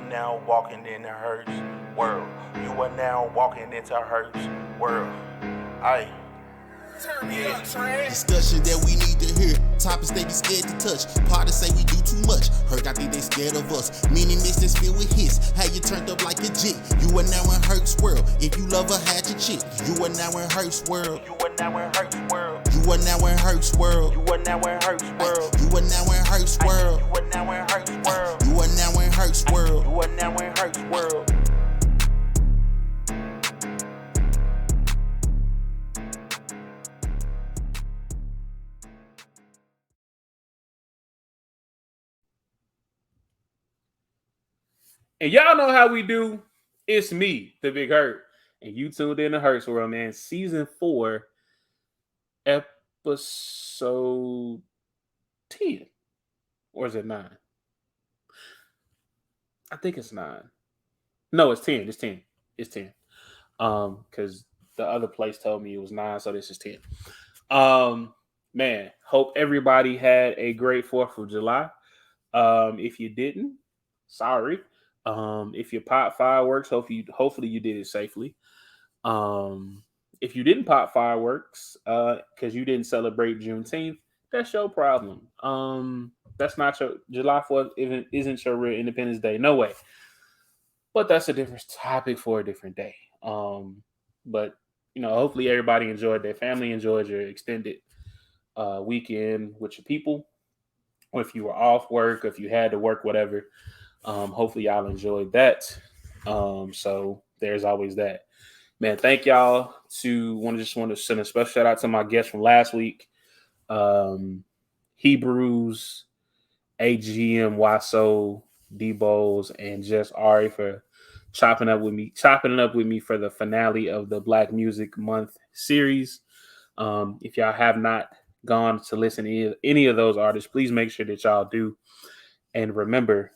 now walking in the Hurts world. You are now walking into Hurts world. Aye. Discussion that we need to hear. Topics they be scared to touch. Parties say we do too much. Hurt, I think they scared of us. Meaning this is filled with hits. How you turned up like a jit. You are now in Hurts world. If you love her, had your chick. You are now in Hurts world. You are now in Hurts world. You are now in Hurts world. You are now in Hurts world. You are now in Hurts world. You are now in Hurts world. You are now in Hurts world. You are now in Hurts world. And y'all know how we do. It's me, the Big Hurt, and you tuned in to Hurts World, man. Season 4, episode 10. Or is it 9? I think it's 9. No, it's 10. It's 10. It's 10. Because the other place told me it was 9, so this is 10. Man, hope everybody had a great 4th of July. If you didn't, sorry. If you pop fireworks, hopefully you did it safely. If you didn't pop fireworks, because you didn't celebrate Juneteenth, that's your problem. That's not your July 4th isn't your real Independence Day. No way. But that's a different topic for a different day. But hopefully everybody enjoyed, their family enjoyed your extended weekend with your people, or if you were off work, or if you had to work, whatever. Hopefully y'all enjoyed that. So there's always that. Man, thank y'all. Want to send a special shout out to my guests from last week. Hebrews, AGM, Waso, D-Bowls, and just Ari for chopping it up with me for the finale of the Black Music Month series. If y'all have not gone to listen to any of those artists, please make sure that y'all do. And remember,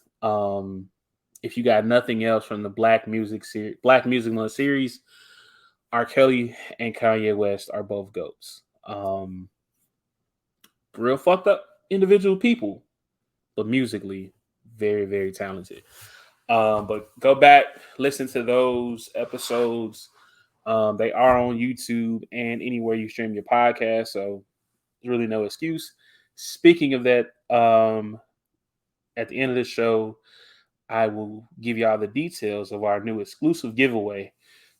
if you got nothing else from the Black Music Month series, R. Kelly and Kanye West are both GOATs. Real fucked up individual people, but musically very, very talented. But go back, listen to those episodes. They are on YouTube and anywhere you stream your podcast, so there's really no excuse. Speaking of that, at the end of the show, I will give y'all the details of our new exclusive giveaway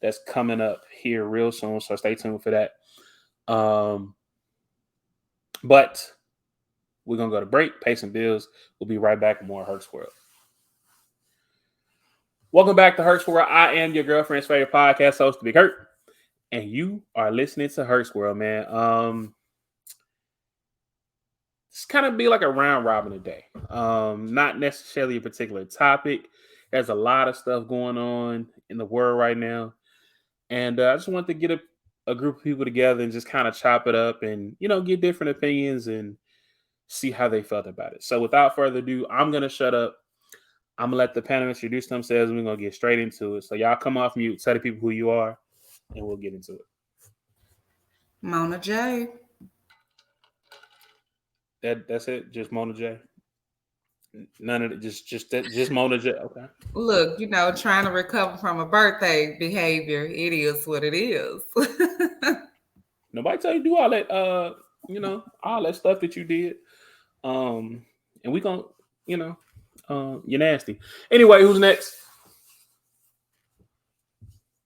that's coming up here real soon, so stay tuned for that. But we're going to go to break, pay some bills. We'll be right back with more Hurts World. Welcome back to Hurts World. I am your girlfriend's favorite podcast host, Big Hurt, and you are listening to Hurts World, man. It's kind of be like a round robin today. Not necessarily a particular topic. There's a lot of stuff going on in the world right now. And I just wanted to get a group of people together and just kind of chop it up and, get different opinions and see how they felt about it. So without further ado, I'm going to shut up. I'm going to let the panel introduce themselves, and we're going to get straight into it. So y'all come off mute, tell the people who you are, and we'll get into it. Mona J. That's it? Just Mona J? None of it, just Mona J. Okay. Look, trying to recover from a birthday behavior. It is what it is. Nobody tell you do all that, all that stuff that you did. And we gonna, you're nasty. Anyway, who's next?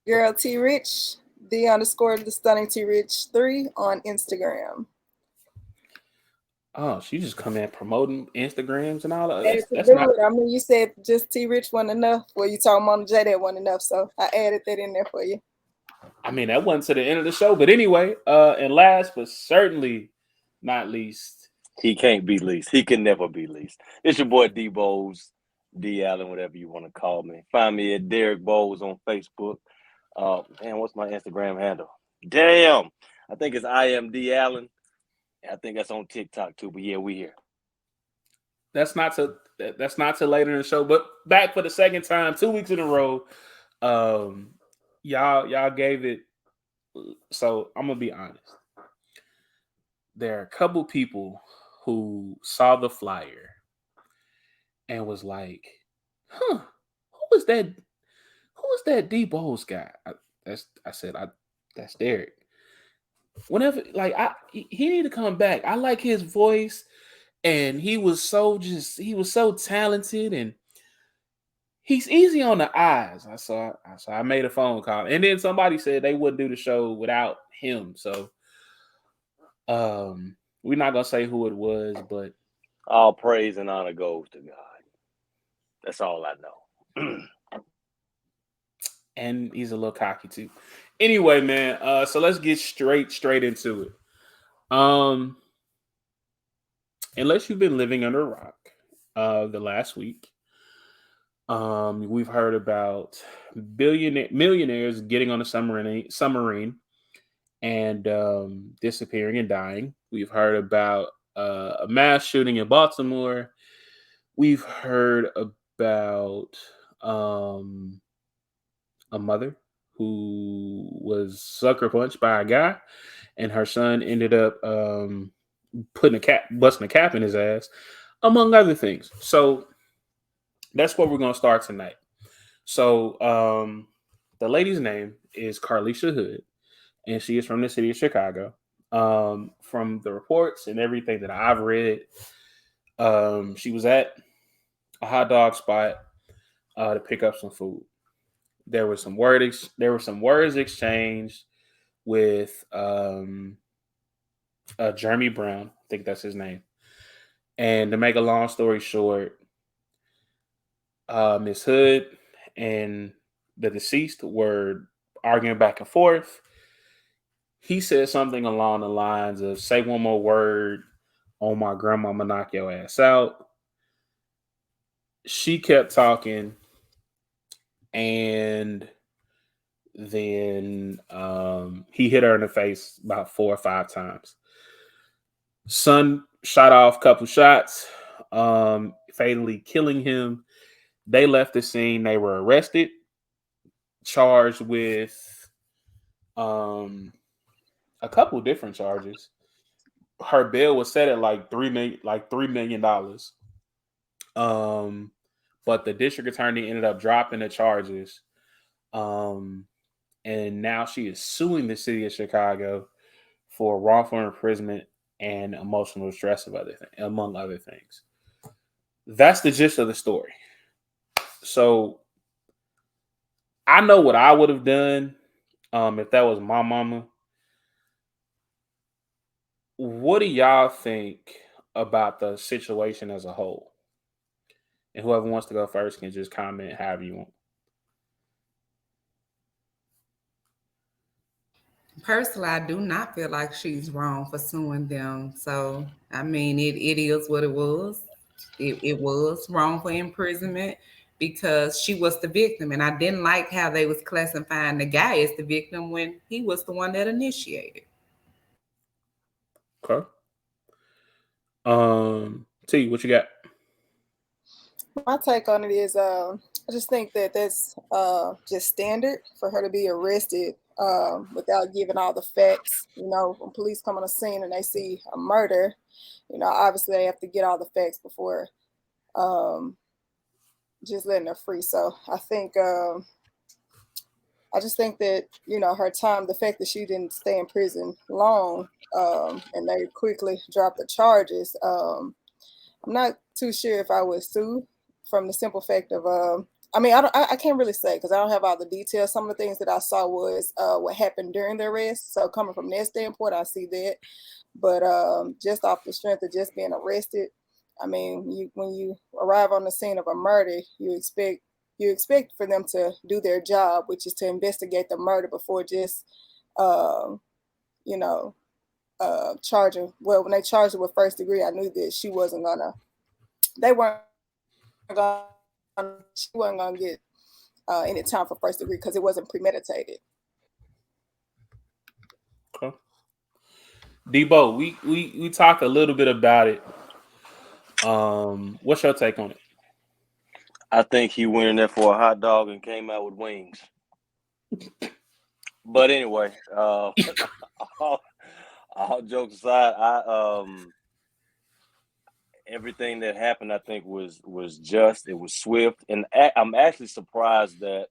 Girl T Rich, the stunning T Rich 3 on Instagram. Oh, she just come in promoting Instagrams and all that. That's not... I mean, you said just T Rich wasn't enough. Well, you told Mona J that wasn't enough, so I added that in there for you. I mean, that wasn't to the end of the show, but anyway, and last but certainly not least, he can't be least. He can never be least. It's your boy D Bowles, D Allen, whatever you want to call me. Find me at Derek Bowles on Facebook. What's my Instagram handle? Damn, I think it's I am D Allen. I think that's on TikTok too. But yeah, we here. That's not till later in the show. But back for the second time, 2 weeks in a row. Y'all gave it. So I'm gonna be honest. There are a couple people who saw the flyer and was like, "Who was that? Who was that D Bowles guy? That's Derek. Whenever he need to come back. I like his voice, and he was so talented, and he's easy on the eyes. I made a phone call, and then somebody said they wouldn't do the show without him. So, we're not gonna say who it was, but All praise and honor goes to God. That's all I know. and he's a little cocky too. Anyway, man. So let's get straight into it. Unless you've been living under a rock, the last week, we've heard about millionaires getting on a submarine and disappearing and dying. We've heard about a mass shooting in Baltimore. We've heard about a mother who was sucker punched by a guy, and her son ended up busting a cap in his ass, among other things. So that's what we're going to start tonight. So the lady's name is Carlisha Hood, and she is from the city of Chicago. From the reports and everything that I've read, she was at a hot dog spot to pick up some food. There were some words exchanged with Jeremy Brown. I think that's his name. And to make a long story short, Miss Hood and the deceased were arguing back and forth. He said something along the lines of, "Say one more word on my grandmama, knock your ass out." She kept talking, and then he hit her in the face about 4 or 5 times. Son shot off a couple shots, fatally killing him. They left the scene. They were arrested, charged with a couple different charges. Her bail was set at like $3 million. But the district attorney ended up dropping the charges. And now she is suing the city of Chicago for wrongful imprisonment and emotional distress among other things. That's the gist of the story. So I know what I would have done if that was my mama. What do y'all think about the situation as a whole? And whoever wants to go first can just comment however you want. Personally, I do not feel like she's wrong for suing them. So, I mean, it is what it was. It was wrongful imprisonment because she was the victim. And I didn't like how they was classifying the guy as the victim when he was the one that initiated. Okay. T, what you got? My take on it is I just think that that's just standard for her to be arrested without giving all the facts. You know, when police come on the scene and they see a murder, you know, obviously they have to get all the facts before just letting her free. So I think I just think that, you know, her time, the fact that she didn't stay in prison long and they quickly dropped the charges, I'm not too sure if I would sue from the simple fact of, I mean, I can't really say because I don't have all the details. Some of the things that I saw was what happened during the arrest. So coming from that standpoint, I see that. But just off the strength of just being arrested, I mean, when you arrive on the scene of a murder, you expect for them to do their job, which is to investigate the murder before just, you know, charging. Well, when they charged her with first degree, I knew that she wasn't gonna get any time for first degree because it wasn't premeditated. Okay. Debo, we talked a little bit about it. What's your take on it? I think he went in there for a hot dog and came out with wings. But anyway, all jokes aside, everything that happened, I think, was just. It was swift, and I'm actually surprised that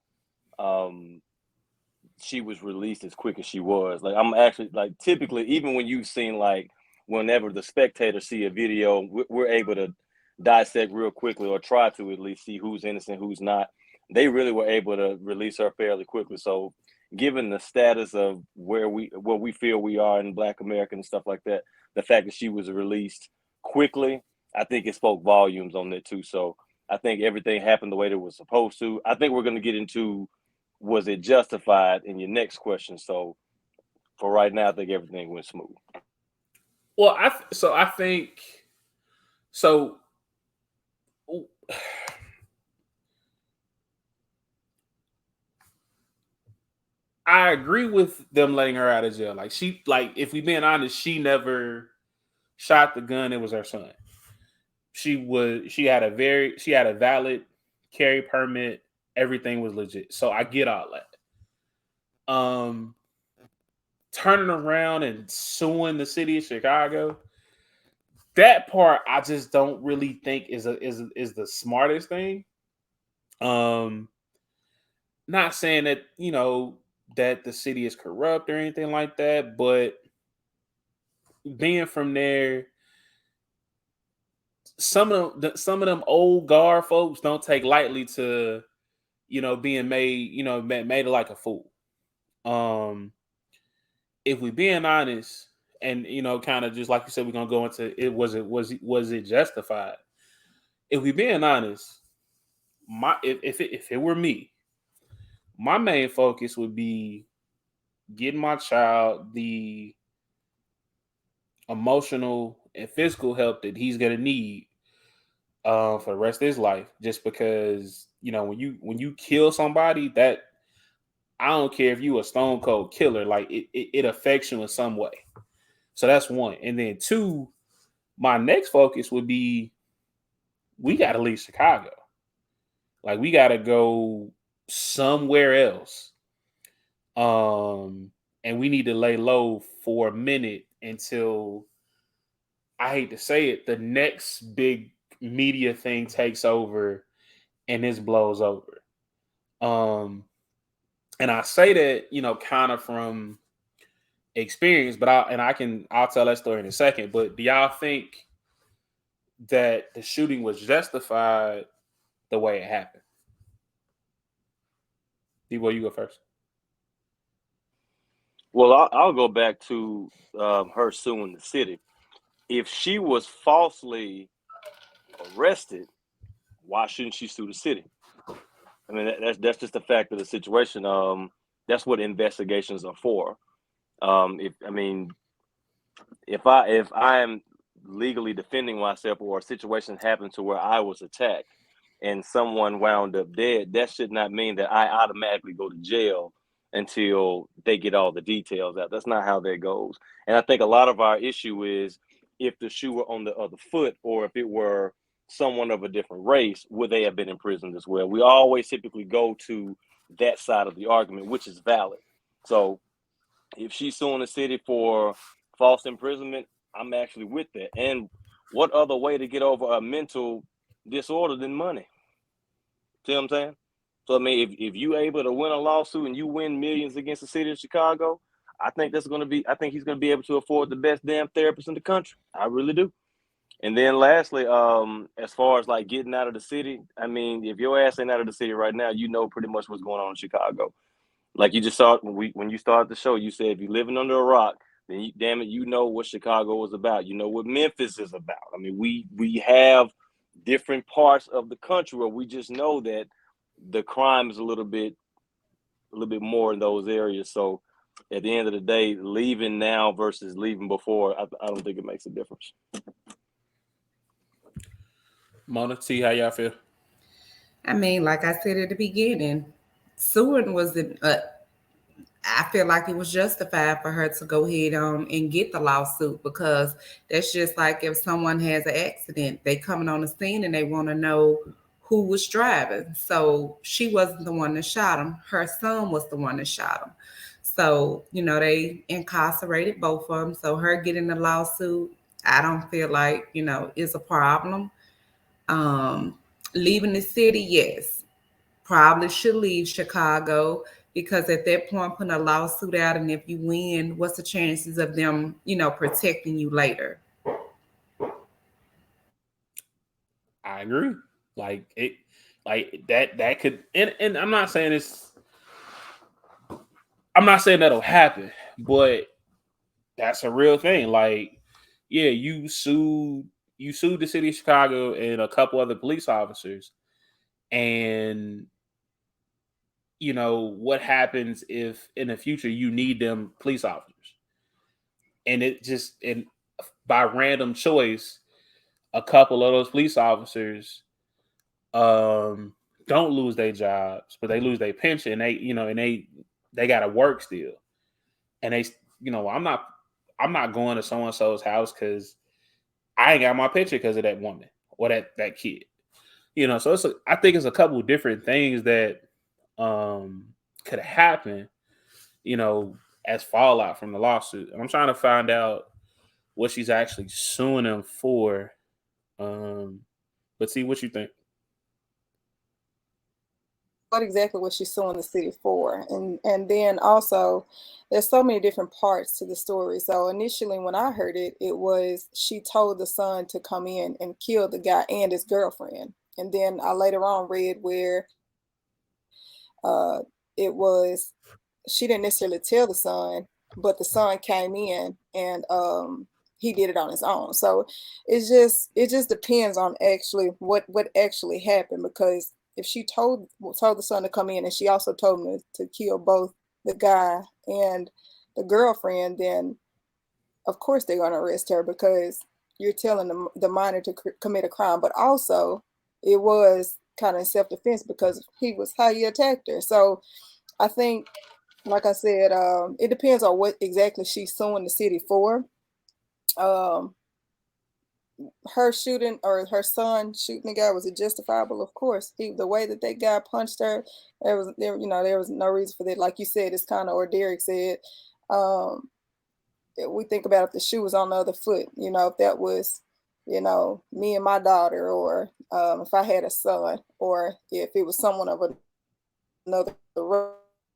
she was released as quick as she was. Like, I'm actually, like, typically, even when you've seen, like, whenever the spectators see a video, we're able to dissect real quickly, or try to at least see who's innocent, who's not. They really were able to release her fairly quickly. So, given the status of where we feel we are in Black America and stuff like that, the fact that she was released quickly, I think it spoke volumes on that too. So I think everything happened the way that it was supposed to. I think we're going to get into, was it justified, in your next question. So for right now, I think everything went smooth. Well, I think so. I agree with them letting her out of jail. Like, if we being honest, she never shot the gun. It was her son. She had a valid carry permit. Everything was legit. So I get all that. Turning around and suing the city of Chicago, that part I just don't really think is the smartest thing. Not saying that, that the city is corrupt or anything like that, but being from there, some of them old guard folks don't take lightly to, being made like a fool. If we being honest, and kind of just like you said, we're gonna go into it. Was it justified? If we being honest, if it were me, my main focus would be getting my child the emotional and physical help that he's gonna need for the rest of his life. Just because when you kill somebody, that I don't care if you a stone cold killer, like it affects you in some way. So that's one. And then two, my next focus would be, we got to leave Chicago. Like, we got to go somewhere else. And we need to lay low for a minute until, I hate to say it, the next big media thing takes over and this blows over. And I say that, kind of from experience, but I'll tell that story in a second. But do y'all think that the shooting was justified the way it happened? Debo, you go first. Well, I'll go back to her suing the city. If she was falsely arrested, why shouldn't she sue the city? I mean, that's just the fact of the situation. That's what investigations are for. If I am legally defending myself, or a situation happened to where I was attacked and someone wound up dead, that should not mean that I automatically go to jail until they get all the details out. That's not how that goes. And I think a lot of our issue is, if the shoe were on the other foot, or if it were someone of a different race, would they have been imprisoned as well? We always typically go to that side of the argument, which is valid. So if she's suing the city for false imprisonment, I'm actually with that. And what other way to get over a mental disorder than money? See what I'm saying? So, I mean, if you able to win a lawsuit and you win millions against the city of Chicago, I think he's going to be able to afford the best damn therapist in the country. I really do. And then lastly, as far as like getting out of the city, I mean, if your ass ain't out of the city right now, you know pretty much what's going on in Chicago. Like you just saw when you started the show, you said if you're living under a rock, then you know what Chicago is about. You know what Memphis is about. I mean, we have different parts of the country where we just know that the crime is a little bit more in those areas. So at the end of the day, leaving now versus leaving before, I don't think it makes a difference. Mona, T, how y'all feel? I mean, like I said at the beginning, suing was I feel like it was justified for her to go ahead on and get the lawsuit, because that's just like if someone has an accident, they coming on the scene and they want to know who was driving. So she wasn't the one that shot him. Her son was the one that shot him. So, they incarcerated both of them. So her getting the lawsuit, I don't feel like, it's a problem. Um, Leaving the city, yes, probably should leave Chicago because at that point, putting a lawsuit out, and if you win, what's the chances of them, protecting you later? I agree. Like it, like that could, and I'm not saying that'll happen, but that's a real thing. Like, yeah, you sued the city of Chicago and a couple other police officers, and what happens if in the future you need them police officers, and by random choice, a couple of those police officers um don't lose their jobs, but they lose their pension. They got to work still, and I'm not going to so and so's house because I ain't got my picture because of that woman or that kid. So I think it's a couple of different things that could happen. As fallout from the lawsuit. And I'm trying to find out what she's actually suing them for. But see what you think. What exactly was she suing the city for? And then also, there's so many different parts to the story. So initially, when I heard it, it was she told the son to come in and kill the guy and his girlfriend. And then I later on read where uh, it was she didn't necessarily tell the son, but the son came in and he did it on his own. So it just depends on actually what actually happened, because if she told the son to come in and she also told him to kill both the guy and the girlfriend, then of course they're going to arrest her because you're telling the minor to commit a crime. But also it was kind of self-defense because he was how he attacked her. So I think, like I said, it depends on what exactly she's suing the city for. Um, her shooting or her son shooting the guy, was it justifiable? Of course. The way that that guy punched her, there was no reason for that. Like you said, it's kind of, or Derek said, um, we think about if the shoe was on the other foot, if that was, me and my daughter, or if I had a son, or if it was someone of another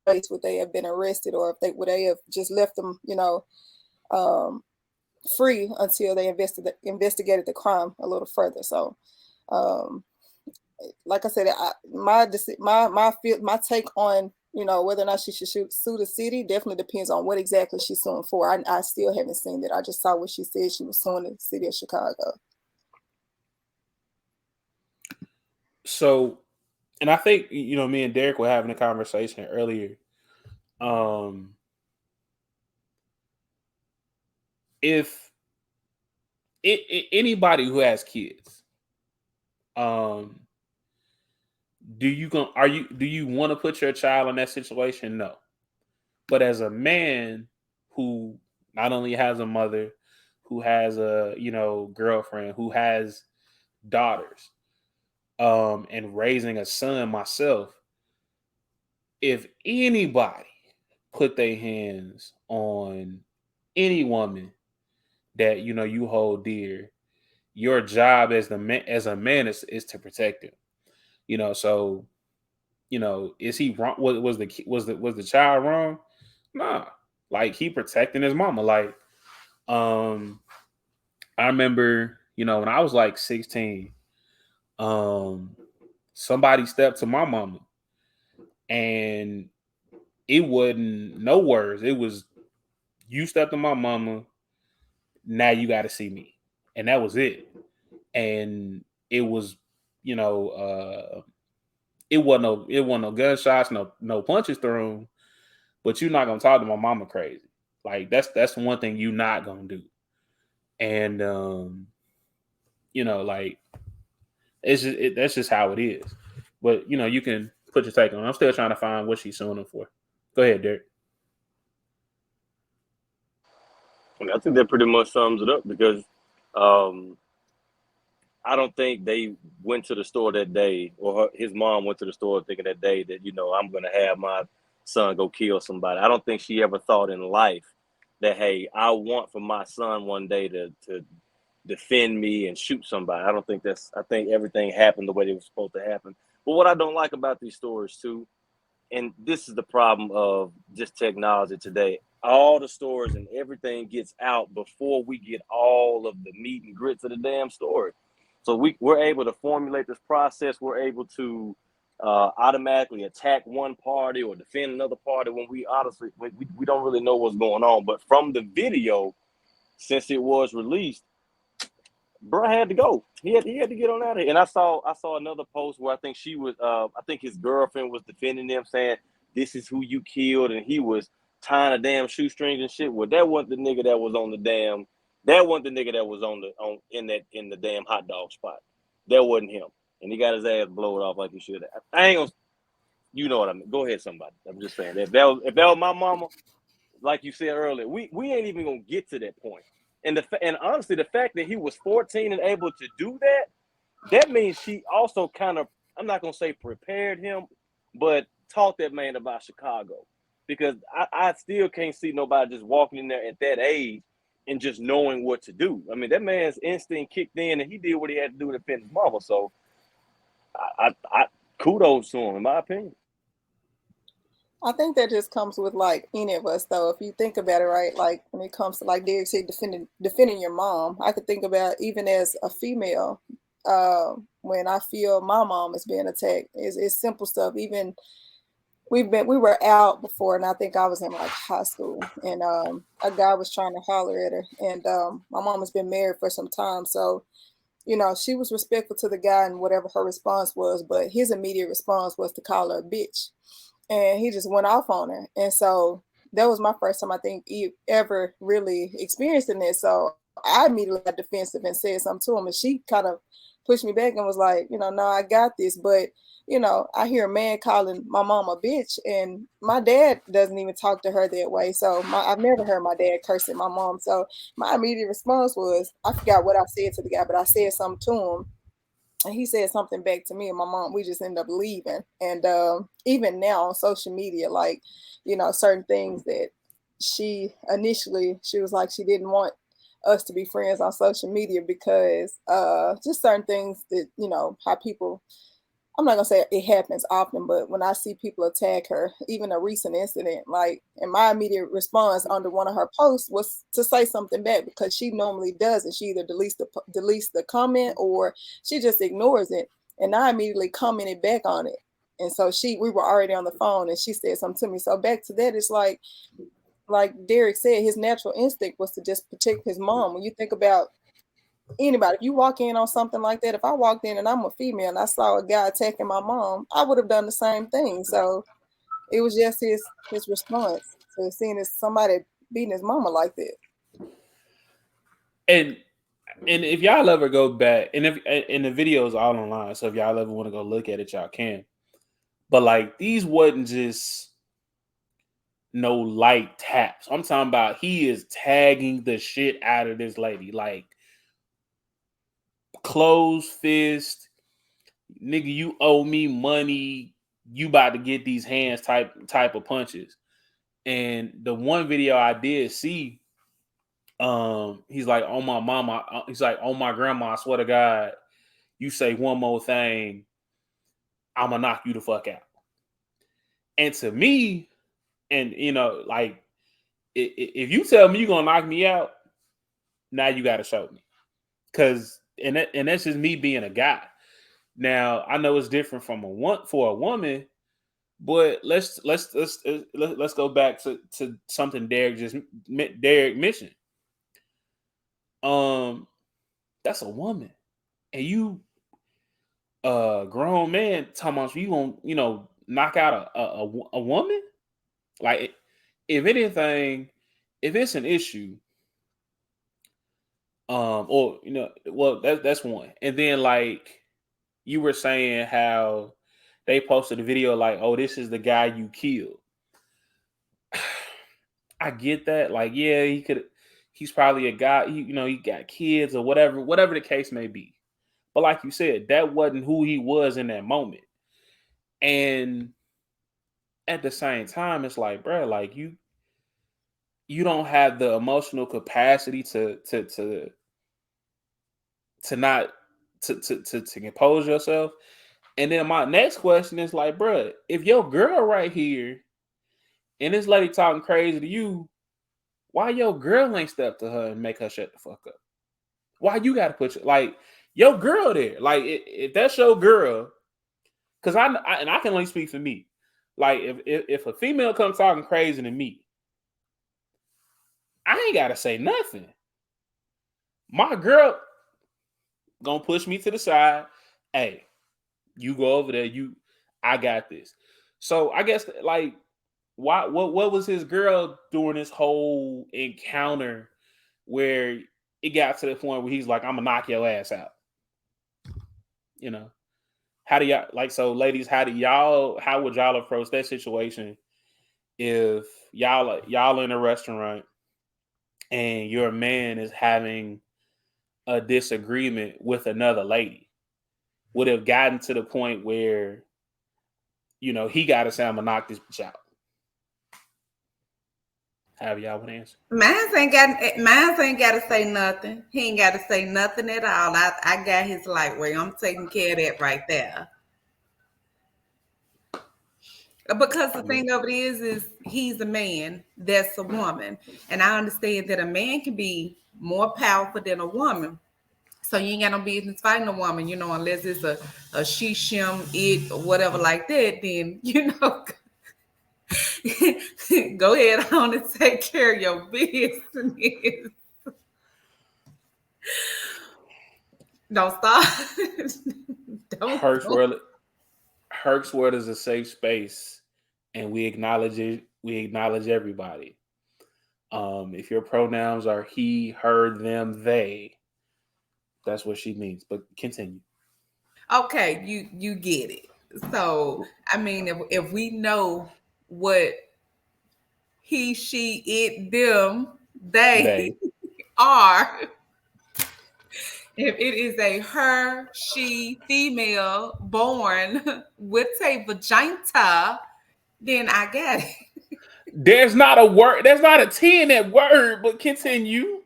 race, would they have been arrested, or if they would they have just left them, um, free until they investigated the crime a little further. So, um, like I said, my take on whether or not she should sue the city definitely depends on what exactly she's suing for. I still haven't seen it. I just saw what she said she was suing the city of Chicago. So, and I think me and Derek were having a conversation earlier. If anybody who has kids, do you want to put your child in that situation? No. But as a man who not only has a mother, who has a girlfriend, who has daughters, and raising a son myself, if anybody put their hands on any woman that you hold dear, your job as a man is to protect him. So is he wrong? Was the child wrong? Nah, like he protecting his mama. Like, I remember, when I was like 16, somebody stepped to my mama, and it wasn't no words. It was, you stepped to my mama, now you got to see me, and that was it. And it was, it wasn't no gunshots, no punches thrown, but you're not gonna talk to my mama crazy. Like that's one thing you're not gonna do. And like that's just how it is. But you can put your take on it. I'm still trying to find what she's suing him for. Go ahead, Derek. I think that pretty much sums it up, because I don't think they went to the store that day, or his mom went to the store thinking that day that, I'm going to have my son go kill somebody. I don't think she ever thought in life that, hey, I want for my son one day to defend me and shoot somebody. I think everything happened the way it was supposed to happen. But what I don't like about these stories too, and this is the problem of just technology today, all the stories and everything gets out before we get all of the meat and grits of the damn story. So we're able to formulate this process. We're able to automatically attack one party or defend another party when we honestly we don't really know what's going on. But from the video, since it was released, bro had to go. He had to get on out of here. And I saw another post where I think his girlfriend was defending them, saying this is who you killed, and he was tying a damn shoestrings and shit. Well, that wasn't the nigga that was on the damn. That wasn't the nigga that was in the damn hot dog spot. That wasn't him. And he got his ass blown off like he should have. I ain't gonna, you know what I mean. Go ahead, somebody. I'm just saying if that was my mama, like you said earlier, we ain't even gonna get to that point. And honestly, the fact that he was 14 and able to do that means she also kind of, I'm not gonna say prepared him, but taught that man about Chicago. Because I still can't see nobody just walking in there at that age and just knowing what to do. I mean, that man's instinct kicked in and he did what he had to do to defend his mama. So I kudos to him, in my opinion. I think that just comes with like any of us, though. If you think about it, right? Like when it comes to, like Derek said, defending your mom, I could think about even as a female, when I feel my mom is being attacked, it's simple stuff. Even we were out before, and I think I was in like high school, and a guy was trying to holler at her, and my mom has been married for some time, so she was respectful to the guy and whatever her response was, but his immediate response was to call her a bitch. And he just went off on her. And so that was my first time, I think, ever really experiencing this. So I immediately got defensive and said something to him. And she kind of pushed me back and was like, no, I got this. But, I hear a man calling my mom a bitch. And my dad doesn't even talk to her that way. So I've never heard my dad cursing my mom. So my immediate response was, I forgot what I said to the guy, but I said something to him. And he said something back to me and my mom. We just ended up leaving. And even now on social media, like, certain things that she was like, she didn't want us to be friends on social media because just certain things that, how people, I'm not going to say it happens often, but when I see people attack her, even a recent incident, like, and my immediate response under one of her posts was to say something back because she normally does, and she either deletes the comment or she just ignores it. And I immediately commented back on it. And so we were already on the phone and she said something to me. So back to that, it's like Derek said, his natural instinct was to just protect his mom. When you think about anybody, if you walk in on something like that, if I walked in and I'm a female and I saw a guy attacking my mom, I would have done the same thing. So it was just his response to seeing somebody beating his mama like that. And if y'all ever go back, and the video is all online, so if y'all ever want to go look at it, y'all can. But like, these wasn't just no light taps. I'm talking about he is tagging the shit out of this lady, like closed fist, nigga, you owe me money, you about to get these hands type of punches. And the one video I did see, he's like, oh my mama, he's like, oh my grandma, I swear to God, you say one more thing, I'm gonna knock you the fuck out. And to me, and like, if you tell me you're gonna knock me out, now you gotta show me. Cause and that's just me being a guy. Now I know it's different from for a woman, but let's go back to something Derek mentioned. That's a woman, and you grown man talking about you gonna knock out a woman. Like, if anything, if it's an issue, or well, that's one. And then, like, you were saying how they posted a video like, oh, this is the guy you killed. I get that. Like, yeah, he's probably a guy, he got kids or whatever the case may be. But like you said, that wasn't who he was in that moment. And at the same time, it's like, bro, like, you don't have the emotional capacity to to not to compose yourself. And then my next question is like, bruh, if your girl right here and this lady talking crazy to you, why your girl ain't step to her and make her shut the fuck up? Why you got to put your girl there? Like if that's your girl, because I can only speak for me. Like if a female comes talking crazy to me, I ain't gotta say nothing. My girl gonna push me to the side. Hey, you go over there. I got this. So I guess like, what was his girl during this whole encounter where it got to the point where he's like, I'm gonna knock your ass out? You know, how do y'all like? So, ladies, how would y'all approach that situation if y'all in a restaurant and your man is having a disagreement with another lady? Would have gotten to the point where, he got to say, I'm gonna knock this bitch out. Have y'all want to answer? Mine ain't got to say nothing. He ain't got to say nothing at all. I got his lightweight. I'm taking care of that right there. Because the thing of it is he's a man, that's a woman. And I understand that a man can be more powerful than a woman. So you ain't got no business fighting a woman, unless it's a she, shim, it, or whatever like that, then, go ahead on and take care of your business. Don't stop. Herc's World is a safe space, and we acknowledge it. We acknowledge everybody. If your pronouns are he, her, them, they, that's what she means. But continue. Okay, you get it. So I mean, if we know what he, she, it, them, they are, if it is a her, she, female born with a vagina, then I got it. There's not a word. There's not a T in that word, but continue.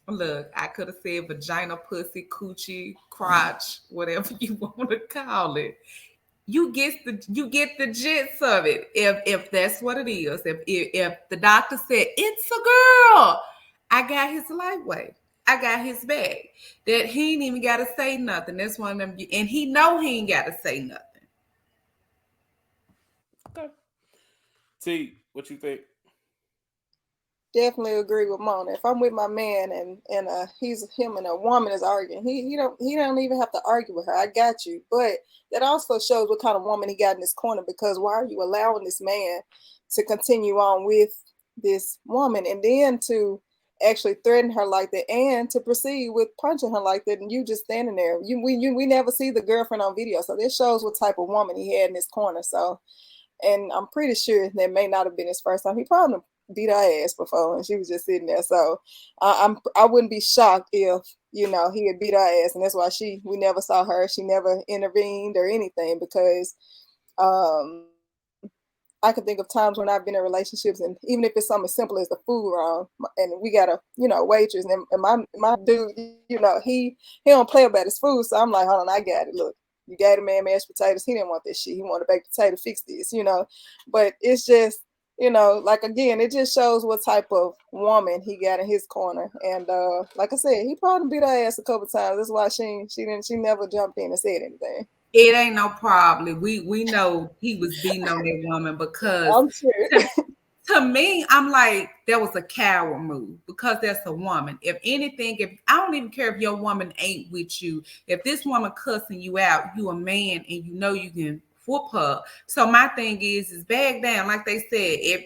Look, I could have said vagina, pussy, coochie, crotch, whatever you want to call it. You get the gist of it. If that's what it is. If the doctor said it's a girl, I got his lightweight. I got his bag. That he ain't even got to say nothing. That's one of them, and he know he ain't got to say nothing. Okay. T, what you think? Definitely agree with Mona. If I'm with my man and him and a woman is arguing, he don't even have to argue with her. I got you. But that also shows what kind of woman he got in his corner, because why are you allowing this man to continue on with this woman and then to actually threaten her like that and to proceed with punching her like that, and you just standing there? We never see the girlfriend on video, so this shows what type of woman he had in his corner. So, and I'm pretty sure that may not have been his first time. He probably beat her ass before and she was just sitting there. So I wouldn't be shocked if he had beat her ass, and that's why we never saw her. She never intervened or anything, because I can think of times when I've been in relationships, and even if it's something as simple as the food wrong, and we got a waitress, and my dude, he don't play about his food, so I'm like, hold on, I got it. Look, you gave the man mashed potatoes. He didn't want this shit. He wanted a baked potato. Fix this, But it's just, like, again, it just shows what type of woman he got in his corner. And like I said, he probably beat her ass a couple times. That's why she never jumped in and said anything. It ain't no problem. We know he was beating on that woman, because I'm sure. to me, I'm like, that was a coward move, because that's a woman. If anything, I don't even care if your woman ain't with you. If this woman cussing you out, you a man and you can whoop her. So my thing is back down. Like they said, if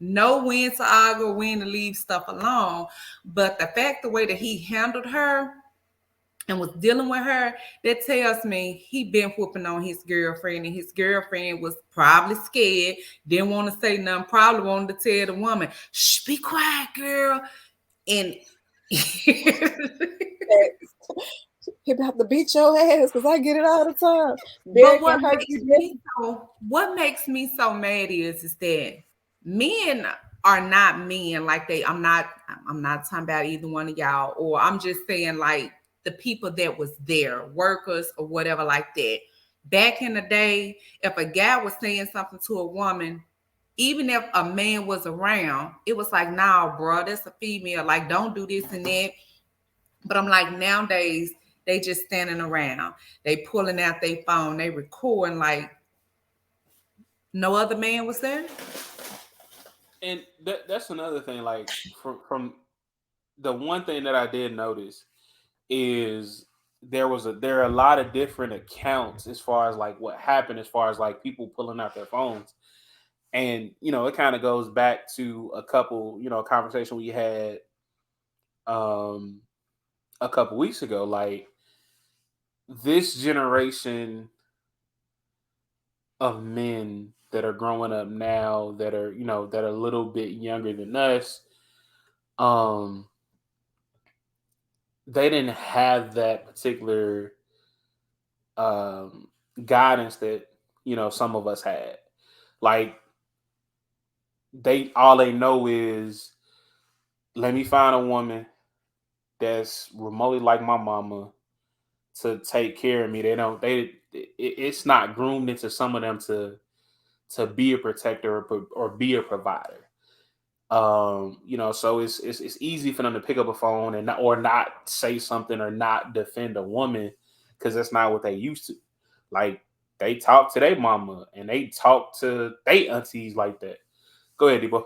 know when to argue, when to leave stuff alone. But the way that he handled her and was dealing with her, that tells me he been whooping on his girlfriend, and his girlfriend was probably scared, didn't want to say nothing, probably wanted to tell the woman, shh, be quiet, girl. And he have to beat your ass, because I get it all the time. But what makes me so mad is that men are not men like they. I'm not talking about either one of y'all, or I'm just saying like the people that was there, workers or whatever like that. Back in the day, if a guy was saying something to a woman, even if a man was around, it was like, nah, bro, that's a female. Like, don't do this and that. But I'm like, nowadays, they just standing around. They pulling out their phone. They recording like no other man was there. And that's another thing. Like from the one thing that I did notice is there are a lot of different accounts as far as like what happened, as far as like people pulling out their phones. And it kind of goes back to a couple, conversation we had a couple weeks ago. Like, this generation of men that are growing up now, that are that are a little bit younger than us, they didn't have that particular guidance that some of us had. Like, all they know is, let me find a woman that's remotely like my mama to take care of me. It's not groomed into some of them to be a protector or be a provider. So it's easy for them to pick up a phone and not say something or not defend a woman, because that's not what they used to. Like, they talk to their mama and they talk to their aunties like that. Go ahead, Debo.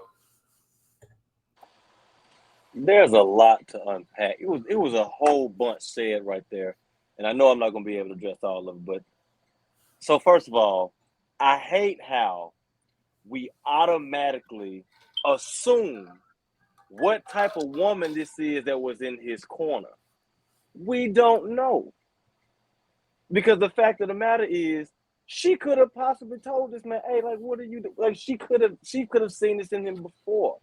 There's a lot to unpack. It was a whole bunch said right there, and I know I'm not going to be able to address all of it. But so first of all, I hate how we automatically assume what type of woman this is that was in his corner. We don't know, because the fact of the matter is, she could have possibly told this man, "Hey, like, what are you doing?" Like, she could have seen this in him before.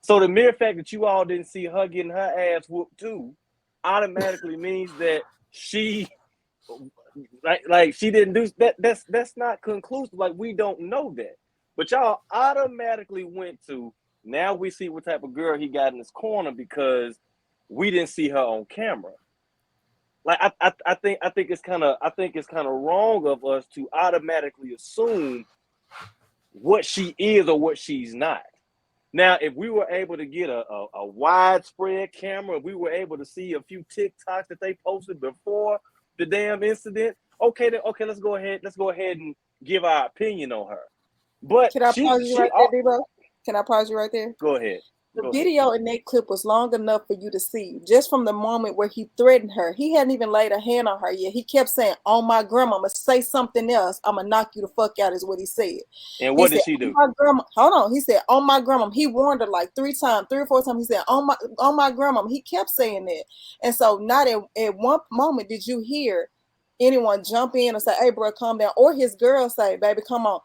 So the mere fact that you all didn't see her getting her ass whooped too automatically means that she, like she didn't do that. That's not conclusive. Like, we don't know that. But y'all automatically went to, now we see what type of girl he got in his corner because we didn't see her on camera. Like, I think it's kind of wrong of us to automatically assume what she is or what she's not. Now, if we were able to get a widespread camera, we were able to see a few TikToks that they posted before the damn incident. Okay, let's go ahead and give our opinion on her. But can I pause you right there, Debo? Can I pause you right there? Go ahead. The video in that clip was long enough for you to see, just from the moment where he threatened her. He hadn't even laid a hand on her yet. He kept saying, "On my grandma, I'm gonna say something else. I'm gonna knock you the fuck out," is what he said. And what did she do? My grandma, hold on. He said, "On my grandma." He warned her like 3 or 4 times. He said, "On my grandma." He kept saying that. And so not at one moment did you hear anyone jump in and say, "Hey, bro, calm down," or his girl say, "Baby, come on."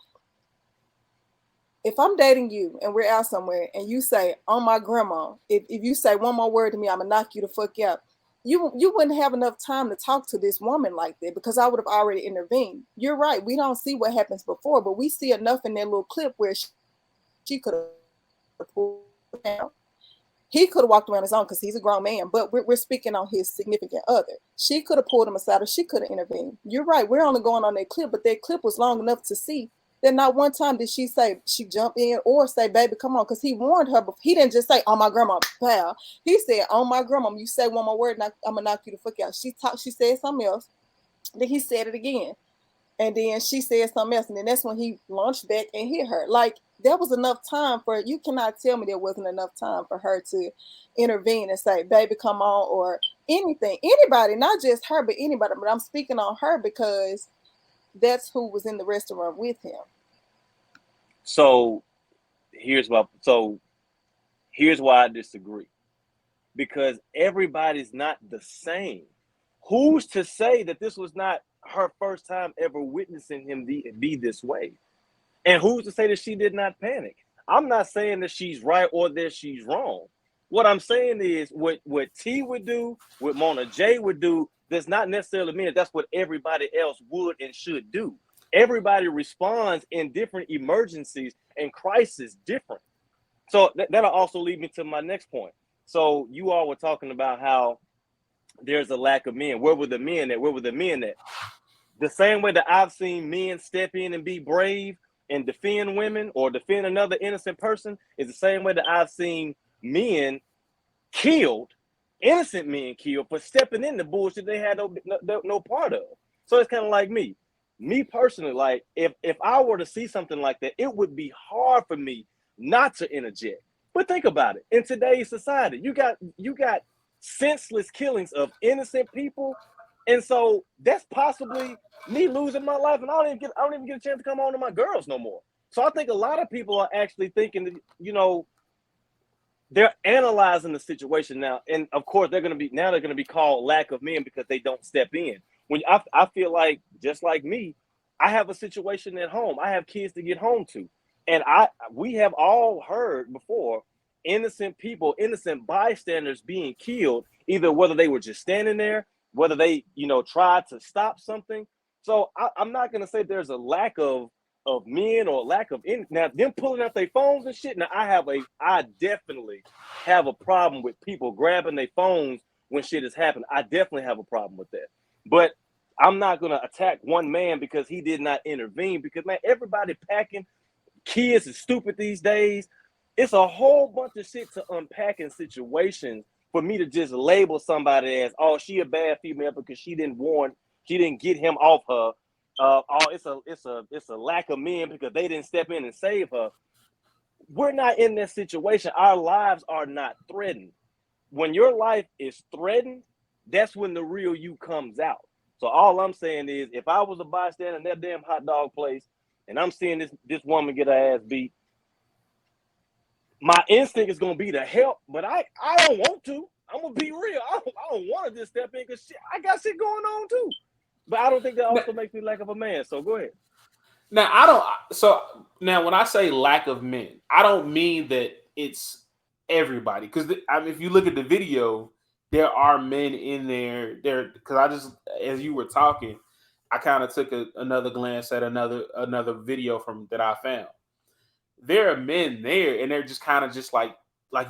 If I'm dating you and we're out somewhere and you say, "On my grandma," if you say one more word to me, I'm gonna knock you the fuck out. You wouldn't have enough time to talk to this woman like that, because I would have already intervened. You're right. We don't see what happens before, but we see enough in that little clip where she could have pulled down. He could have walked around his own because he's a grown man, but we're speaking on his significant other. She could have pulled him aside, or she could have intervened. You're right. We're only going on that clip, but that clip was long enough to see. Then not one time did she say, she jumped in or say, "Baby, come on," because he warned her. But he didn't just say, "On my grandma, pal." He said, "On my grandma, you say one more word, and I'm gonna knock you the fuck out." She said something else. Then he said it again, and then she said something else, and then that's when he launched back and hit her. Like, there was enough time for, you cannot tell me there wasn't enough time for her to intervene and say, "Baby, come on," or anything. Anybody, not just her, but anybody. But I'm speaking on her because that's who was in the restaurant with him. So here's why I disagree. Because everybody's not the same. Who's to say that this was not her first time ever witnessing him be this way? And who's to say that she did not panic? I'm not saying that she's right or that she's wrong. What I'm saying is what T would do, what Mona J would do, does not necessarily mean that that's what everybody else would and should do. Everybody responds in different emergencies and crises different. So that'll also lead me to my next point. So you all were talking about how there's a lack of men. Where were the men at? Where were the men at? The same way that I've seen men step in and be brave and defend women or defend another innocent person is the same way that I've seen men killed, innocent men killed for stepping in the bullshit they had no part of. So it's kind of like me personally, like if I were to see something like that, it would be hard for me not to interject. But think about it. In today's society, you got senseless killings of innocent people. And so that's possibly me losing my life, and I don't even get a chance to come home to my girls no more. So I think a lot of people are actually thinking that, you know, they're analyzing the situation now, and of course they're going to be called lack of men because they don't step in. When I feel like, just like me, I have a situation at home. I have kids to get home to, and we have all heard before innocent people, innocent bystanders being killed, either whether they were just standing there, whether they, you know, tried to stop something. So I'm not going to say there's a lack of men or lack of now them pulling out their phones and shit. Now I definitely have a problem with people grabbing their phones when shit is happening. I definitely have a problem with that. But I'm not going to attack one man because he did not intervene, because man, everybody packing. Kids is stupid these days. It's a whole bunch of shit to unpack in situations for me to just label somebody as, oh, she a bad female because she didn't get him off her. It's a lack of men because they didn't step in and save her. We're not in that situation. Our lives are not threatened. When your life is threatened, that's when the real you comes out. So all I'm saying is, if I was a bystander in that damn hot dog place and I'm seeing this woman get her ass beat, my instinct is gonna be to help, but I don't want to. I'm gonna be real. I don't want to just step in because I got shit going on too. But I don't think that also makes me lack of a man. So go ahead. Now when I say lack of men, I don't mean that it's everybody. Because if you look at the video, there are men in there. Because as you were talking, I kind of took another glance at another video from that I found. There are men there, and they're just kind of just like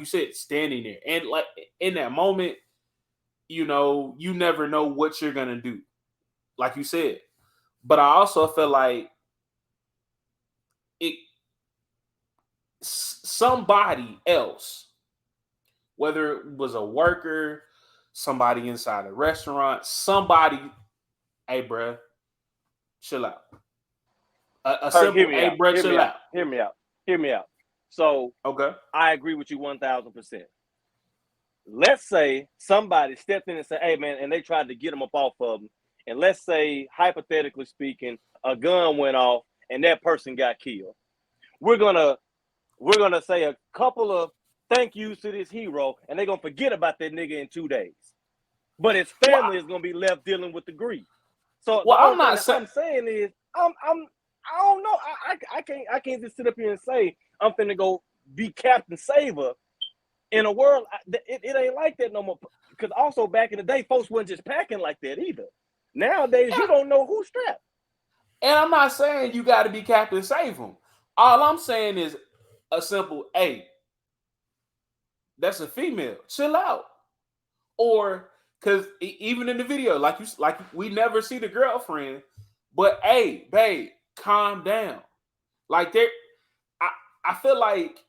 you said, standing there. And like in that moment, you know, you never know what you're gonna do, like you said. But I also feel like somebody else, whether it was a worker, somebody inside a restaurant, somebody, hey, bruh, chill out. A simple, hey, bruh, chill out. Hear me out. So, okay, I agree with you 1,000%. Let's say somebody stepped in and said, hey, man, and they tried to get him up off of him. And let's say, hypothetically speaking, a gun went off and that person got killed. We're gonna say a couple of thank yous to this hero, and they're gonna forget about that nigga in 2 days. But his family is gonna be left dealing with the grief. So I'm saying is, I don't know. I can't just sit up here and say I'm finna go be Captain Saver in a world. It ain't like that no more. Because also back in the day, folks wasn't just packing like that either. Nowadays, you don't know who's strapped. And I'm not saying you got to be Captain Save them. All I'm saying is a simple, hey, that's a female. Chill out. Or because even in the video, like we never see the girlfriend, but hey, babe, calm down. Like I feel like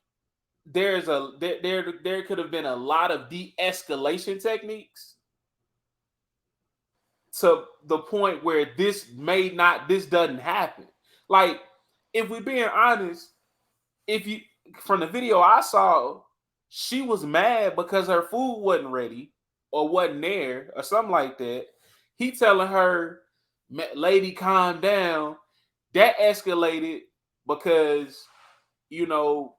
there could have been a lot of de-escalation techniques to the point where this doesn't happen. Like, if we're being honest, from the video I saw, she was mad because her food wasn't ready or wasn't there or something like that. He telling her, lady, calm down. That escalated because, you know,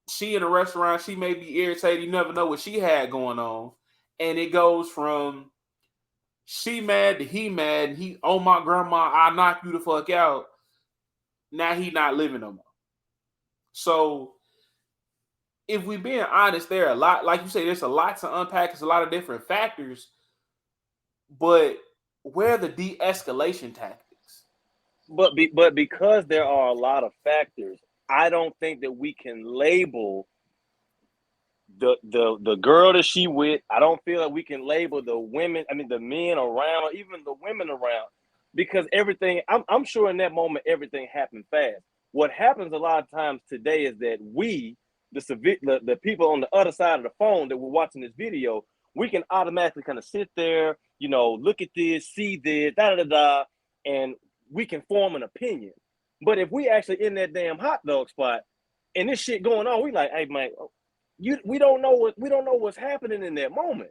she in a restaurant, she may be irritated. You never know what she had going on. And it goes from she mad to he mad. And he, oh, my grandma, I'll knock you the fuck out. Now he not living no more. So if we being honest, there are a lot, like you say, there's a lot to unpack. There's a lot of different factors. But where are the de-escalation tactics? But because there are a lot of factors, I don't think that we can label the girl that she with, I don't feel like we can label the women, I mean the men around, or even the women around, because everything, I'm sure in that moment everything happened fast. What happens a lot of times today is that we, the people on the other side of the phone that we're watching this video, we can automatically kind of sit there, you know, look at this, see this, and we can form an opinion. But if we actually in that damn hot dog spot and this shit going on, we like, hey man, we don't know what's happening in that moment.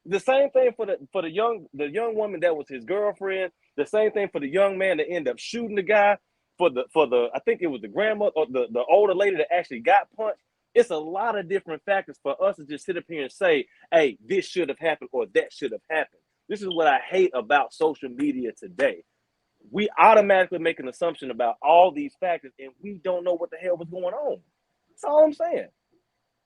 The same thing for the young woman that was his girlfriend. The same thing for the young man that ended up shooting the guy. For the I think it was the grandmother or the older lady that actually got punched. It's a lot of different factors for us to just sit up here and say, hey, this should have happened or that should have happened. This is what I hate about social media today. We automatically make an assumption about all these factors and we don't know what the hell was going on. That's all I'm saying.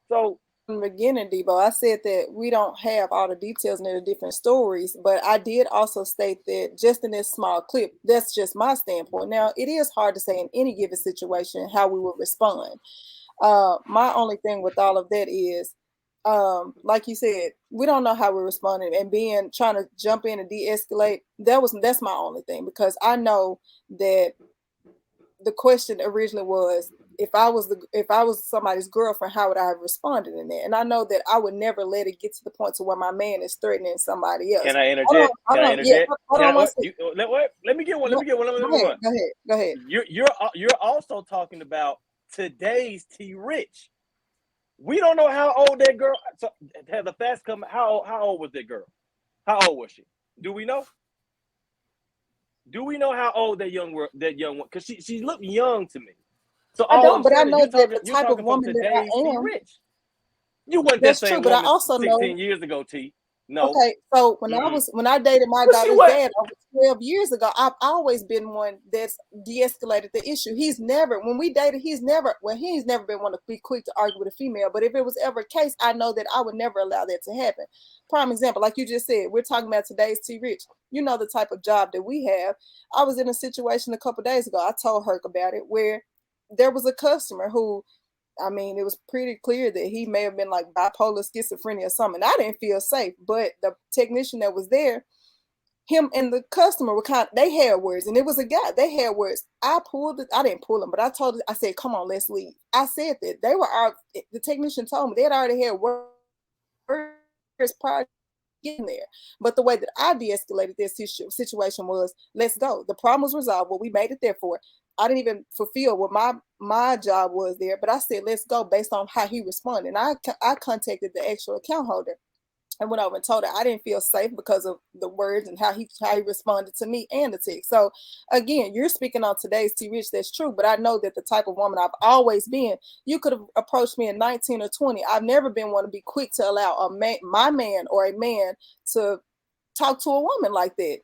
So in the beginning, Debo, I said that we don't have all the details in the different stories, but I did also state that just in this small clip, that's just my standpoint. Now, it is hard to say in any given situation how we would respond. My only thing with all of that is, like you said, we don't know how we're responding, and trying to jump in and de-escalate. That's my only thing, because I know that the question originally was, if I was somebody's girlfriend, how would I have responded in that? And I know that I would never let it get to the point to where my man is threatening somebody else. Can I interject? Let me get one. Go ahead. You're also talking about today's T Rich. We don't know how old that girl. So have the facts come? How old was that girl? How old was she? Do we know? Do we know how old that young one? Because she looked young to me. So I don't, but I know that the type of woman that I am. Rich. You weren't that's that same true, but woman I also 16 know, years ago, T. No. Okay, so when I dated my daughter's dad over 12 years ago, I've always been one that's de-escalated the issue. He's never been one to be quick to argue with a female. But if it was ever a case, I know that I would never allow that to happen. Prime example, like you just said, we're talking about today's T Rich. You know the type of job that we have. I was in a situation a couple of days ago. I told Herc about it, where there was a customer who, I mean, it was pretty clear that he may have been like bipolar, schizophrenia or something. I didn't feel safe, but the technician that was there, him and the customer were they had words, and it was a guy. They had words. I didn't pull him, but I said, come on, let's leave. I said that the technician told me they had already had words prior to getting there. But the way that I de-escalated this situation was, let's go. The problem was resolved. Well, we made it there for it. I didn't even fulfill what my job was there, but I said, let's go, based on how he responded. And I contacted the actual account holder and went over and told her I didn't feel safe because of the words and how he responded to me and the text. So again, you're speaking on today's T Rich, that's true, but I know that the type of woman I've always been. You could have approached me at 19 or 20. I've never been one to be quick to allow my man or a man to talk to a woman like that.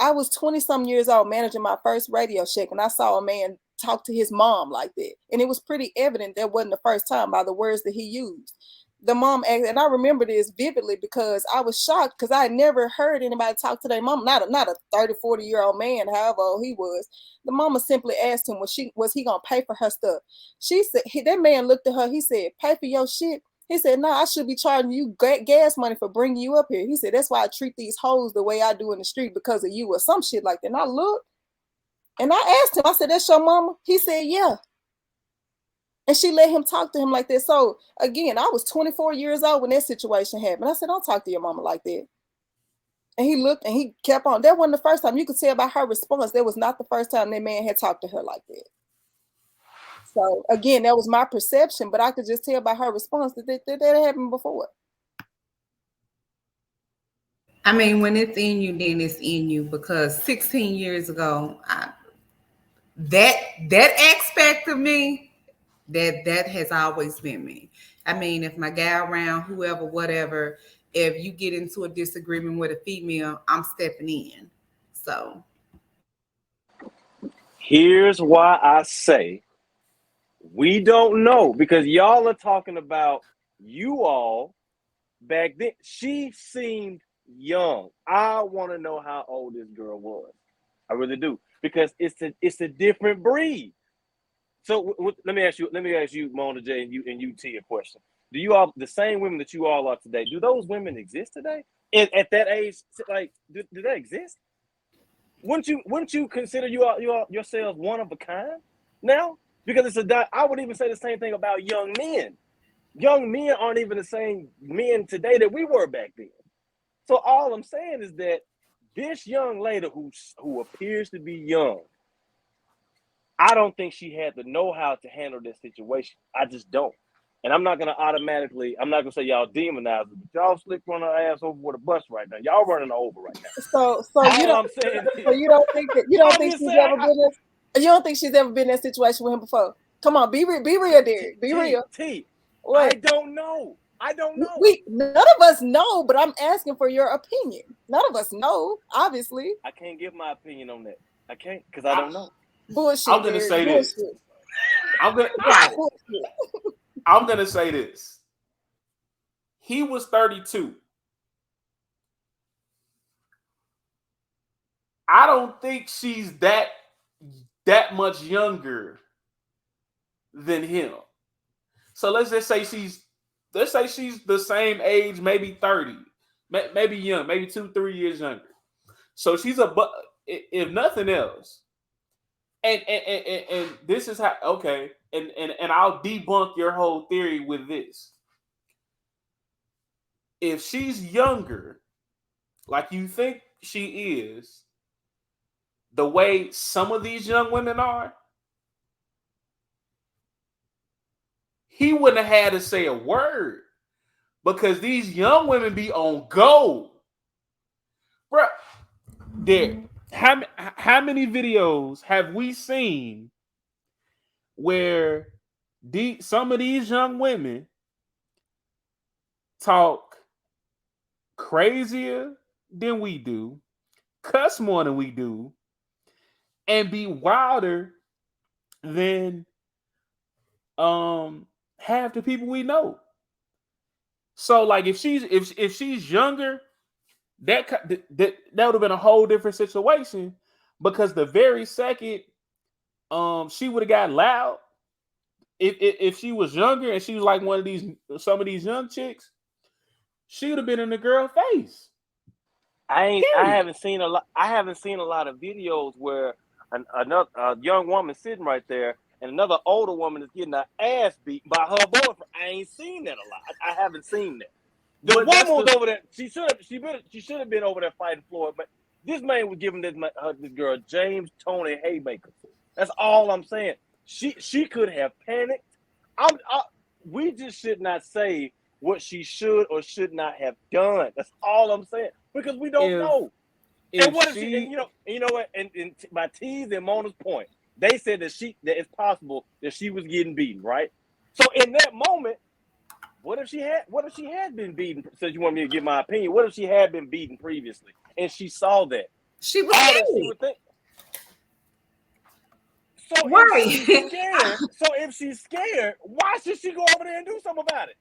I was 20-some years old managing my first Radio Shack, and I saw a man talk to his mom like that. And it was pretty evident that wasn't the first time by the words that he used. The mom, and I remember this vividly because I was shocked because I had never heard anybody talk to their mom, not a 30, 40-year-old man, however old he was. The mama simply asked him, was he going to pay for her stuff? She said, that man looked at her, he said, pay for your shit? He said, no, I should be charging you gas money for bringing you up here. He said, that's why I treat these hoes the way I do in the street, because of you, or some shit like that. And I looked and I asked him, I said, that's your mama? He said, yeah. And she let him talk to him like that. So again, I was 24 years old when that situation happened. I said, don't talk to your mama like that. And he looked and he kept on. That wasn't the first time. You could tell by her response, that was not the first time that man had talked to her like that. So again, that was my perception, but I could just tell by her response that that happened before. I mean, when it's in you, then it's in you, because 16 years ago, that aspect of me, that has always been me. I mean, if my guy around, whoever, whatever, if you get into a disagreement with a female, I'm stepping in. So here's why I say we don't know, because y'all are talking about you all back then. She seemed young. I want to know how old this girl was. I really do, because it's a different breed. So let me ask you, Mona J, and you T, a question. Do you all, the same women that you all are today, do those women exist today? At that age, like, do they exist? Wouldn't you consider yourselves one of a kind now? Because I would even say the same thing about young men. Young men aren't even the same men today that we were back then. So all I'm saying is that this young lady who appears to be young, I don't think she had the know-how to handle this situation. I just don't. And I'm not gonna say y'all demonize her, but y'all slick run her ass over with a bus right now. Y'all running her over right now. So All you don't. I'm saying is, So you don't think that you don't I'm think just she's saying, ever been in. You don't think she's ever been in that situation with him before? Come on, be real, Derek. Be real. I What? don't know. None of us know, but I'm asking for your opinion. None of us know, obviously. I can't give my opinion on that. I can't because I don't know. Bullshit. I'm gonna Derek. say this. Bullshit. I'm gonna say this. He was 32. I don't think she's that much younger than him. So let's say she's the same age, maybe 30, maybe young, maybe 2-3 years younger. So she's if nothing else. And this is how, okay, and I'll debunk your whole theory with this. If she's younger, like you think she is, the way some of these young women are, he wouldn't have had to say a word because these young women be on go. Bro, there. How many videos have we seen where some of these young women talk crazier than we do, cuss more than we do, and be wilder than half the people we know? So, like, if she's younger, that would have been a whole different situation, because the very second she would have got loud, if she was younger and she was like some of these young chicks, she would have been in the girl's face. I haven't seen a lot of videos where a young woman sitting right there and another older woman is getting her ass beat by her boyfriend. I ain't seen that a lot. I haven't seen that. The woman was over there. She should have been over there fighting Floyd, but this man was giving this girl James Tony Haymaker. That's all I'm saying. She could have panicked. We just should not say what she should or should not have done. That's all I'm saying, because we don't know. And what if she? And you know what? And by T's and Mona's point, they said that it's possible that she was getting beaten, right? So in that moment, what if she had been beaten? Since you want me to give my opinion, what if she had been beaten previously and she saw that? She was scared. If she's scared, why should she go over there and do something about it?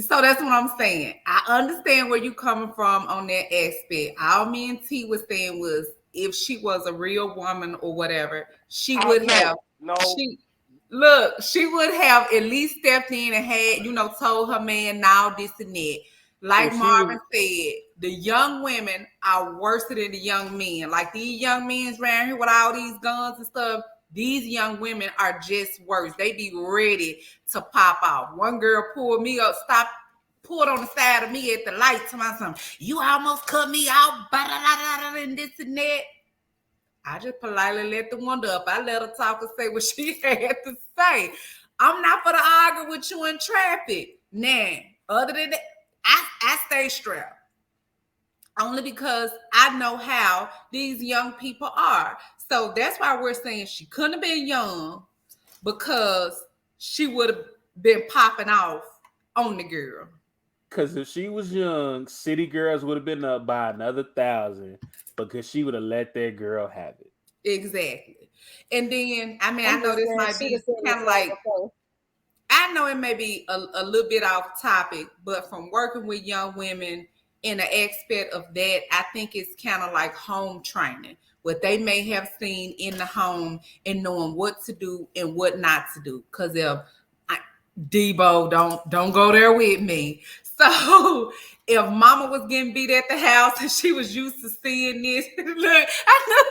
So that's what I'm saying. I understand where you're coming from on that aspect. All me and T was saying was, if she was a real woman or whatever, she would have. She would have at least stepped in and had, told her man, now this and that. Like Marvin said, the young women are worse than the young men. Like these young men around here with all these guns and stuff, these young women are just worse. They be ready to pop out. One girl pulled me up, pulled on the side of me at the light to my son. You almost cut me out, and this and that. I just politely let the window up. I let her talk and say what she had to say. I'm not for to argue with you in traffic. Nah, other than that, I stay strapped. Only because I know how these young people are. So that's why we're saying she couldn't have been young, because she would have been popping off on the girl. Because if she was young, City Girls would have been up by another 1,000, because she would have let that girl have it. Exactly. And then, I know this might be kind of like, I know it may be a little bit off topic, but from working with young women in the aspect of that, I think it's kind of like home training, what they may have seen in the home and knowing what to do and what not to do. Because Debo, don't go there with me. So if Mama was getting beat at the house and she was used to seeing this, look, I knew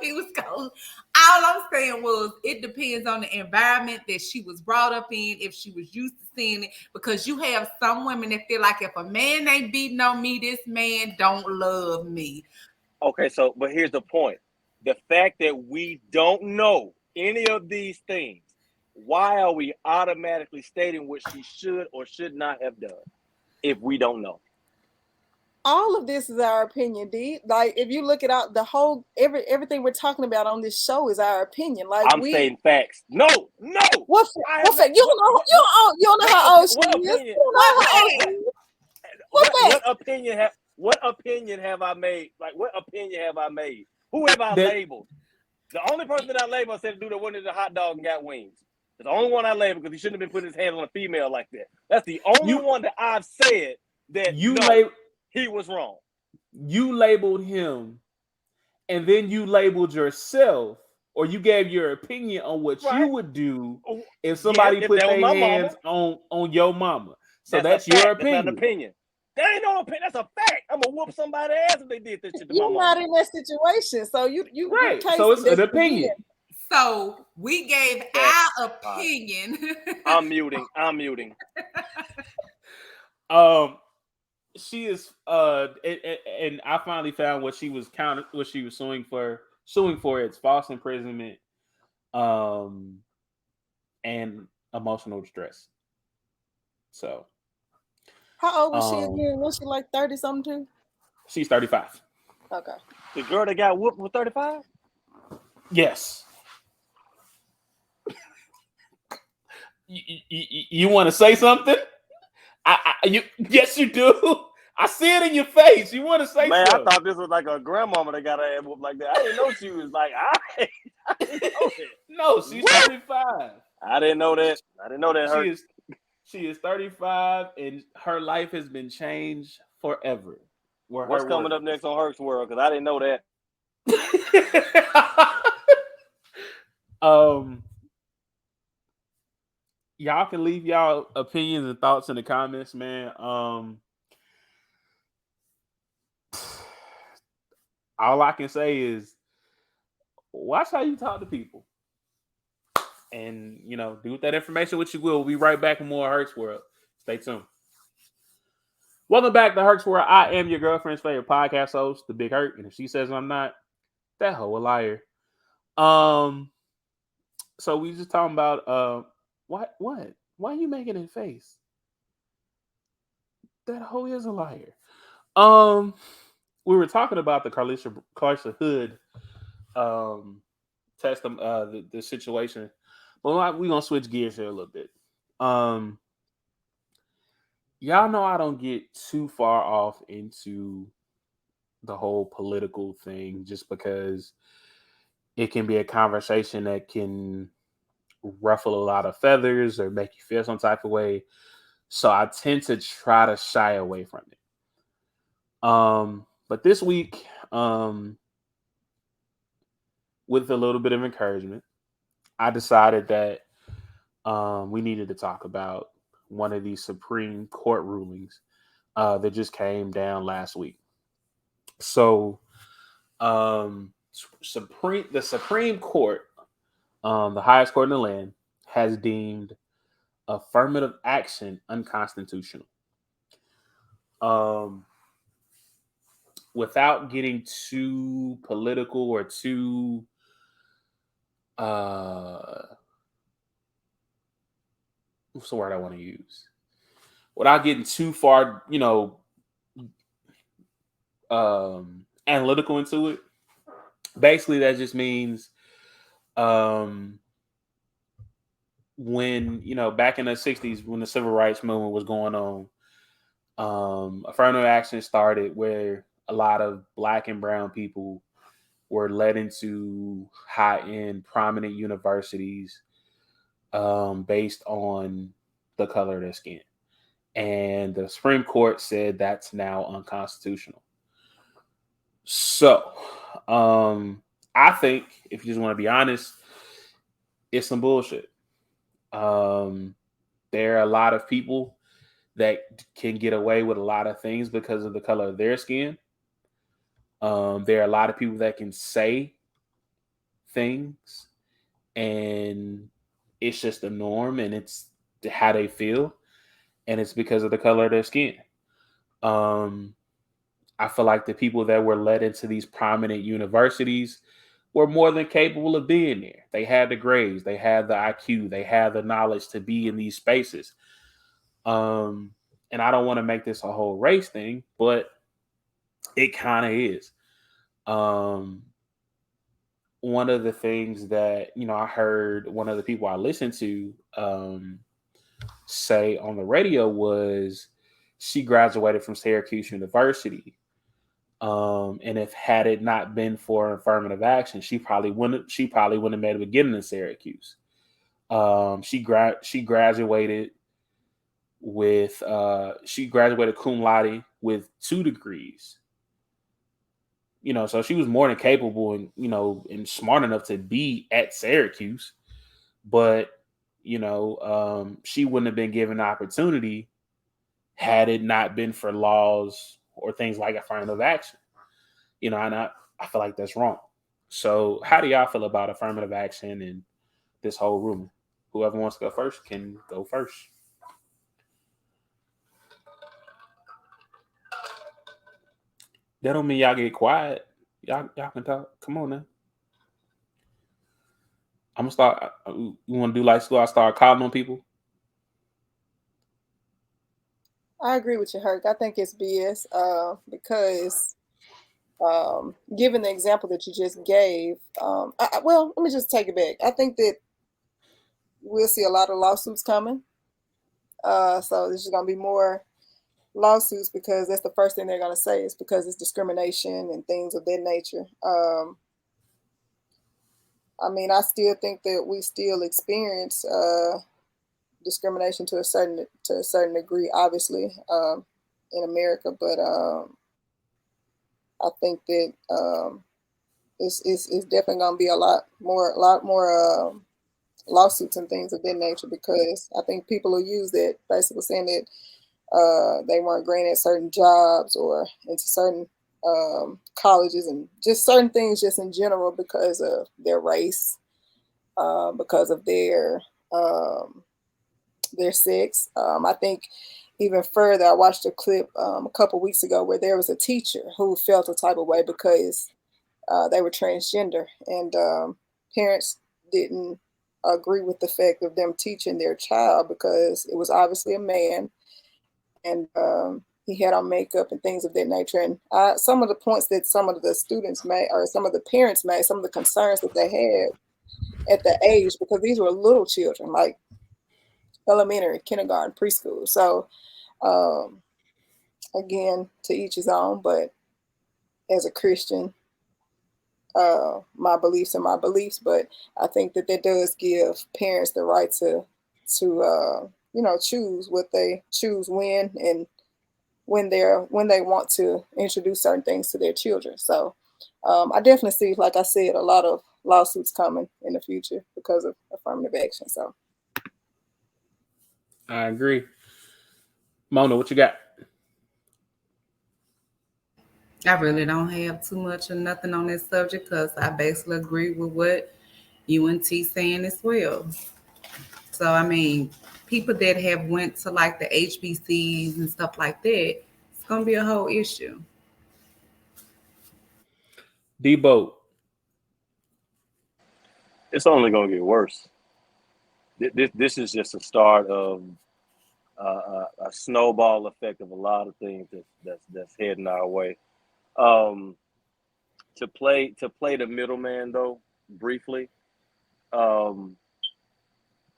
he was going. All I'm saying was it depends on the environment that she was brought up in, if she was used to seeing it, because you have some women that feel like if a man ain't beating on me, this man don't love me. Okay, so but here's the point. The fact that we don't know any of these things, why are we automatically stating what she should or should not have done if we don't know? All of this is our opinion, D. Like if you look at out the whole everything we're talking about on this show is our opinion. Like I'm saying facts. No. What fact? You don't know how old she What is. opinion? You don't know how old she is. What opinion have I made? Like, what opinion have I made? Who have I labeled? The only person that I labeled said to do the one in the hot dog and got wings. It's the only one I labeled because he shouldn't have been putting his hands on a female like that. That's the only one that I've said that he was wrong. You labeled him, and then you labeled yourself, or you gave your opinion on what you would do if somebody put their hands on your mama. So that's your opinion. That's not an opinion. That ain't no opinion. That's a fact. I'm gonna whoop somebody's ass if they did this shit to my mama. You're not in that situation, so you right. So it's an opinion. So we gave our opinion. I'm muting. She is and I finally found what she was suing for. It's false imprisonment, and emotional distress. So how old was she again? Was she like 30 something too? She's 35. Okay. The girl that got whooped was 35? Yes. You want to say something? Yes, you do. I see it in your face. You want to say something? I thought this was like a grandmama that got her ass whooped like that. I didn't know she was like, I didn't know that. No, she's 35. I didn't know that. She is 35, and her life has been changed forever. What's coming up next on Herc's World? Because I didn't know that. Y'all can leave y'all opinions and thoughts in the comments, man. All I can say is watch how you talk to people. And, do with that information what you will. We'll be right back with more Herc's World. Stay tuned. Welcome back to Herc's World. I am your girlfriend's favorite podcast host, The Big Herc. And if she says I'm not, that hoe a liar. So we just talking about what? Why are you making a face? That hoe is a liar. We were talking about the Carlisha Hood test, the situation. But we're gonna switch gears here a little bit. Y'all know I don't get too far off into the whole political thing just because it can be a conversation that can ruffle a lot of feathers or make you feel some type of way. So I tend to try to shy away from it. But this week, with a little bit of encouragement, I decided that we needed to talk about one of these Supreme Court rulings that just came down last week. So, the Supreme Court, the highest court in the land, has deemed affirmative action unconstitutional. Without getting too political or too what's the word I want to use? Without getting too far, analytical into it. Basically, that just means when, back in the 60s, when the civil rights movement was going on, affirmative action started where a lot of Black and brown people were led into high-end prominent universities based on the color of their skin. And the Supreme Court said that's now unconstitutional. So, I think, if you just want to be honest, it's some bullshit. there are a lot of people that can get away with a lot of things because of the color of their skin. There are a lot of people that can say things and it's just the norm and it's how they feel, and it's because of the color of their skin. I feel like the people that were led into these prominent universities were more than capable of being there. They had the grades, they had the IQ, they had the knowledge to be in these spaces. And I don't want to make this a whole race thing, but it kind of is. One of the things that, I heard one of the people I listened to say on the radio was she graduated from Syracuse University. And if had it not been for affirmative action, she probably wouldn't have made a beginning in Syracuse. She graduated with cum laude with 2 degrees. So she was more than capable and smart enough to be at Syracuse, but she wouldn't have been given the opportunity had it not been for laws or things like affirmative action. And I feel like that's wrong. So how do y'all feel about affirmative action and this whole rumor? Whoever wants to go first can go first. That don't mean y'all get quiet. Y'all can talk. Come on now. I'm gonna start. You want to do like school? I start calling on people. I agree with you, Herc. I think it's BS because given the example that you just gave, well, let me just take it back. I think that we'll see a lot of lawsuits coming. So there's just going to be more lawsuits because that's the first thing they're going to say is because it's discrimination and things of that nature. I still think that we still experience discrimination to a certain degree, obviously, in America, but I think that it's definitely going to be a lot more lawsuits and things of that nature because I think people will use that basically saying that they weren't granted certain jobs or into certain colleges and just certain things just in general because of their race, because of their sex. I think even further, I watched a clip a couple weeks ago where there was a teacher who felt a type of way because they were transgender and parents didn't agree with the fact of them teaching their child because it was obviously a man and he had on makeup and things of that nature. And some of the points that some of the students made or some of the parents made, some of the concerns that they had at the age, because these were little children, like elementary, kindergarten, preschool. So again, to each his own, but as a Christian, my beliefs are my beliefs, but I think that does give parents the right to choose what they choose when and when they want to introduce certain things to their children. So I definitely see, like I said, a lot of lawsuits coming in the future because of affirmative action. So I agree. Mona, what you got? I really don't have too much or nothing on this subject because I basically agree with what UNT saying as well. So people that have went to like the HBCs and stuff like that, it's gonna be a whole issue. Debo. It's only gonna get worse. This is just a start of a snowball effect of a lot of things that's heading our way. To play the middleman though, briefly,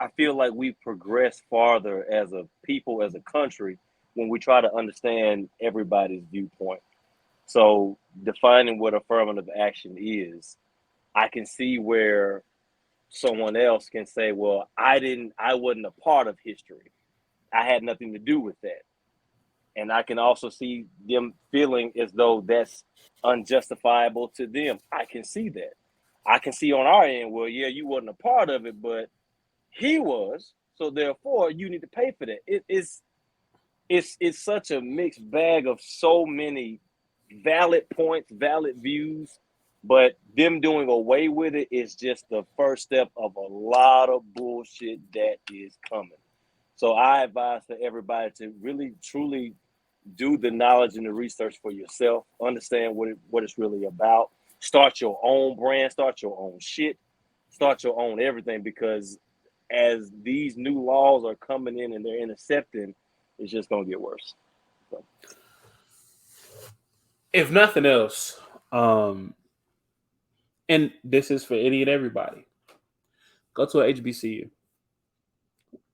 I feel like we've progressed farther as a people, as a country, when we try to understand everybody's viewpoint. So defining what affirmative action is, I can see where someone else can say, well, I wasn't a part of history. I had nothing to do with that. And I can also see them feeling as though that's unjustifiable to them. I can see that. I can see on our end, well, yeah, you wasn't a part of it, but he was. So therefore, you need to pay for that. It's such a mixed bag of so many valid points, valid views, but them doing away with it is just the first step of a lot of bullshit that is coming. So I advise for everybody to really, truly do the knowledge and the research for yourself. Understand what it's really about. Start your own brand. Start your own shit. Start your own everything, because as these new laws are coming in and they're intercepting, it's just gonna get worse. So. If nothing else, and this is for any and everybody, go to a HBCU.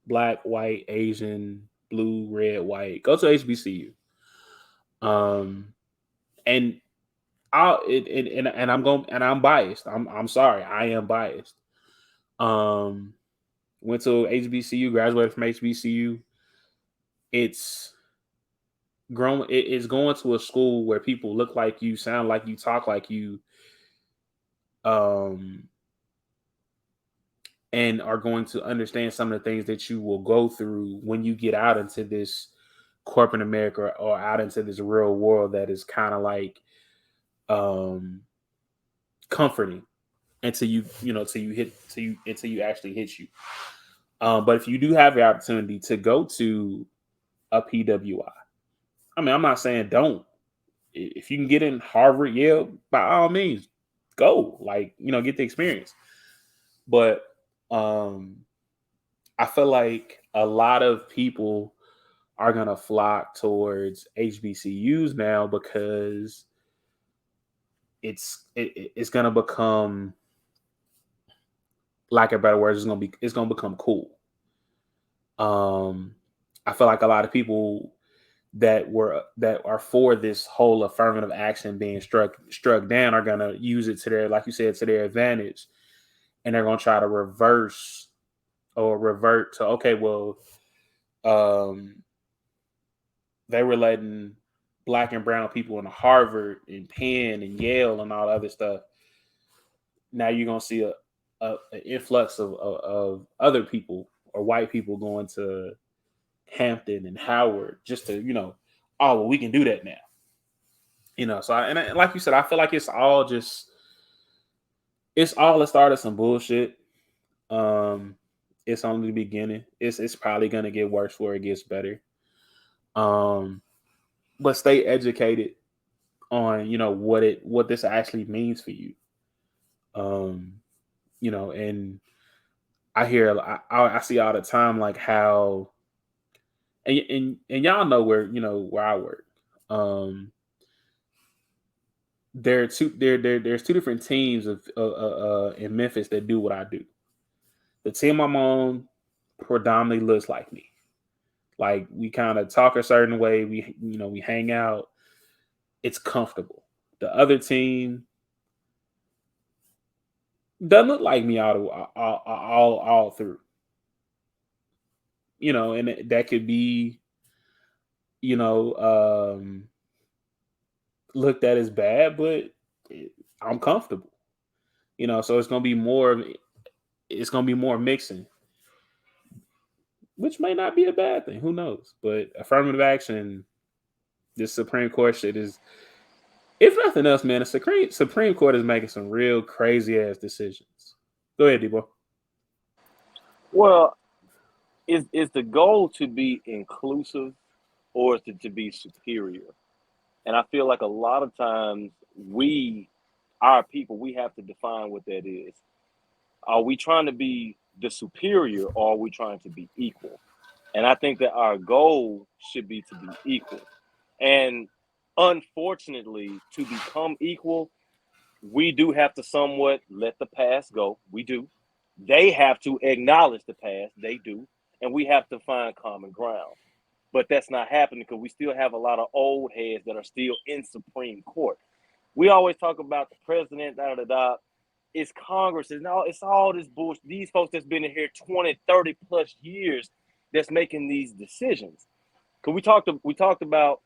Black, white, Asian, blue, red, white. Go to HBCU. And I'm biased. I'm sorry, I am biased. Went to HBCU, graduated from HBCU. It's grown. It's going to a school where people look like you, sound like you, talk like you, and are going to understand some of the things that you will go through when you get out into this corporate America or out into this real world that is kind of like comforting until you actually hit you. But if you do have the opportunity to go to a PWI, I mean, I'm not saying don't. If you can get in Harvard, Yale, by all means, go. Like, get the experience. But I feel like a lot of people are gonna flock towards HBCUs now because it's gonna become, lack of better words, it's gonna become cool. I feel like a lot of people that are for this whole affirmative action being struck down are gonna use it to their, like you said, to their advantage, and they're gonna try to reverse or revert to, okay, well, they were letting Black and brown people in Harvard and Penn and Yale and all the other stuff. Now you're gonna see an influx of other people or white people going to Hampton and Howard just to, oh, well, we can do that now. So like you said, I feel like it's all the start of some bullshit. It's only the beginning. It's probably gonna get worse before it gets better. But stay educated on, what this actually means for you. And I hear, I see all the time, like how, and y'all know where I work. There's two different teams of in Memphis that do what I do. The team I'm on predominantly looks like me. Like, we kind of talk a certain way. We hang out. It's comfortable. The other team doesn't look like me all through. And that could be, looked at as bad, but I'm comfortable. So it's gonna be more mixing, which may not be a bad thing. Who knows? But affirmative action, this Supreme Court shit is, if nothing else, man, the Supreme Court is making some real crazy ass decisions. Go ahead, Debo. Well, is the goal to be inclusive, or is it to be superior? And I feel like a lot of times our people, we have to define what that is. Are we trying to be the superior, or are we trying to be equal? And I think that our goal should be to be equal. And unfortunately, to become equal, we do have to somewhat let the past go. We do. They have to acknowledge the past. They do. And we have to find common ground. But that's not happening because we still have a lot of old heads that are still in Supreme Court. We always talk about the president, It's Congress. It's all this bullshit. These folks that's been in here 20, 30 plus years that's making these decisions. Because we talked about,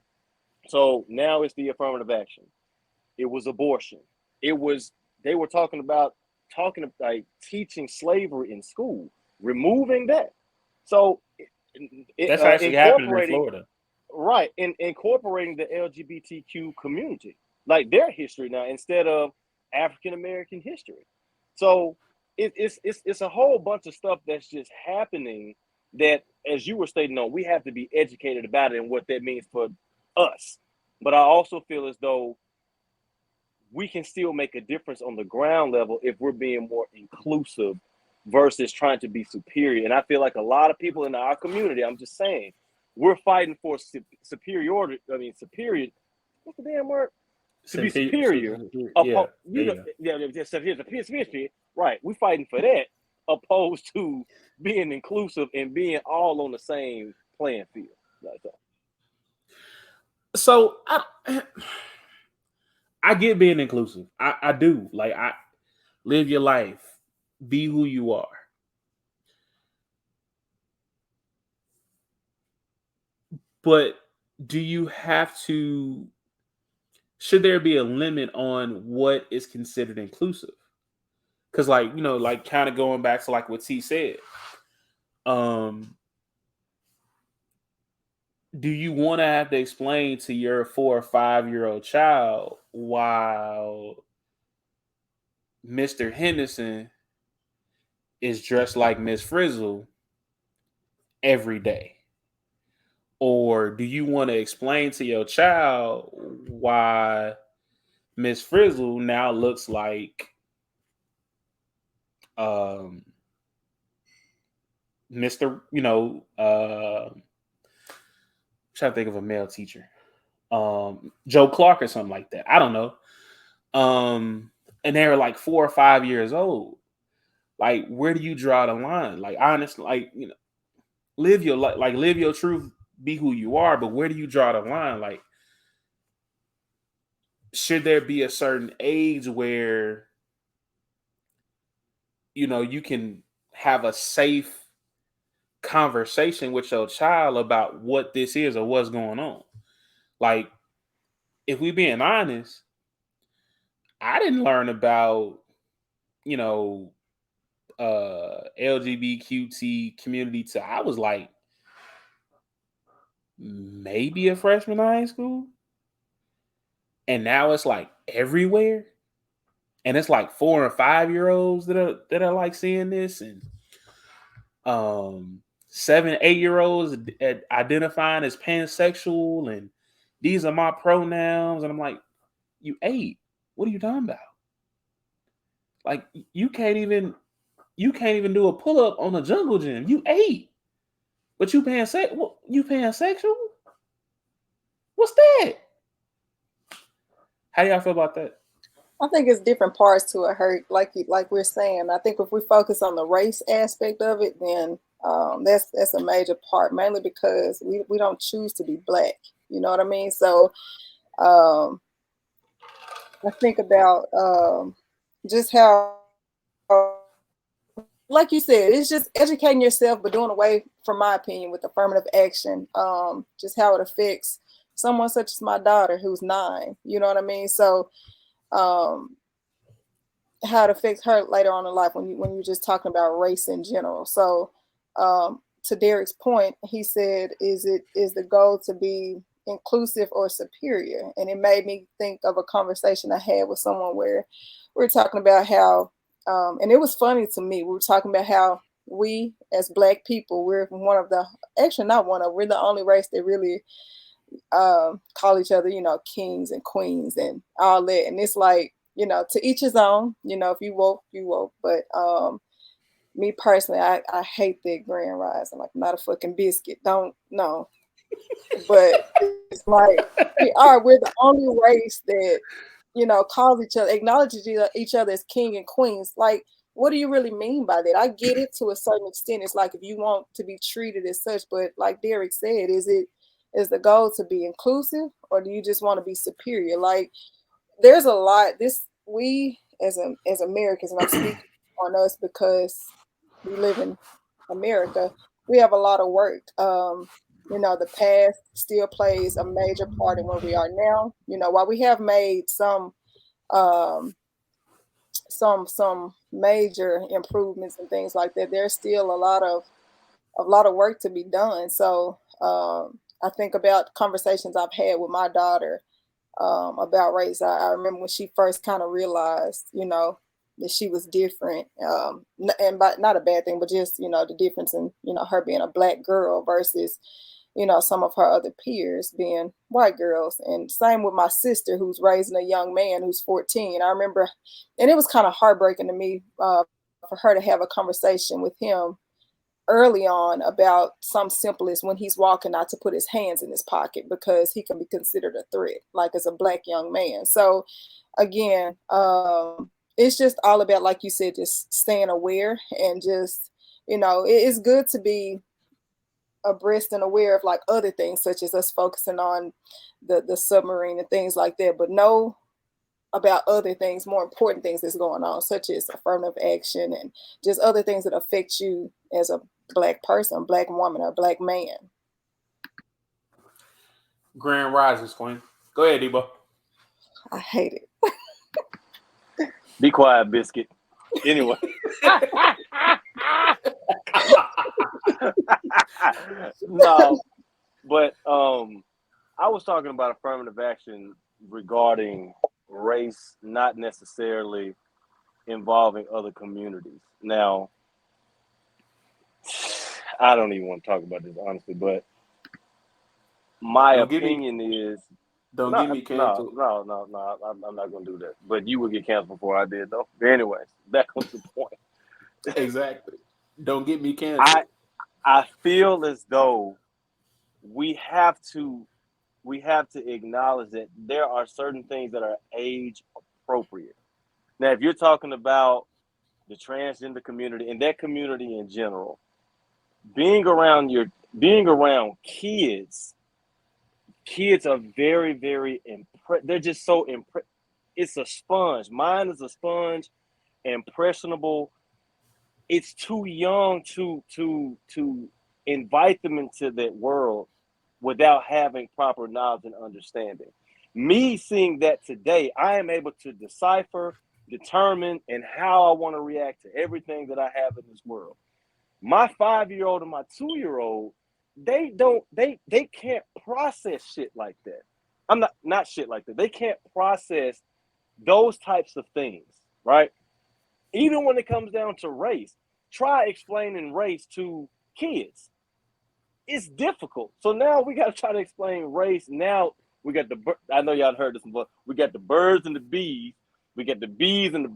so now it's the affirmative action. It was abortion. They were talking about like teaching slavery in school, removing that. So That's actually happening in incorporating Florida. right in incorporating the LGBTQ community, like their history now instead of African American history. So it's a whole bunch of stuff that's just happening that, as you were stating on, we have to be educated about it and what that means for us. But I also feel as though we can still make a difference on the ground level if we're being more inclusive versus trying to be superior. And I feel like a lot of people in our community, I'm just saying, we're fighting for superiority. I mean, superior. What's the damn word? To be superior. Superior. Right. We're fighting for that, opposed to being inclusive and being all on the same playing field. That's all. So I get being inclusive. I do. Like, I live your life, be who you are. But do you have to? Should there be a limit on what is considered inclusive? Because, like, you know, like kind of going back to like what T said. Do you want to have to explain to your 4 or 5-year-old child why Mr. Henderson is dressed like Miss Frizzle every day? Or do you want to explain to your child why Miss Frizzle now looks like Mr. Trying to think of a male teacher, Joe Clark or something like that. I don't know. And they were like 4 or 5 years old. Like, where do you draw the line? Like, honestly, like, you know, live your life, like live your truth, be who you are. But where do you draw the line? Like, should there be a certain age where, you know, you can have a safe conversation with your child about what this is or what's going on? Like, if we being honest, I didn't learn about, you know, LGBTQ community till I was like maybe a freshman in high school. And now it's like everywhere. And it's like 4 or 5-year-olds that are like seeing this, and 7, 8-year-olds identifying as pansexual, and these are my pronouns. And I'm like, you 8. What are you talking about? Like, you can't even do a pull-up on a jungle gym. You 8. But you pansexual? What's that? How do y'all feel about that? I think it's different parts to a hurt, like we're saying. I think if we focus on the race aspect of it, then that's a major part, mainly because we don't choose to be black. You know what I mean? So I think about just how, like you said, it's just educating yourself, but doing away, from my opinion, with affirmative action. Just how it affects someone such as my daughter who's 9. You know what I mean? So how it affects her later on in life when you're just talking about race in general. So to Derek's point, he said, is the goal to be inclusive or superior? And it made me think of a conversation I had with someone where we were talking about how and it was funny to me, we were talking about how we as black people, we're one of the, actually not one of, we're the only race that really call each other, you know, kings and queens and all that. And it's like, you know, to each his own. You know, if you woke, you woke. But me personally, I hate that grand rising. Like, I'm not a fucking biscuit. Don't know. But it's like we're the only race that, you know, calls each other, acknowledges each other as king and queens. Like, what do you really mean by that? I get it to a certain extent. It's like if you want to be treated as such, but like Derek said, is the goal to be inclusive, or do you just want to be superior? Like, there's a lot. We as Americans, and I'm speaking on us because we live in America, we have a lot of work. You know, the past still plays a major part in where we are now. You know, while we have made some major improvements and things like that, there's still a lot of a lot of work to be done. So I think about conversations I've had with my daughter about race. I remember when she first kind of realized, you know, that she was different, and by, not a bad thing, but just, you know, the difference in, you know, her being a black girl versus, you know, some of her other peers being white girls. And same with my sister, who's raising a young man who's 14. I remember, and it was kind of heartbreaking to me for her to have a conversation with him early on about some simple as when he's walking out to put his hands in his pocket because he can be considered a threat, like as a black young man. So again, it's just all about, like you said, just staying aware and just, you know, it's good to be abreast and aware of like other things, such as us focusing on the submarine and things like that, but know about other things, more important things that's going on, such as affirmative action and just other things that affect you as a black person, black woman, or black man. Grand Rising, Queen. Go ahead, Debo. I hate it. Be quiet, Biscuit. Anyway. No, but I was talking about affirmative action regarding race, not necessarily involving other communities. Now, I don't even want to talk about this honestly, but my opinion is don't get me canceled. No, I'm not gonna do that. But you would get canceled before I did, though. But anyways, that was the point. Exactly. Don't get me canceled. I feel as though we have to acknowledge that there are certain things that are age appropriate. Now, if you're talking about the transgender community and that community in general, being around kids are very, very they're just so it's a sponge. Mine is a sponge, impressionable. It's too young to invite them into that world without having proper knowledge and understanding. Me seeing that today, I am able to decipher, determine, and how I want to react to everything that I have in this world. My 5-year-old and my 2-year-old, they can't process shit like that. I'm not shit like that. They can't process those types of things, right? Even when it comes down to race, try explaining race to kids. It's difficult. So now we got to try to explain race. Now we got I know y'all heard this, but we got the birds and the bees. We got the bees and the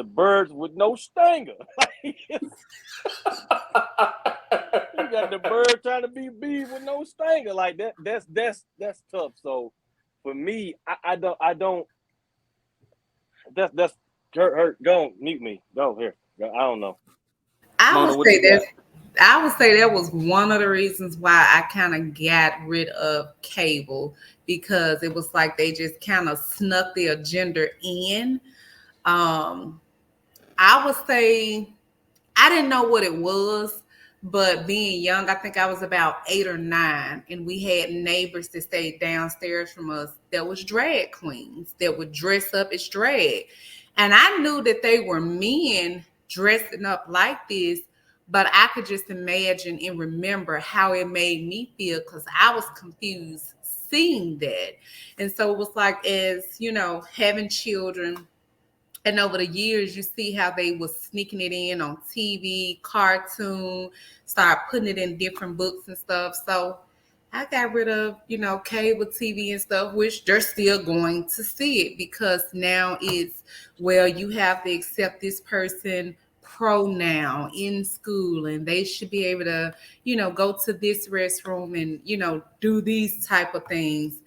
birds with no stinger. You got the bird trying to be bee with no stinger. Like that. That's tough. So for me, I don't. That's hurt. Go mute me. Go here. I don't know. I would say that was one of the reasons why I kind of got rid of cable, because it was like they just kind of snuck their gender in. I would say I didn't know what it was, but being young, I think I was about 8 or 9, and we had neighbors that stayed downstairs from us that was drag queens that would dress up as drag. And I knew that they were men dressing up like this, but I could just imagine and remember how it made me feel, because I was confused seeing that. And so it was like, as you know, having children, and over the years, you see how they was sneaking it in on TV, cartoon, start putting it in different books and stuff. So I got rid of, cable TV and stuff, which they're still going to see it, because now it's, well, you have to accept this person pronoun in school, and they should be able to, go to this restroom and, do these type of things.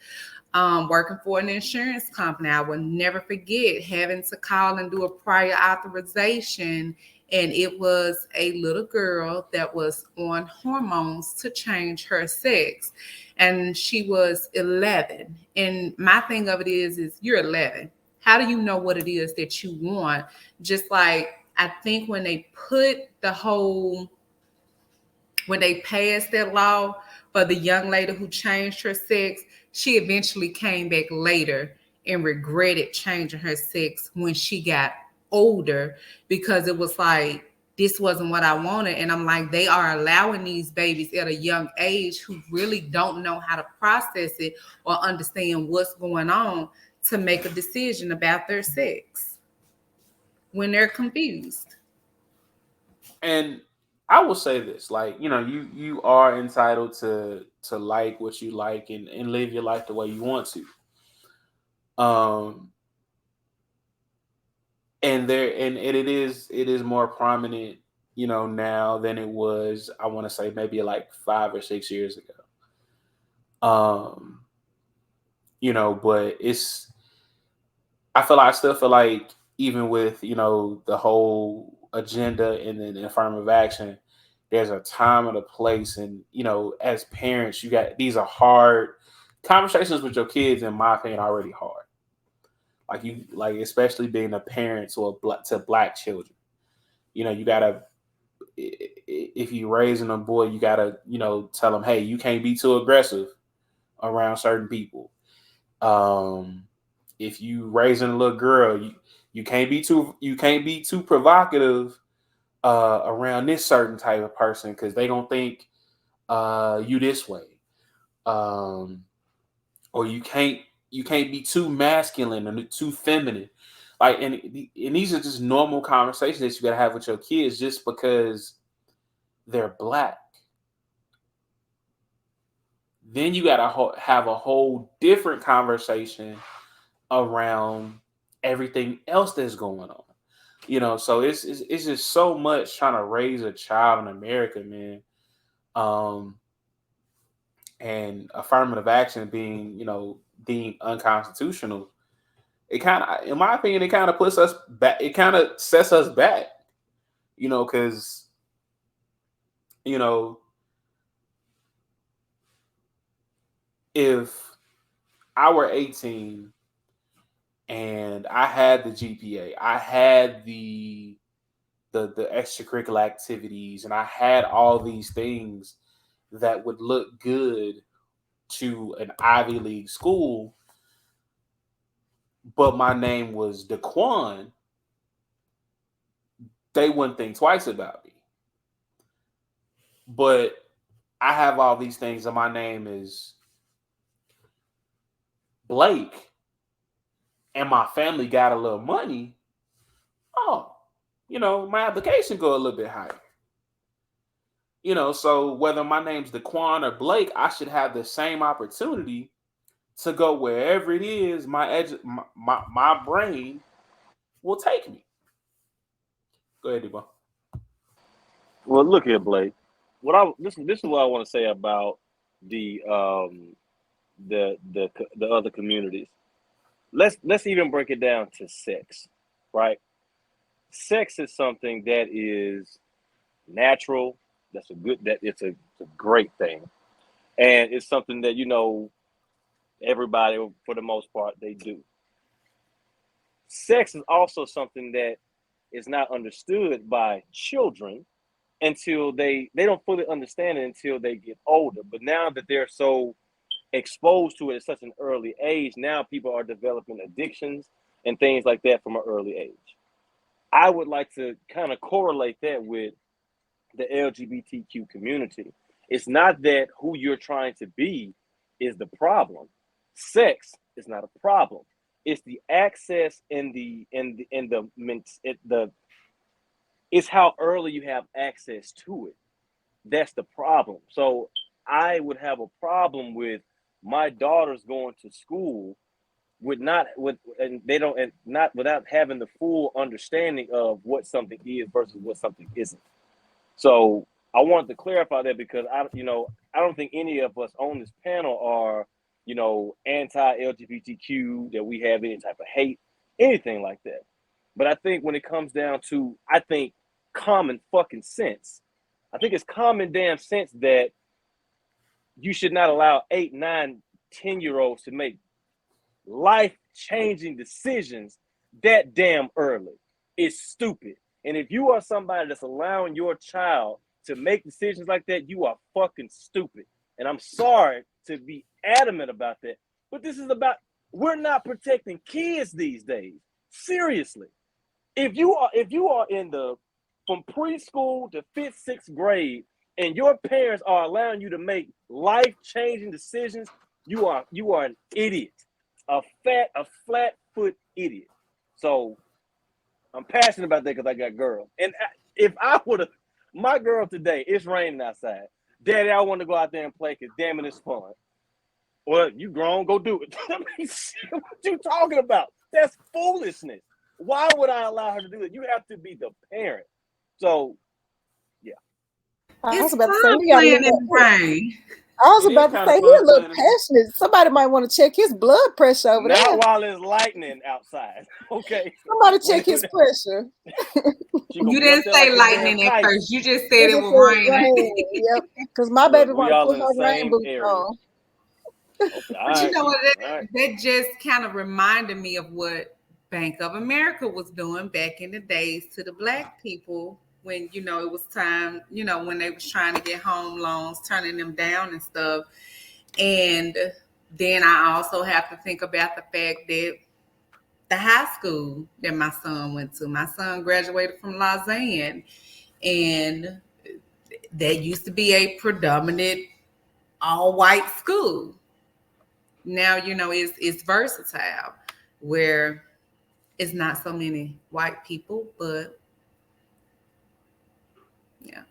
Working for an insurance company, I will never forget having to call and do a prior authorization. And it was a little girl that was on hormones to change her sex. And she was 11. And my thing of it is you're 11. How do you know what it is that you want? Just like, I think when they passed that law for the young lady who changed her sex, she eventually came back later and regretted changing her sex when she got older, because it was like, this wasn't what I wanted. And I'm like, they are allowing these babies at a young age who really don't know how to process it or understand what's going on to make a decision about their sex when they're confused. And I will say this, like, you know, you are entitled to like what you like and live your life the way you want to. And it is more prominent, you know, now than it was, I want to say maybe like 5 or 6 years ago. You know, but I still feel like even with, you know, the whole agenda and then affirmative action, there's a time and a place. And, you know, as parents, these are hard conversations with your kids, in my opinion, already hard. Like especially being a parent to black children. You know, you gotta, if you're raising a boy, you gotta, you know, tell them, hey, you can't be too aggressive around certain people. If you raising a little girl, you can't be too provocative around this certain type of person because they don't think you this way. Or you can't be too masculine or too feminine. Like, and these are just normal conversations that you gotta have with your kids just because they're black. Then you gotta have a whole different conversation around everything else that's going on. You know, so it's just so much trying to raise a child in America, man. And affirmative action being, you know, deemed unconstitutional. It kind of, in my opinion, it kind of puts us back. It kind of sets us back, you know, because, you know, if I were 18 and I had the GPA, I had the extracurricular activities, and I had all these things that would look good to an Ivy League school, but my name was Daquan, they wouldn't think twice about me. But I have all these things, and my name is Blake, and my family got a little money. Oh, you know, my application go a little bit higher. You know, so whether my name's Daquan or Blake, I should have the same opportunity to go wherever it is my brain will take me. Go ahead, Debo. Well, look here, Blake. This is what I want to say about the other communities. Let's even break it down to sex, right? Sex is something that is natural. It's a great thing, and it's something that, you know, everybody, for the most part, they do. Sex is also something that is not understood by children until they don't fully understand it until they get older. But now that they're so exposed to it at such an early age, now people are developing addictions and things like that from an early age. I would like to kind of correlate that with the LGBTQ community. It's not that who you're trying to be is the problem. Sex is not a problem. It's the access and it's how early you have access to it. That's the problem. So I would have a problem with my daughters going to school without having the full understanding of what something is versus what something isn't. So I wanted to clarify that because I don't think any of us on this panel are, you know, anti-LGBTQ, that we have any type of hate, anything like that. But I think when it comes down to, I think, common fucking sense, I think it's common damn sense that you should not allow 8, 9, 10-year-olds to make life-changing decisions that damn early. It's stupid. And if you are somebody that's allowing your child to make decisions like that, you are fucking stupid. And I'm sorry to be adamant about that, but this is about, we're not protecting kids these days. Seriously. If you are in the from preschool to 5th, 6th grade, and your parents are allowing you to make life-changing decisions, you are an idiot. A flat-foot idiot. So I'm passionate about that because I got girls. And if I would have, my girl today, it's raining outside. Daddy, I want to go out there and play because damn it, it's fun. Well, you grown, go do it. I mean, what you talking about? That's foolishness. Why would I allow her to do that? You have to be the parent. So, yeah. I was It's about to say, fun he got a playing in little, the rain. I was It is about to kinda say, he fun a little playing in- passionate. Somebody might want to check his blood pressure over Not there. while it's lightning outside. Okay. Somebody check his pressure. She gonna You be up didn't there say like them lightning damn at kites. first. You just said He it just was said raining. rain. Yep. Because my Look, baby we want to all put in the her rain same boots area. on. Okay, all But you right. know what? All right. That just kind of reminded me of what Bank of America was doing back in the days to the Black people when, you know, it was time, you know, when they was trying to get home loans, turning them down and stuff. And then I also have to think about the fact that the high school that my son went to, my son graduated from Lausanne, and that used to be a predominant all-white school. Now, you know, it's versatile where it's not so many white people, but yeah.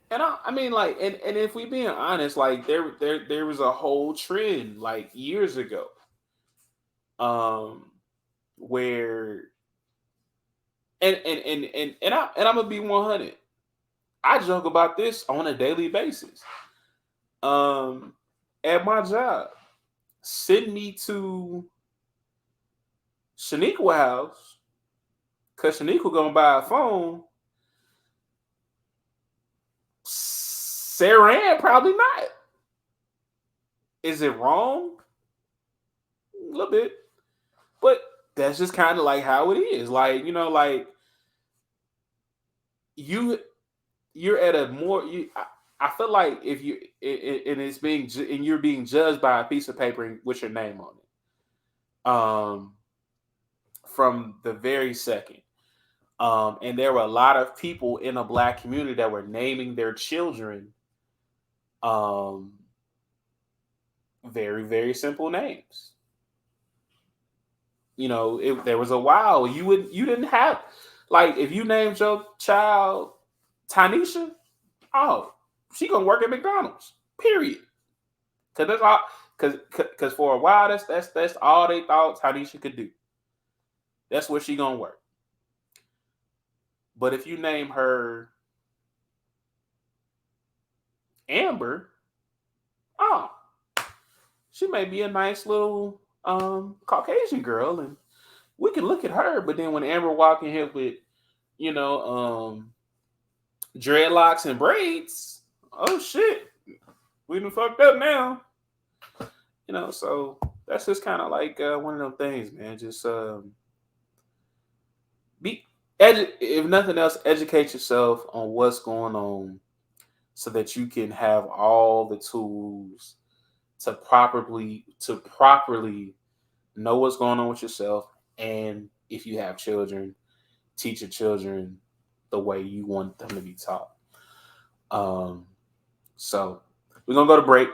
And I mean, like, and if we being honest, like, there was a whole trend like years ago, where I'm gonna be 100. I joke about this on a daily basis. At my job, send me to Shaniqua house because Shaniqua gonna buy a phone. Sarah Ann probably not. Is it wrong? A little bit, but that's just kind of like how it is. Like, you know, like you're at a more. I feel like if you and it's being and you're being judged by a piece of paper with your name on it. From the very second. And there were a lot of people in the Black community that were naming their children very, very simple names. You know, there was a while you didn't have, like, if you named your child Tanisha, oh, she gonna work at McDonald's. Period. Cause that's all. Cause for a while that's all they thought Tanisha could do. That's where she gonna work. But if you name her Amber, oh, she may be a nice little Caucasian girl, and we can look at her. But then when Amber walk in here with, you know, dreadlocks and braids, oh shit, we done fucked up now. You know, so that's just kind of like one of them things, man. Just if nothing else, educate yourself on what's going on so that you can have all the tools to properly know what's going on with yourself. And if you have children, teach your children the way you want them to be taught. So we're gonna go to break,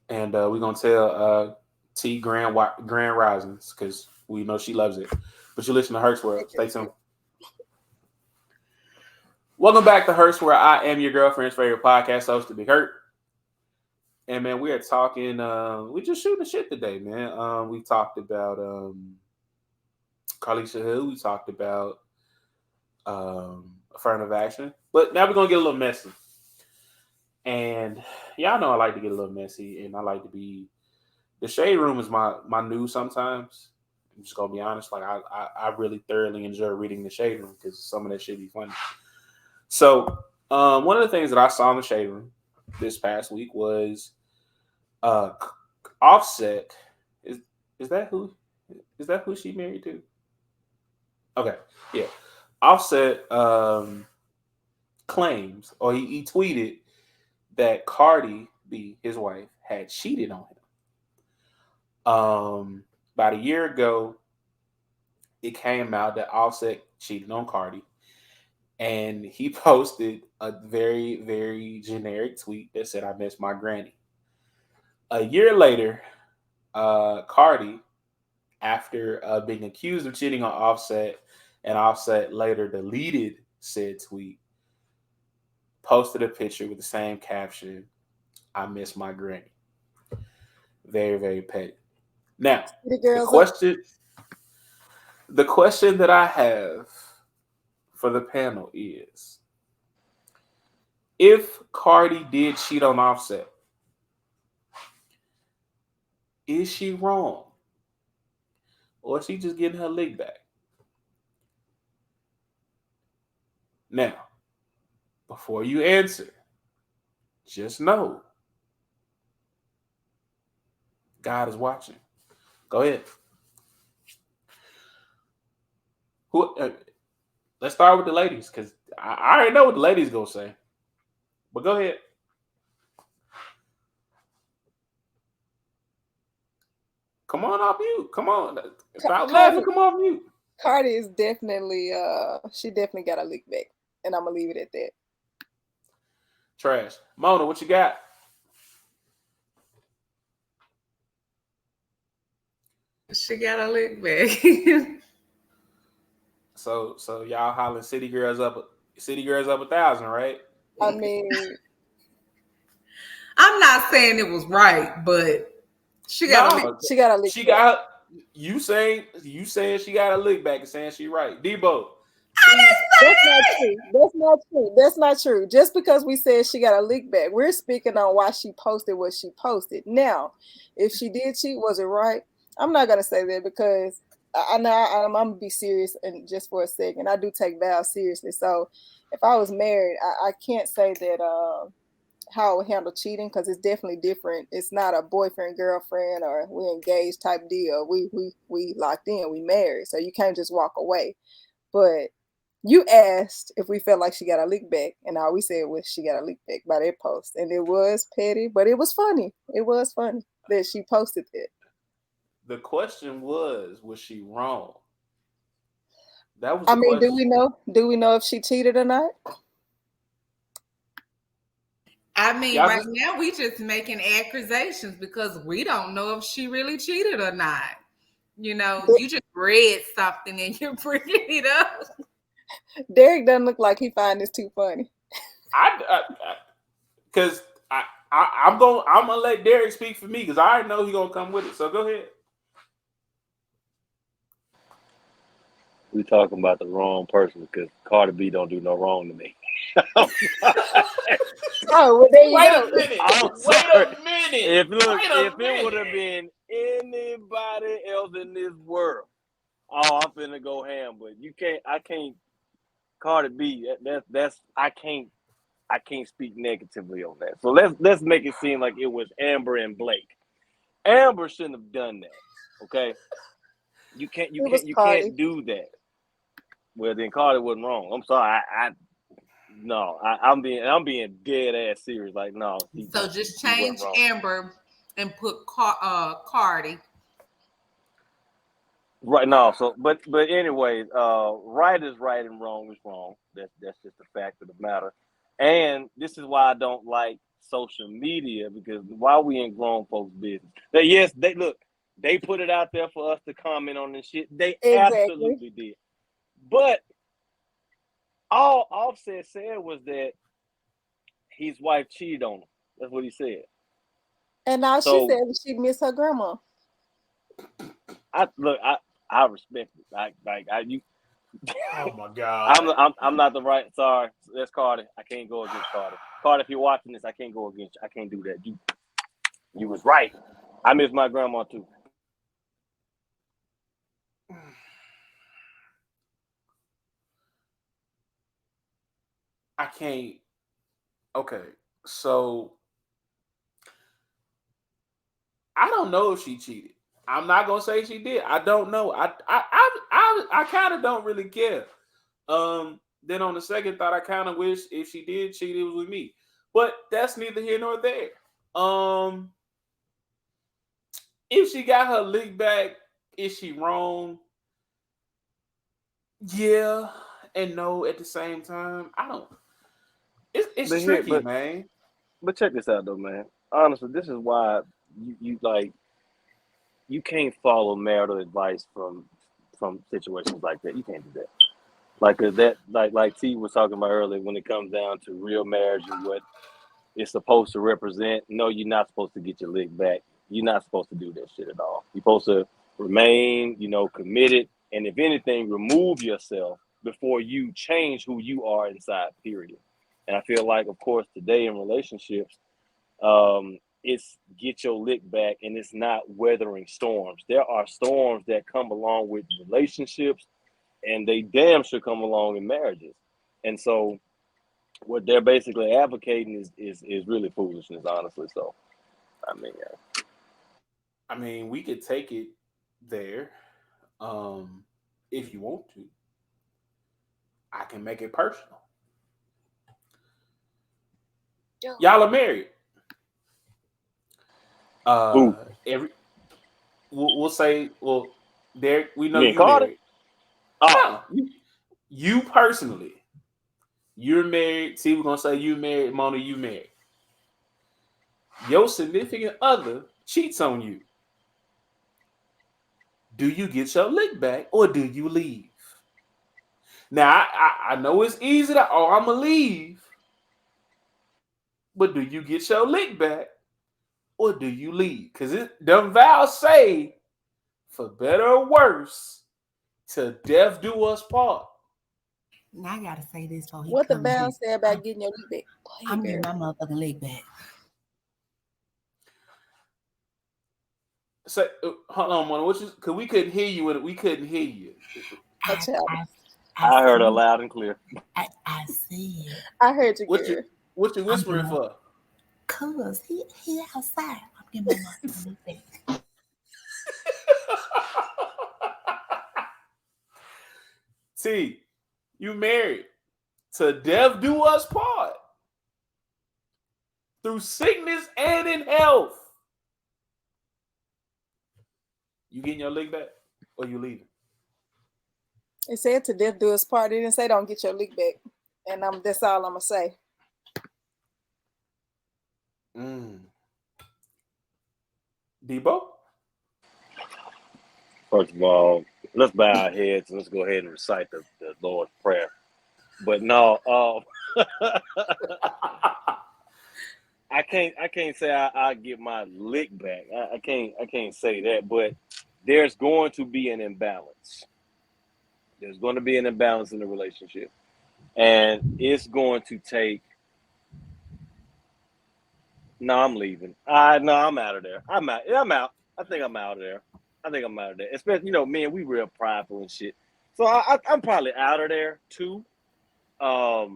and we're gonna tell T Grand Risings, because we know she loves it. But you listen to Hertz World. Stay tuned. Welcome back to Hertz, where I am your girlfriend's favorite podcast host, The Big Hurt. And man, we are talking. We just shooting the shit today, man. We talked about Carlisha Hill. We talked about affirmative action. But now we're gonna get a little messy. And y'all know I like to get a little messy, and I like to be. The shade room is my news sometimes. I'm just gonna be honest. Like I really thoroughly enjoy reading the shade room because some of that shit be funny. So one of the things that I saw in the shade room this past week was Offset. Is that who she married to? Okay, yeah. Offset claims, or he tweeted that Cardi B, his wife, had cheated on him. About a year ago, it came out that Offset cheating on Cardi. And he posted a very, very generic tweet that said, "I miss my granny." A year later, Cardi, after being accused of cheating on Offset, and Offset later deleted said tweet, posted a picture with the same caption, "I miss my granny." Very, very petty. Now, the question that I have for the panel is, if Cardi did cheat on Offset, is she wrong? Or is she just getting her lick back? Now, before you answer, just know God is watching. Go ahead. Let's start with the ladies, because I already know what the ladies gonna say. But go ahead. Come on off mute. Come on. Stop laughing. Come off mute. Cardi is definitely she definitely got a lick back. And I'm gonna leave it at that. Trash. Mona, what you got? She got a lick back. So y'all hollering City Girls up 1,000, right? I mean, I'm not saying it was right, but she got a lick back. You saying she got a lick back and saying she right. Debo. That's not true. Just because we said she got a lick back, we're speaking on why she posted what she posted. Now, if she did cheat, was it right? I'm not gonna say that, because I'm gonna be serious and just for a second. I do take vows seriously. So if I was married, I can't say that how I would handle cheating, because it's definitely different. It's not a boyfriend, girlfriend, or we engaged type deal. We locked in, we married. So you can't just walk away. But you asked if we felt like she got a lick back, and all we said was she got a lick back by that post. And it was petty, but it was funny. It was funny that she posted it. The question was she wrong? That was I mean, question. Do we know if she cheated or not? I mean, right now we just making accusations because we don't know if she really cheated or not. You know, you just read something and you're bringing it up. Derek doesn't look like he find this too funny. Because I'm gonna let Derek speak for me, because I already know he's gonna come with it. So go ahead. We talking about the wrong person, because Cardi B don't do no wrong to me. Oh, well, there you go. Wait a minute. If it would have been anybody else in this world, I'm finna go ham. But I can't. Cardi B, I can't speak negatively on that. So let's make it seem like it was Amber and Blake. Amber shouldn't have done that. Okay, you can't do that. Well, then Cardi wasn't wrong. I'm sorry. I'm being dead ass serious. Like, no. So just change Amber and put Cardi. Right now. So, but anyways, right is right and wrong is wrong. That's just the fact of the matter. And this is why I don't like social media, because while we in grown folks' business, they put it out there for us to comment on this shit. They absolutely did. But all Offset said was that his wife cheated on him. That's what he said. And now she said she missed her grandma. I respect it. Oh my God. I'm not the right. Sorry, that's Cardi. I can't go against Cardi. Cardi, if you're watching this, I can't go against you. I can't do that. You was right. I miss my grandma too. I can't. Okay, so I don't know if she cheated. I'm not gonna say she did. I don't know. I kind of don't really care. Then on the second thought, I kind of wish if she did cheat, it was with me. But that's neither here nor there. If she got her lick back, is she wrong? Yeah and no at the same time. I don't. It's But here, tricky, man. but check this out though, man. Honestly, this is why you like you can't follow marital advice from situations like that. You can't do that. Like 'cause that like T was talking about earlier when it comes down to real marriage and what it's supposed to represent. No, you're not supposed to get your lick back. You're not supposed to do that shit at all. You're supposed to remain, committed, and if anything, remove yourself before you change who you are inside. Period. And I feel like, of course, today in relationships, it's get your lick back, and it's not weathering storms. There are storms that come along with relationships, and they damn sure come along in marriages. And so what they're basically advocating is really foolishness, honestly. So I mean, yeah. I mean, we could take it there, if you want to. I can make it personal. Y'all are married. Who? Every we'll say, well, Derek, we know Me and you Carter? married. Oh, No, you personally, you're married. See, we're gonna say you married, Mona. You married. Your significant other cheats on you. Do you get your lick back or do you leave? Now I know it's easy to I'm gonna leave, but do you get your lick back or do you leave? Because them vows say, for better or worse, to death do us part. Now I gotta say this before he What the comes bound in. say about getting your leg back? Go ahead, I'm getting Barry. my motherfucking leg back. Say, hold on, Mona. Because we couldn't hear you. We couldn't hear you. A I, child. I heard her see, loud and clear. I see it. I heard you, What you girl. what you whispering for? Cause he outside. I'm getting my motherfucking leg back. T, you married. To death do us part. Through sickness and in health. You getting your leg back or you leaving? It said to death do us part. It didn't say don't get your leg back. And that's all I'm gonna say. Debo? First of all, let's bow our heads and let's go ahead and recite the Lord's Prayer. But no, I can't say I get my lick back. I can't say that. But there's going to be an imbalance. There's going to be an imbalance in the relationship, and it's going to take. No, I'm leaving. No, I'm out of there. I'm out. I think I'm out of there. Especially, man, we real prideful and shit. So I'm probably out of there too. But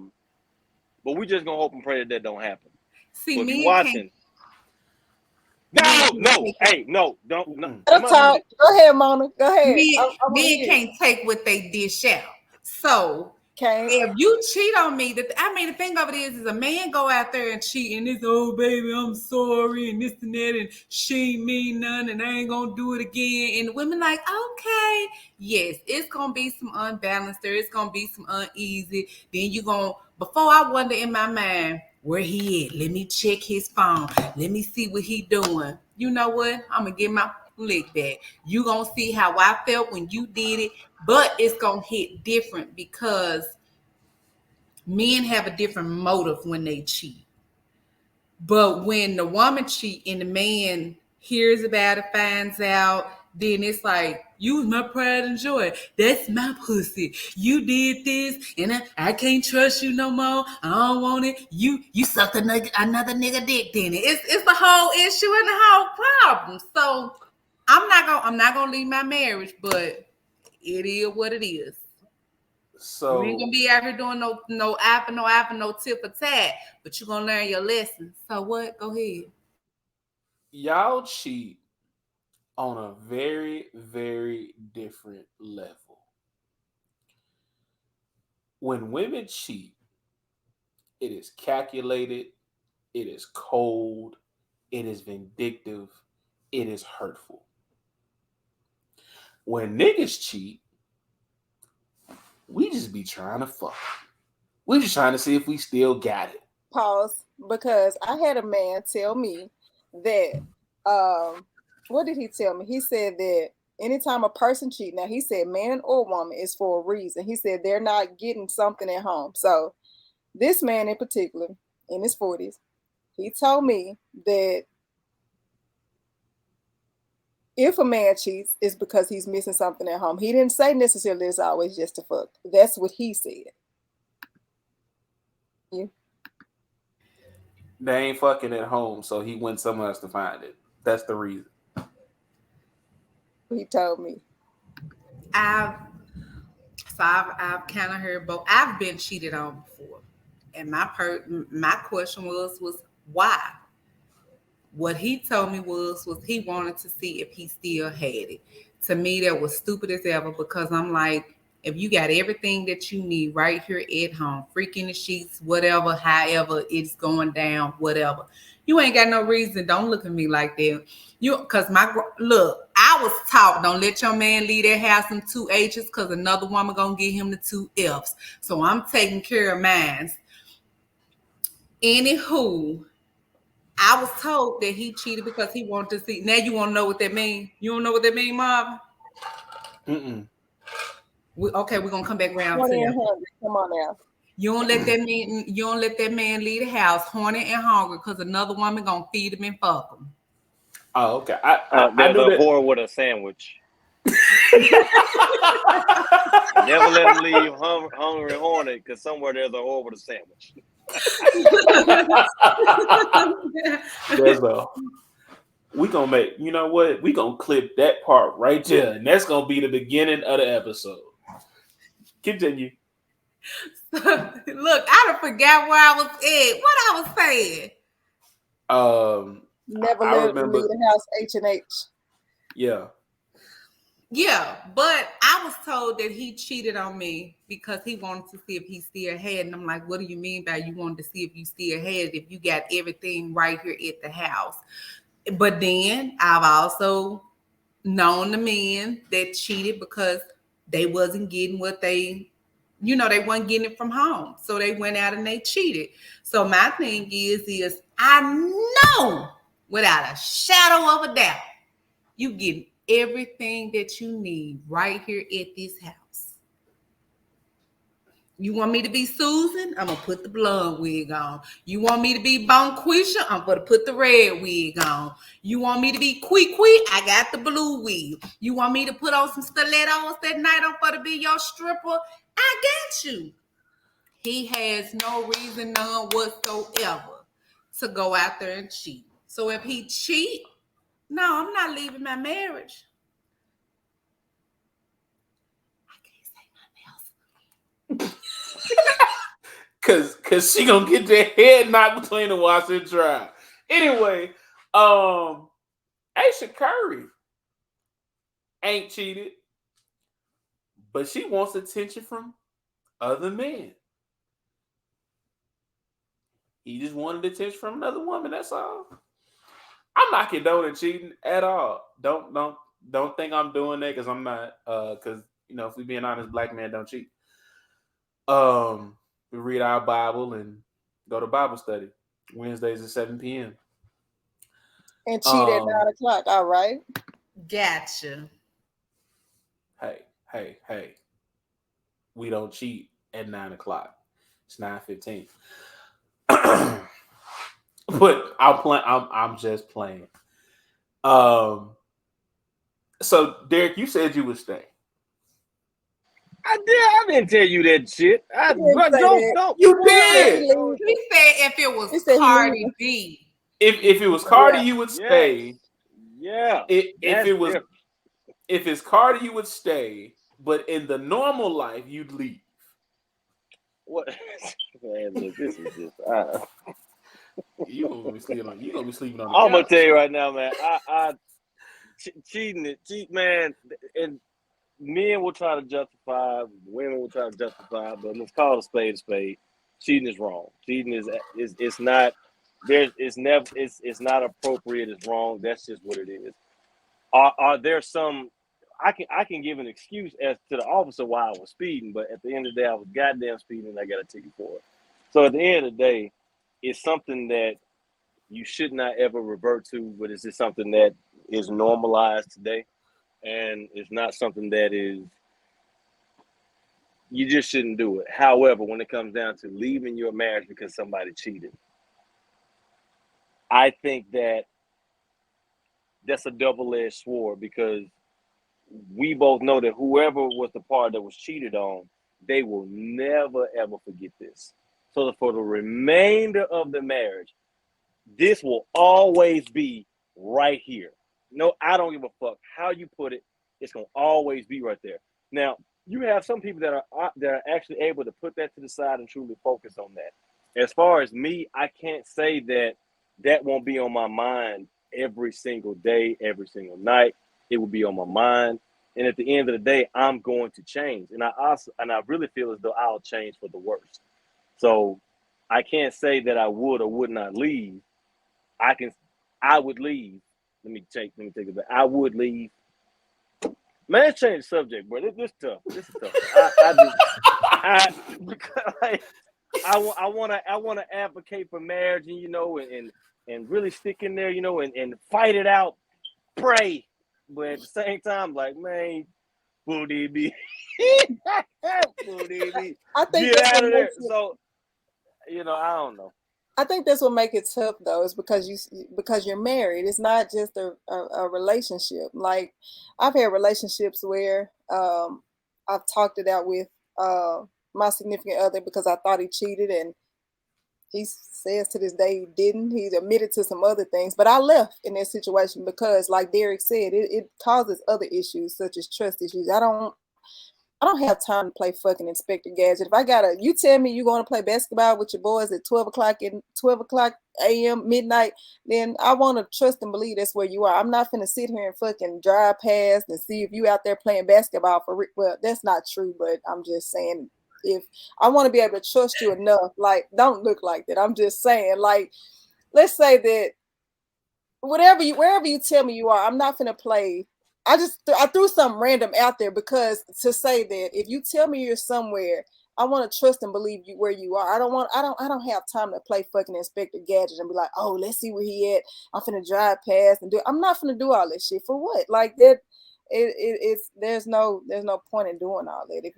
we just gonna hope and pray that don't happen. See, So if men you're watching, no, don't. No, Let her talk. Go ahead, Mona. Go ahead. Men can't take what they dish out. So Can't. if you cheat on me, the thing of it is a man go out there and cheat and this, oh baby, I'm sorry, and this and that, and she ain't mean none, and I ain't gonna do it again. And the women like, okay, yes, it's gonna be some unbalanced there, it's gonna be some uneasy. Then you gonna, before I wonder in my mind, where he at? Let me check his phone. Let me see what he doing. You know what? I'm gonna get my lick back. You gonna see how I felt when you did it, but it's gonna hit different because men have a different motive when they cheat. But when the woman cheat and the man hears about it, finds out, then it's like, you was my pride and joy. That's my pussy. You did this, and I can't trust you no more. I don't want it. You sucked another nigga dick, then it's the whole issue and the whole problem. So I'm not gonna leave my marriage, but it is what it is. So You ain't gonna be out here doing no eye for no tip for tat, but you're gonna learn your lesson. So what? Go ahead. y'all cheat on a very, very different level. When women cheat, it is calculated, it is cold, it is vindictive, it is hurtful. When niggas cheat, We just be trying to fuck. We just trying to see if we still got it. Pause, because I had a man tell me that what did he tell me? He said that anytime a person cheat, now he said man or woman is for a reason. He said they're not getting something at home. So this man in particular, in his 40s, he told me that if a man cheats, it's because he's missing something at home. He didn't say necessarily it's always just to fuck. That's what he said. Yeah. They ain't fucking at home, so he went somewhere else to find it. That's the reason. He told me. I've kind of heard both. I've been cheated on before, and my question was why? What he told me was he wanted to see if he still had it. To me, that was stupid as ever, because I'm like, if you got everything that you need right here at home, freaking the sheets, whatever, however it's going down, whatever, you ain't got no reason. Don't look at me like that. Because I was taught, don't let your man leave that house in 2 H's, because another woman gonna get him the 2 F's. So I'm taking care of mine. Anywho, I was told that he cheated because he wanted to see. Now you want to know what that means? You don't know what that means, Marvin? Mm-mm. We're gonna come back around Horny to and you. hungry. Come on now. You don't let that man leave the house horny and hungry, because another woman gonna feed him and fuck him. Oh, okay. I There's knew a that. whore with a sandwich. Never let him leave hungry and horny, because somewhere there's a whore with a sandwich. We gonna make, you know what? We gonna clip that part right there, and that's gonna be the beginning of the episode. Continue. Look, I done forgot where I was at. What I was saying. Never I let him remember. leave the house H&H. Yeah. Yeah, but I was told that he cheated on me because he wanted to see if he still had it. And I'm like, what do you mean by you wanted to see if you still had it if you got everything right here at the house? But then I've also known the men that cheated because they wasn't getting what they wasn't getting it from home. So they went out and they cheated. So my thing is I know without a shadow of a doubt, you get everything that you need right here at this house. You want me to be Susan? I'm going to put the blonde wig on. You want me to be Bonquisha? I'm going to put the red wig on. You want me to be Quee? I got the blue wig. You want me to put on some stilettos that night? I'm going to be your stripper? I got you. He has no reason, none whatsoever, to go out there and cheat. So if he cheat, no, I'm not leaving my marriage. I can't say nothing else. Cause she gonna get their head knocked between the washer and dry. Anyway, Aisha Curry ain't cheated, but she wants attention from other men. He just wanted attention from another woman. That's all. I'm not condoning cheating at all. Don't think I'm doing that, because I'm not. Because if we being honest, black men don't cheat. We read our Bible and go to Bible study Wednesdays at 7 p.m. And cheat at 9 o'clock. All right. Gotcha. Hey. We don't cheat at 9 o'clock. It's 9:15. But I'm just playing. So Derek, you said you would stay. I didn't tell you that shit. Don't. You did. He said if it was Cardi B. If it was Cardi, you would stay. Yeah. If it's Cardi, you would stay. But in the normal life, you'd leave. What? Man, look, this is just. You gonna be sleeping on the I'm gonna couch. tell you right now, man. Cheating, man, and men will try to justify, women will try to justify, but let's call a spade a spade. Cheating is wrong. Cheating is it's not it's not appropriate. It's wrong. That's just what it is. Are there some? I can give an excuse as to the officer why I was speeding, but at the end of the day, I was goddamn speeding and I got a ticket for it. So at the end of the day, it's something that you should not ever revert to, but it's just something that is normalized today. And it's not something that is, you just shouldn't do it. However, when it comes down to leaving your marriage because somebody cheated, I think that that's a double-edged sword, because we both know that whoever was the part that was cheated on, they will never ever forget this. So for the remainder of the marriage, this will always be right here. No, I don't give a fuck how you put it. It's gonna always be right there. Now, you have some people that are actually able to put that to the side and truly focus on that. As far as me, I can't say that won't be on my mind every single day, every single night. It will be on my mind. And at the end of the day, I'm going to change. And I really feel as though I'll change for the worst. So I can't say that I would or would not leave. I would leave. Let me take it back. I would leave. Man, let's change the subject, bro. This is tough. This is tough. I want to advocate for marriage, and and really stick in there, and fight it out, pray. But at the same time, like, man, booty be, booty be, I think get that's out what of there. makes it, So, I don't know. I think that's what makes it tough though, is because you're married. It's not just a relationship. Like, I've had relationships where I've talked it out with my significant other because I thought he cheated, and he says to this day he didn't. He's admitted to some other things, but I left in that situation because, like Derek said, it causes other issues such as trust issues. I don't have time to play fucking Inspector Gadget. If you tell me you're going to play basketball with your boys at 12 o'clock a.m. midnight, then I want to trust and believe that's where you are. I'm not finna sit here and fucking drive past and see if you out there playing basketball for well, that's not true, but I'm just saying, if I want to be able to trust you enough, like, don't look like that. I'm just saying, like, let's say that wherever you tell me you are, I'm not finna play. I threw something random out there because to say that if you tell me you're somewhere, I want to trust and believe you where you are. I don't have time to play fucking Inspector Gadget and be like, oh, let's see where he at. I'm finna drive past and do. I'm not finna do all this shit for what? Like that. It's there's no point in doing all that.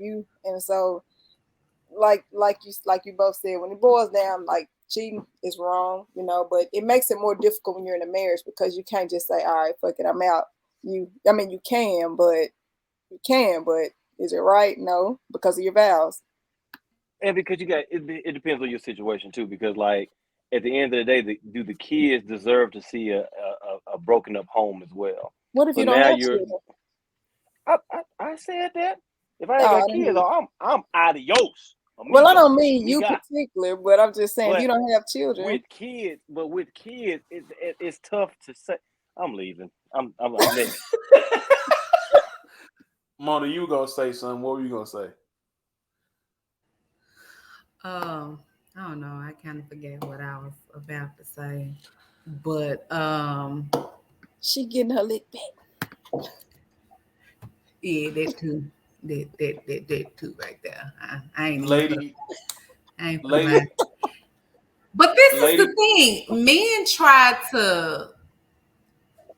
So like you both said, when it boils down, like, cheating is wrong, but it makes it more difficult when you're in a marriage because you can't just say, all right, fuck it, I'm out. You can, but is it right? No, because of your vows. And because it depends on your situation too. Because, like, at the end of the day, do the kids deserve to see a broken up home as well? What if So you don't now have children? I said that if I ain't got kids, I'm adios. Well, I don't mean you particular, but I'm just saying, if you don't have children. With kids, it's tough to say. I'm leaving. I'm next. Mona, you gonna say something? What were you gonna say? I don't know. I kind of forget what I was about to say, but she getting her lick back. Yeah, that too. That too right there. I ain't lady. But this is the thing. Men try to.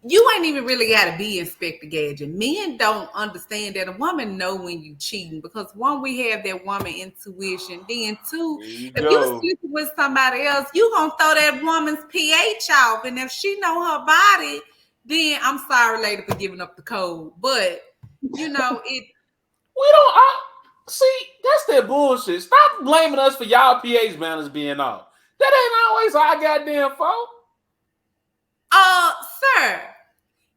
You ain't even really got to be Inspector Gadget. Men don't understand that a woman know when you cheating because, one, we have that woman intuition. Then two, if you sleeping with somebody else, you gonna throw that woman's pH off, and if she know her body, then I'm sorry, lady, for giving up the code. But it. We don't see. That's that bullshit. Stop blaming us for y'all pH balance being off. That ain't always our goddamn fault. Sir,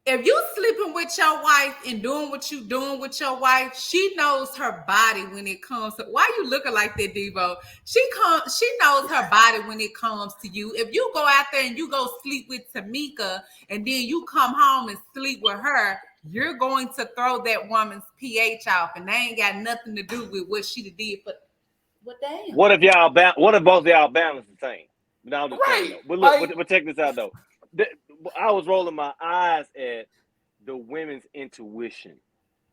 if you sleeping with your wife and doing what you doing with your wife, she knows her body when it comes to. Why you looking like that, Devo? She knows her body when it comes to you. If you go out there and you go sleep with Tamika and then you come home and sleep with her, you're going to throw that woman's pH off, and they ain't got nothing to do with what she did. But damn. What if both of y'all balance the same? No, I'm just saying, but look, but check this out though. I was rolling my eyes at the women's intuition.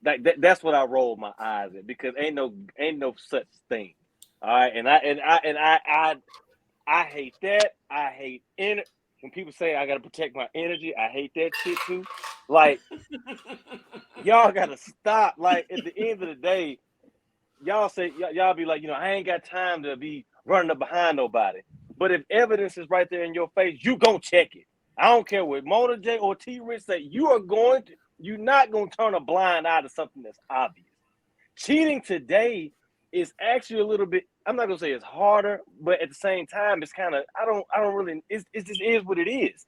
That's what I roll my eyes at, because ain't no such thing. All right, and I hate that. I hate when people say I gotta protect my energy. I hate that shit too. Like, y'all gotta stop. Like, at the end of the day, y'all say y'all be like, I ain't got time to be running up behind nobody. But if evidence is right there in your face, you gon' check it. I don't care what Mona J or T Rich say. You're not gonna turn a blind eye to something that's obvious. Cheating today is actually a little bit, I'm not gonna say it's harder, but at the same time, it's kind of, I don't really, it just is what it is.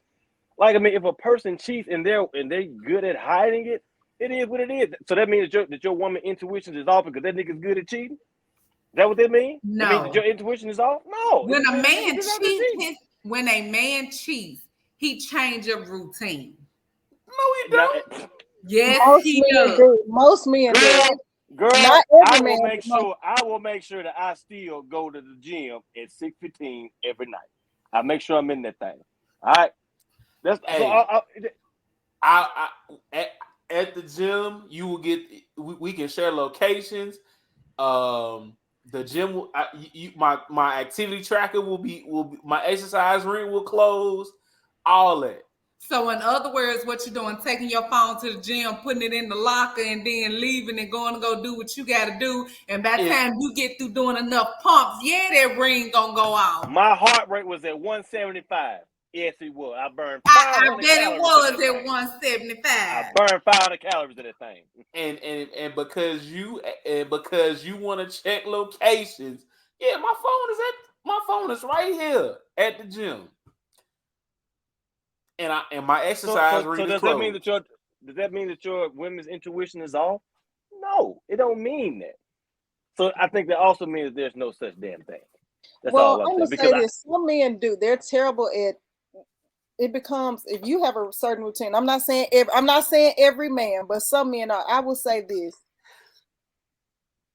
Like, I mean, if a person cheats and they're good at hiding it, it is what it is. So that means that your woman intuition is off because that nigga's good at cheating? Is that what that means? No. It means that your intuition is off? No. When a man cheats, he change a routine. No, he don't. Yes, Most he men does. do. Most men do. Girl, Not I every will man, make but most. sure. I will make sure that I still go to the gym at 6:15 every night. I make sure I'm in that thing. All right. That's Hey. so. At the gym, you will get. We can share locations. The gym will. My activity tracker will be. My exercise ring will close. All that. So in other words, what you're doing, taking your phone to the gym, putting it in the locker, and then leaving and going to go do what you got to do. And by the time you get through doing enough pumps, that ring gonna go off. My heart rate was at 175. Yes, it was. I burned 500 I bet calories. It was at 175. I burned 500 calories in that thing. And because you want to check locations, my phone is right here at the gym. And my exercise ring is does closed. Does that mean that your women's intuition is off? No, it don't mean that. So I think that also means there's no such damn thing. That's all I'm gonna saying. say this: some men do. They're terrible at. It becomes, if you have a certain routine. I'm not saying every man, but some men are. I will say this: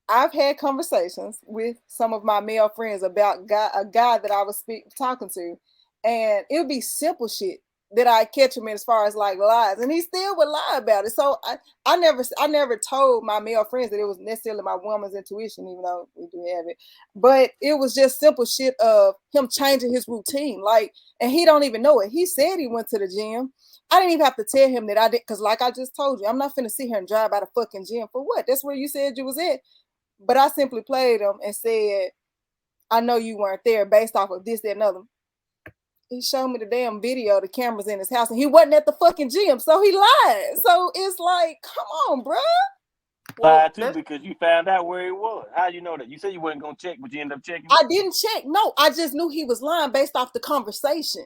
I've had conversations with some of my male friends about a guy that I was talking to, and it would be simple shit that I catch him in as far as like lies, and he still would lie about it. So I never told my male friends that it was necessarily my woman's intuition, even though we do have it. But it was just simple shit of him changing his routine, like, and he don't even know it. He said he went to the gym. I didn't even have to tell him that I did, because like I just told you, I'm not finna sit here and drive by the fucking gym for what? That's where you said you was at. But I simply played him and said, I know you weren't there based off of this, that, and other. He showed me the damn video, the cameras in his house, and he wasn't at the fucking gym, so he lied. So it's like, come on, bro. Lied too, because you found out where he was. How you know that? You said you weren't gonna check, but you ended up checking. I didn't check. No, I just knew he was lying based off the conversation.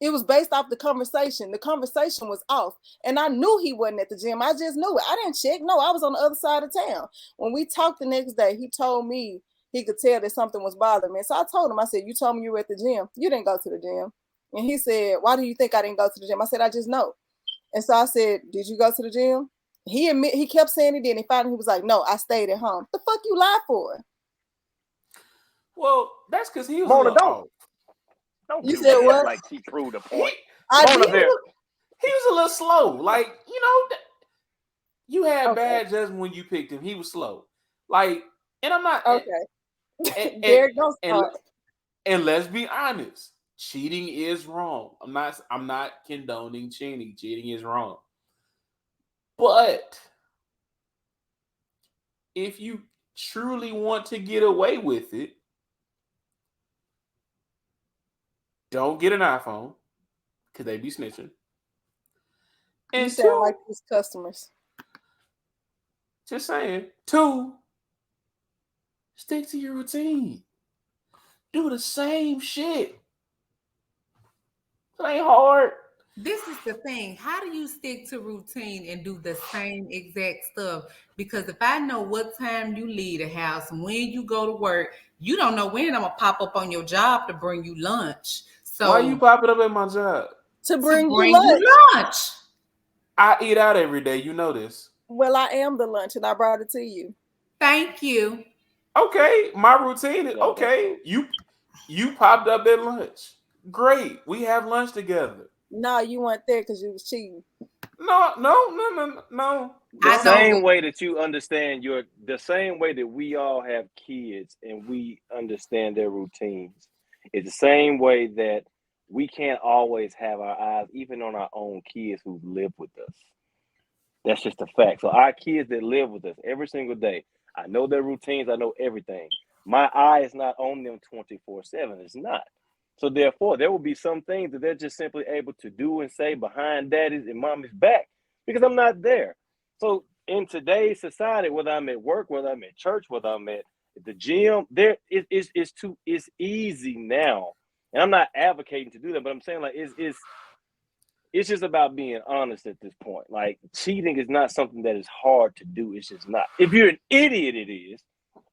It was based off the conversation. The conversation was off, and I knew he wasn't at the gym. I just knew it. I didn't check. No, I was on the other side of town. When we talked the next day, he told me he could tell that something was bothering me. So I told him, I said, you told me you were at the gym. You didn't go to the gym. And he said, why do you think I didn't go to the gym? I said, I just know. And so I said, did you go to the gym? He kept saying he did. And finally he was like, no, I stayed at home. The fuck you lied for? Well, that's because he was Mona, don't you said what? Like he proved a point. He was a little slow. Like, you had bad judgment when you picked him. He was slow. Like, and I'm not okay. And let's be honest, cheating is wrong. I'm not condoning cheating. Cheating is wrong. But if you truly want to get away with it, don't get an iPhone because they be snitching. And you sound like these customers. Just saying. 2, stick to your routine. Do the same shit. It ain't hard. This is the thing. How do you stick to routine and do the same exact stuff? Because if I know what time you leave the house, when you go to work, you don't know when I'm going to pop up on your job to bring you lunch. So why you popping up at my job? To bring you lunch. I eat out every day. You know this. Well, I am the lunch, and I brought it to you. Thank you. Okay, my routine is okay. You popped up at lunch. Great. We have lunch together. No, you weren't there because you was cheating. No. The I know, same but way that you understand the same way that we all have kids and we understand their routines, it's the same way that we can't always have our eyes even on our own kids who live with us. That's just a fact. So our kids that live with us every single day, I know their routines, I know everything. My eye is not on them 24/7. It's not. So therefore, there will be some things that they're just simply able to do and say behind daddy's and mommy's back because I'm not there. So in today's society, whether I'm at work, whether I'm at church, whether I'm at the gym, it's easy now. And I'm not advocating to do that, but I'm saying like it's just about being honest at this point. Like cheating is not something that is hard to do. It's just not. If you're an idiot, it is.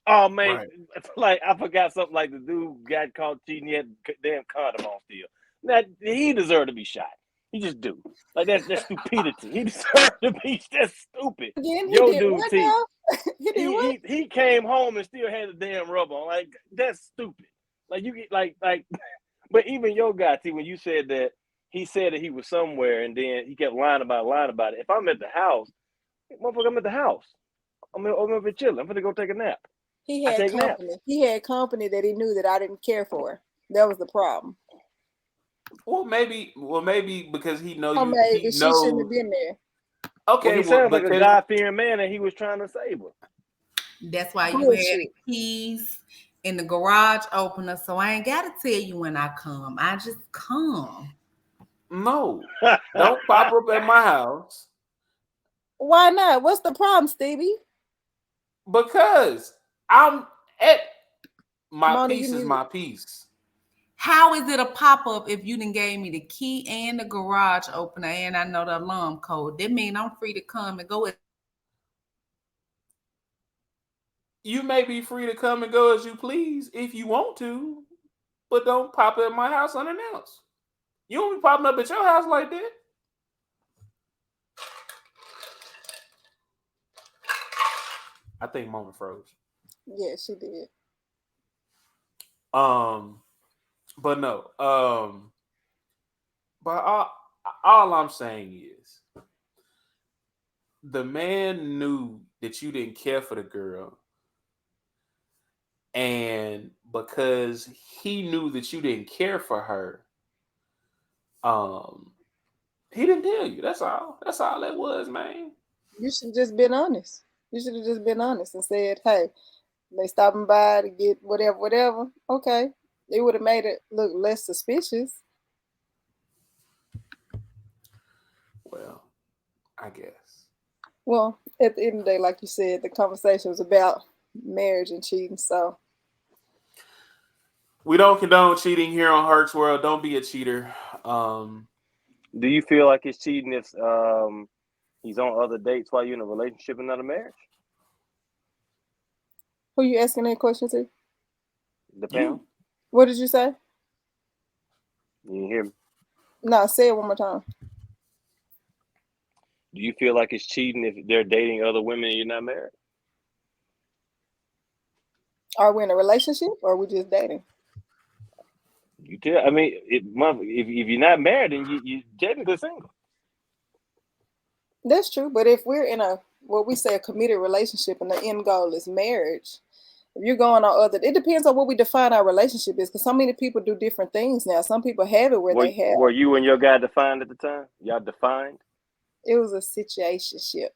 Oh man, Right. like I forgot something like the dude got caught cheating. He had damn condom on still. Now he deserved to be shot. He just do. Like that's stupidity. He deserved to be. That's stupid. Again, he Yo, did dude, what T. now? He did what? He came home and still had the damn rub on. Like that's stupid. Like you get like. But even your guy, T, when you said that he said that he was somewhere and then he kept lying about it. If I'm at the house, motherfucker, I'm at the house. I'm over chilling. I'm gonna go take a nap. He I had take naps. company. He had company that he knew that I didn't care for. That was the problem. Well, maybe because he know Or you. maybe He she shouldn't knows. have been there. Okay, Well, he well, sounds like a because God-fearing man and he was trying to save her. that's why you had the Bullshit. keys in the garage opener. So I ain't gotta tell you when I come. I just come. no, don't pop up at my house Why not? What's the problem, Stevie? because I'm at my Mona, piece you is muted. my piece. How is it a pop-up if you didn't gave me the key and the garage opener and I know the alarm code? That means I'm free to come and go. You may be free to come and go as you please if you want to, but don't pop up at my house unannounced. You don't be popping up at your house like that. I think Mama froze. Yeah, she did. But no. But all I'm saying is the man knew that you didn't care for the girl. And because he knew that you didn't care for her, he didn't tell you. That's all. That's all that was, man. You should have just been honest. You should have just been honest and said, hey, they stopping by to get whatever. Okay. It would have made it look less suspicious. Well, I guess. Well, at the end of the day, like you said, the conversation was about marriage and cheating. So We don't condone cheating here on Herc's World. Don't be a cheater. Do you feel like it's cheating if he's on other dates while you're in a relationship and not a marriage? who you asking that question to? The pound? What did you say? You didn't hear me. No, say it one more time. Do you feel like it's cheating if they're dating other women and you're not married? Are we in a relationship or are we just dating? You tell. I mean, if you're not married, then you technically single. That's true. But if we're in what we say a committed relationship and the end goal is marriage, if you're going on it depends on what we define our relationship is because so many people do different things now. Some people have it where they have. Were you and your guy defined at the time? Y'all defined? It was a situationship.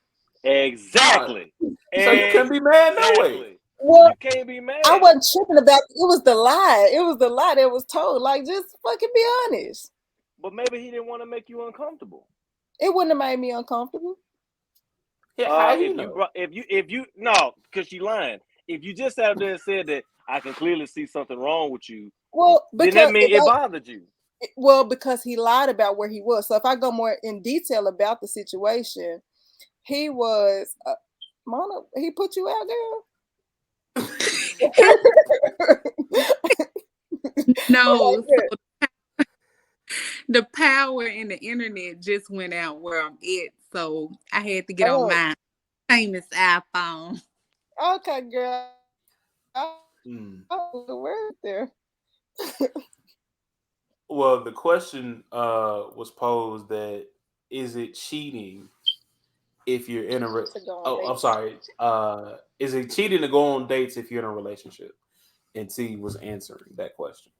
Exactly. So you couldn't be mad no way. Well, You can't be mad. I wasn't tripping about it. It was the lie. It was the lie that was told. Like, just fucking be honest. But maybe he didn't want to make you uncomfortable. It wouldn't have made me uncomfortable. Yeah, how you If know? you no, because she lying. If you just sat there and said that I can clearly see something wrong with you, Well, then because that means it bothered you. well, because he lied about where he was. So if I go more in detail about the situation, he was Mona. He put you out, girl. No, Okay, so the power in the internet just went out where I'm at. So I had to get on my famous iPhone. okay, girl. Mm. Oh, the word there. Well, the question was posed that is it cheating if you're in a To go on I'm dates. sorry. Is it cheating to go on dates if you're in a relationship? And T was answering that question.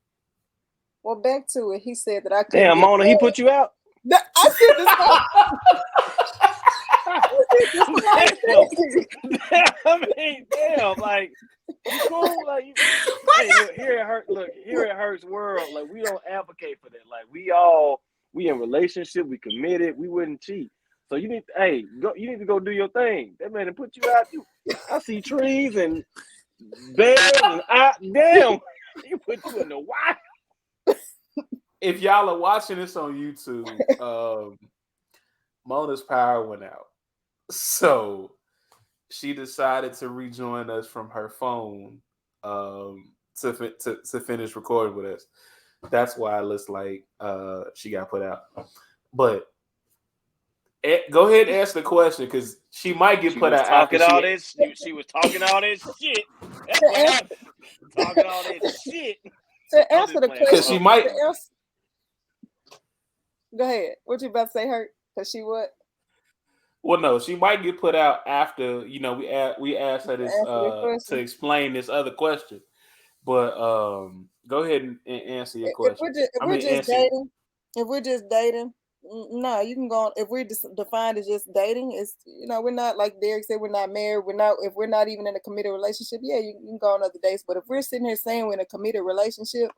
Well, back to it. He said that I couldn't Damn, get Mona, he put you out. I said this. I mean, damn, like you cool, like hey, look, here it hurts. Look, here it hurts. World, like we don't advocate for that. Like we in relationship, we committed, we wouldn't cheat. So you need, you need to go do your thing. That man put you out. I see trees and bears and damn, he put you in the wild. If y'all are watching this on YouTube, Mona's power went out. So she decided to rejoin us from her phone to finish recording with us. That's why it looks like she got put out. But go ahead and ask the question because she might get put out after she was talking all this shit. That's what happened. Talking all this shit. To answer the question, because she might. Go ahead. What you about to say, Hurt? Because she what? Well, no, she might get put out after we asked her this to explain this other question. But go ahead and answer your question. If we're just dating, no, you can go on. If we're just defined as just dating, it's we're not, like Derek said, we're not married. If we're not even in a committed relationship, yeah, you can go on other dates. But if we're sitting here saying we're in a committed relationship,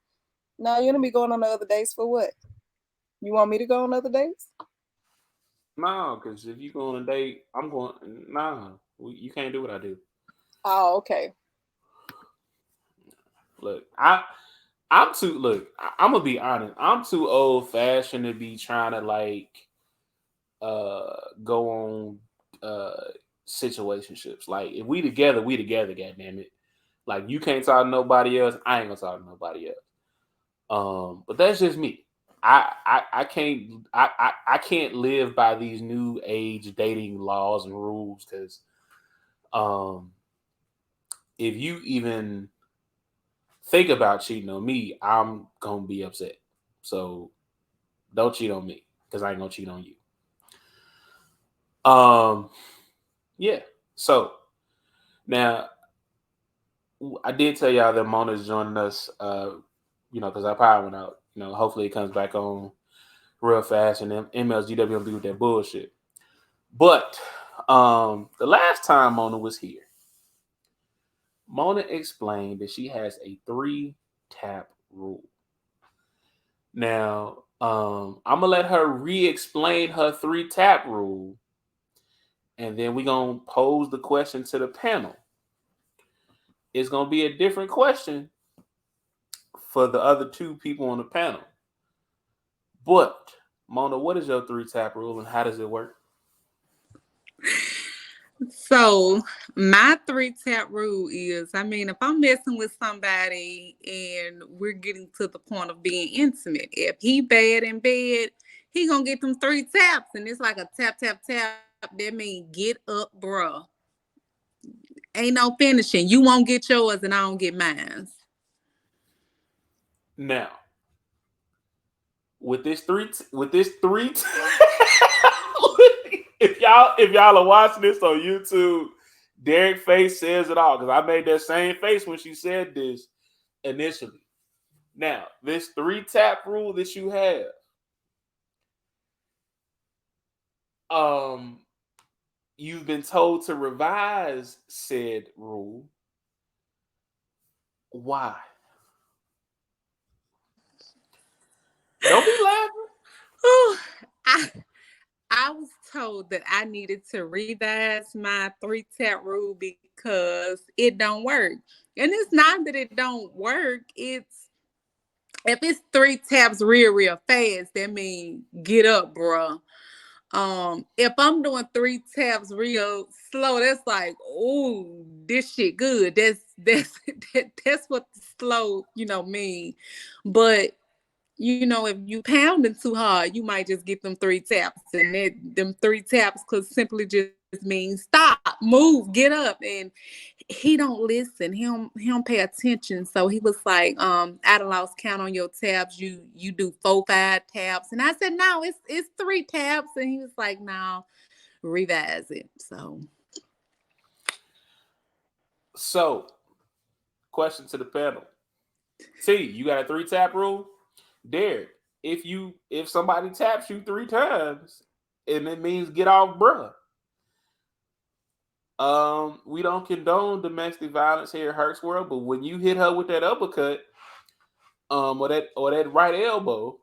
no, you're gonna be going on other dates for what? You want me to go on other dates? No, because if you go on a date, I'm going. Nah, you can't do what I do. Oh, okay. Look, I'm too. Look, I'm gonna be honest. I'm too old fashioned to be trying to go on situationships. Like if we together, we together. Goddamn it! Like you can't talk to nobody else. I ain't gonna talk to nobody else. But that's just me. I can't live by these new age dating laws and rules because if you even think about cheating on me, I'm gonna be upset. So don't cheat on me because I ain't gonna cheat on you. Yeah. So now I did tell y'all that Mona's joining us. Because our power went out. Hopefully it comes back on real fast and then MLSGW will be with that bullshit. But the last time Mona was here, Mona explained that she has a 3-tap rule. Now, I'm going to let her re-explain her 3-tap rule, and then we're going to pose the question to the panel. It's going to be a different question for the other 2 people on the panel. But, Mona, what is your 3-tap rule and how does it work? So my 3-tap rule is, if I'm messing with somebody and we're getting to the point of being intimate, if he bad in bed, he gonna get them 3 taps, and it's like a tap, tap, tap. That means get up, bruh. Ain't no finishing. You won't get yours and I don't get mine. Now, with this three, if y'all are watching this on YouTube, Derek face says it all because I made that same face when she said this initially. Now, this 3-tap rule that you have, you've been told to revise said rule. Why? Don't be laughing. I was told that I needed to revise my 3-tap rule because it don't work. And it's not that it don't work. It's if it's 3 taps real fast, that means get up, bro. If I'm doing 3 taps real slow, that's like, oh, this shit good. That's what the slow, mean. But if you pounding too hard, you might just get them 3 taps, and them 3 taps could simply just means stop, move, get up. And he don't listen. He don't pay attention. So he was like, I done lost count on your tabs. You do 4, 5 tabs. And I said, no, it's 3 tabs. And he was like, no, revise it. So, question to the panel. T, you got a 3-tap rule? Derek, if somebody taps you 3 times, and it means get off, bruh. We don't condone domestic violence here at Herc's World, but when you hit her with that uppercut, or that right elbow,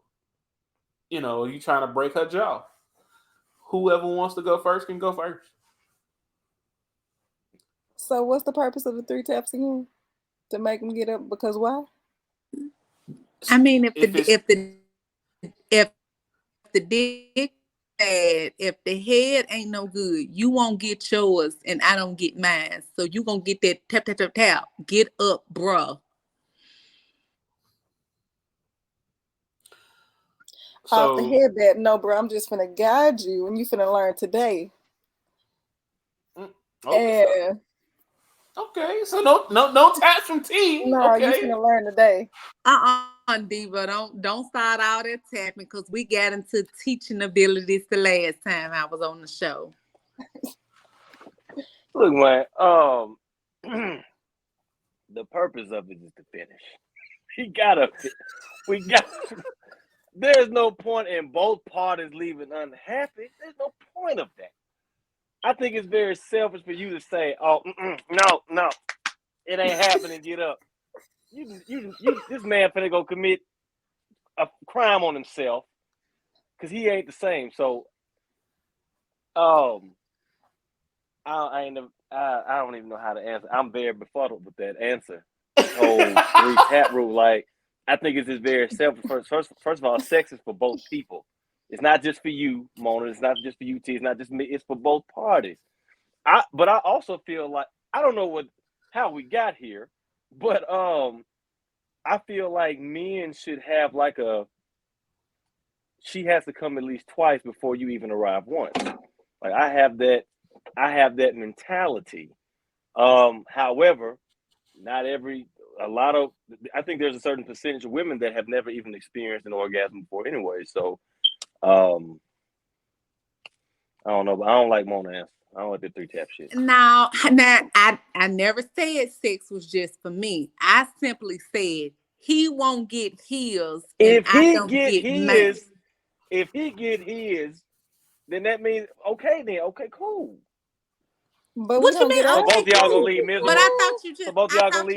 you know, you trying to break her jaw. Whoever wants to go first can go first. So what's the purpose of the 3 taps again? To make them get up? Because why? I mean, if the dick bad, if the head ain't no good, you won't get yours and I don't get mine. So you gonna get that tap, tap, tap, tap. Get up, bruh. Off the head bad. No, bro, I'm just finna guide you and you finna learn today. Okay. Okay, so no taps from T. No, okay. you finna learn today. Diva, don't start all that tapping because we got into teaching abilities the last time I was on the show. Look, man, the purpose of it is to finish. There's no point in both parties leaving unhappy. There's no point of that. I think it's very selfish for you to say, "Oh, no, it ain't happening. Get up." This man finna go commit a crime on himself because he ain't the same. So, I don't even know how to answer. I'm very befuddled with that answer. This whole 3-tap rule, like, I think it's just very selfish. First of all, sex is for both people. It's not just for you, Mona. It's not just for you, T. It's not just me. It's for both parties. But I also feel like, I don't know how we got here, but I feel like men should have like she has to come at least twice before you even arrive once. Like I have that mentality. However, I think there's a certain percentage of women that have never even experienced an orgasm before anyway. So I don't know, but I don't like Mona answer. I don't like the 3-tap shit. Now, I never said sex was just for me. I simply said he won't get his. If he get his, then that means okay, cool. But what you mean? So both of y'all gonna leave miserable. But I thought you just,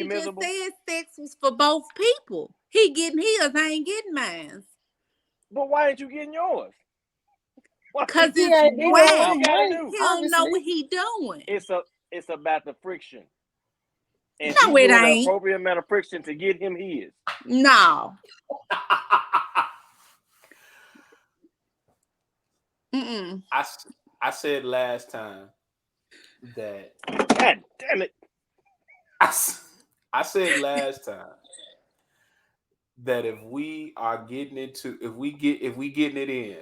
miserable. Said sex was for both people. He getting his, I ain't getting mine. But why ain't you getting yours? Because it's whack. He don't know what he doing. It's about the friction. And no, it ain't. The appropriate amount of friction to get him his. No. I said last time that. God damn it! I said last time that if we getting it in,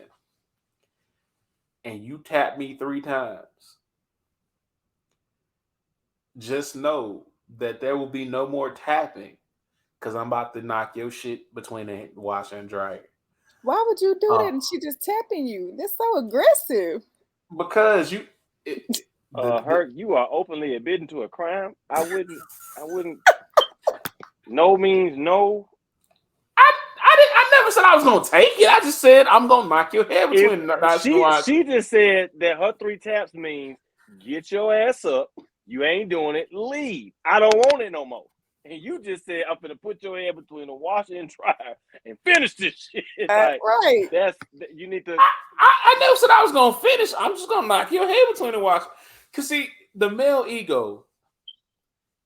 and you tap me 3 times, just know that there will be no more tapping because I'm about to knock your shit between the washer and dryer. Why would you do that and she just tapping you? That's so aggressive. Because you are openly admitting to a crime. I wouldn't. No means no. I never said I was gonna take it. I just said I'm gonna knock your head between the She just said that her 3 taps means get your ass up. You ain't doing it. Leave. I don't want it no more. And you just said I'm gonna put your head between the washer and dryer and finish this shit. Like, right. You need to. I never said I was gonna finish. I'm just gonna knock your head between the washer. Cause see, the male ego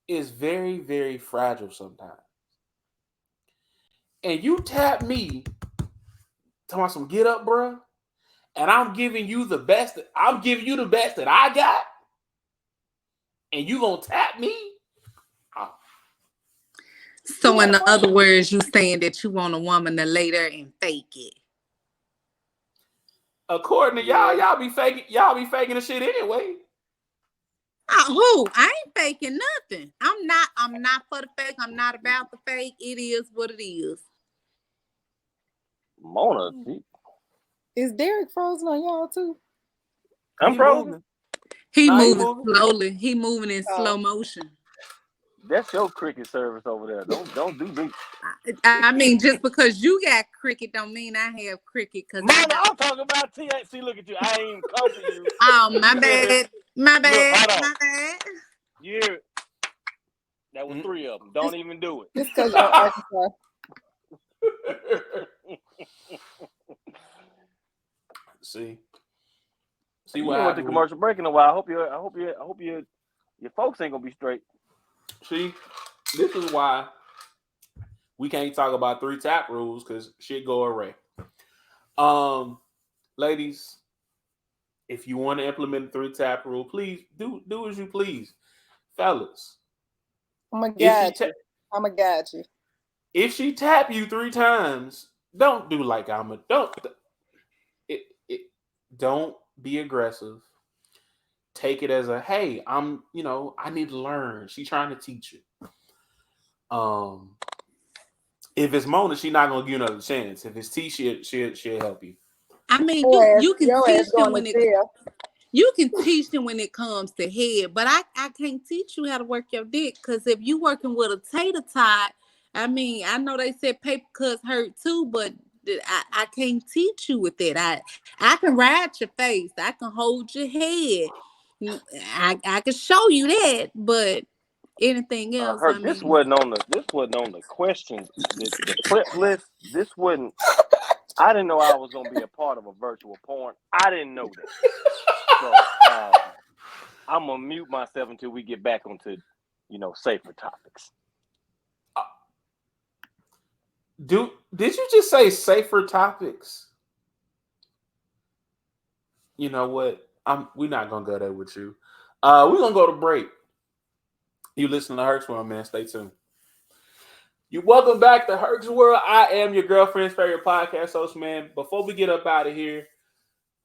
is very, very fragile sometimes. And you tap me, talking about some get up, bro, and I'm giving you the best. I'm giving you the best that I got, and you gonna tap me? So, in other words, you saying that you want a woman to lay there and fake it? According to y'all be faking the shit anyway. Who? I ain't faking nothing. I'm not for the fake. I'm not about the fake. It is what it is. Mona, Is Derek frozen on y'all too? I'm He frozen. moving. He Nah, he moving moving. slowly. He moving in Oh. slow motion. That's your cricket service over there. Don't do me. I mean, just because you got cricket don't mean I have cricket. Cause Mona, I'm talking about THC. Look at you. I ain't even come for you. oh, my You bad. My Look, bad. hold on. My bad. You hear it? That was 3 of them. Don't even do it. Just because you're in Arkansas. See You what went to happened. commercial break in a while. I hope your folks ain't gonna be straight. See, this is why we can't talk about 3 tap rules because shit go array. Ladies, if you want to implement the 3 tap rule, please do as you please. Fellas, I'm gonna guide you. if she tap you 3 times, don't do like don't be aggressive. Take it as a hey, I need to learn. She's trying to teach you. If it's Mona, she's not gonna give you another chance. If it's T, she'll help you. I mean, you can teach them when you can teach them when it comes to head, but I can't teach you how to work your dick because if you working with a tater tot, I mean, I know they said paper cuts hurt too, but I can't teach you with that. I can ride your face, I can hold your head, I can show you that, but anything else, I mean, this wasn't on the question, the clip list. This wasn't. I didn't know I was gonna be a part of a virtual porn. I didn't know that. So I'm gonna mute myself until we get back onto, safer topics. Did you just say safer topics? You know what? We're not gonna go there with you. We're gonna go to break. You listen to Herc's World, man. Stay tuned. You welcome back to Herc's World. I am your girlfriend's favorite podcast host, man. Before we get up out of here,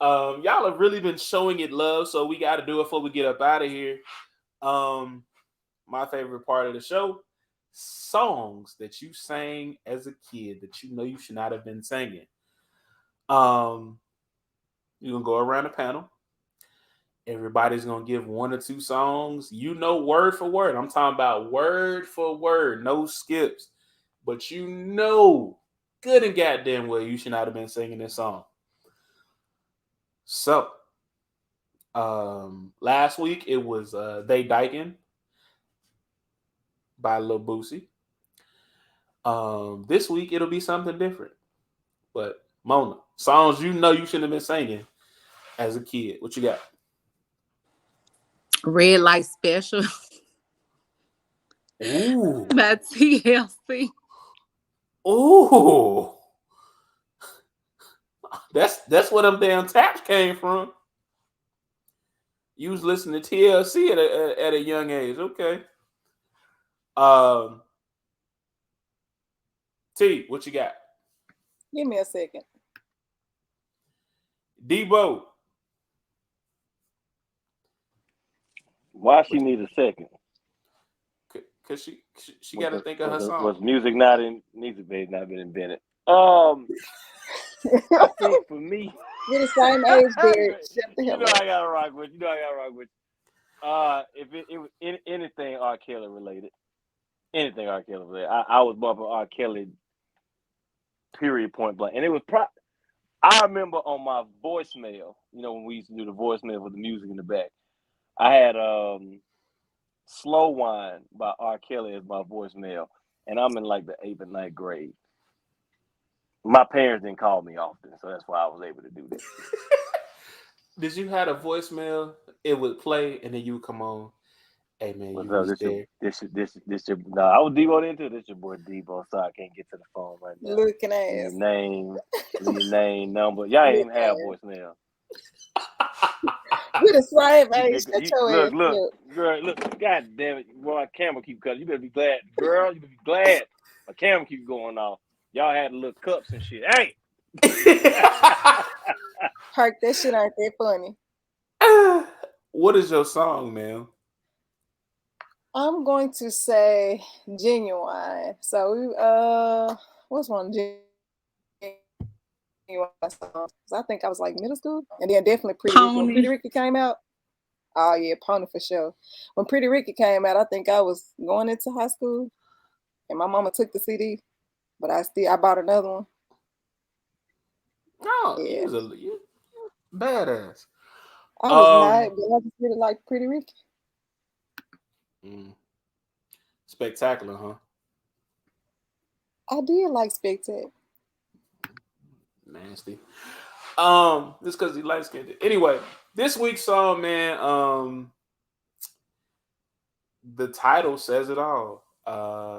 y'all have really been showing it love, so we got to do it before we get up out of here. My favorite part of the show: songs that you sang as a kid that you know you should not have been singing. You're gonna go around the panel. Everybody's gonna give 1 or 2 songs, word for word. I'm talking about word for word, no skips. But good and goddamn well you should not have been singing this song. So, last week it was They Dykin' by Lil Boosie. This week it'll be something different. But Mona, songs you shouldn't have been singing as a kid. What you got? Red Light Special. Ooh. By TLC. Ooh. That's where them damn taps came from. You was listening to TLC at a young age. Okay. T, what you got? Give me a second. Debo. Why she need a second? Cause she got to think of her song. Was music not been invented? I think for me, we're the same age, Derek. I gotta rock with. If it was anything R. Kelly related, I was bumping R. Kelly. Period. Point blank. And it was I remember on my voicemail. When we used to do the voicemail with the music in the back, I had Slow Wine by R. Kelly as my voicemail, and I'm in like the 8th or 9th grade. My parents didn't call me often, so that's why I was able to do that. Did you have a voicemail? It would play, and then you would come on. Hey man, What's you up? was there. I was Debo into this. Your boy Debo, so I can't get to the phone right now. Looking ass. Your name, number. Y'all ain't even have voicemail. We're the same age. Look, girl, look. God damn it, boy, my camera keep cutting. You better be glad, girl. You better be glad. My camera keep going off. Y'all had little cups and shit. Hey, Herc, that shit ain't that funny. What is your song, man? I'm going to say Genuine. So what's one Genuine song? 'Cause I think I was like middle school, and then definitely Pretty Ricky. When Pretty Pony. Ricky came out, oh yeah, Pony for sure. When Pretty Ricky came out, I think I was going into high school, and my mama took the CD, but I bought another one. No, Yeah, you badass. I was not, but I just really like Pretty Ricky. Spectacular, huh? I did like Spectac. Nasty. Just because he light skinned. Anyway, this week's song, man. The title says it all.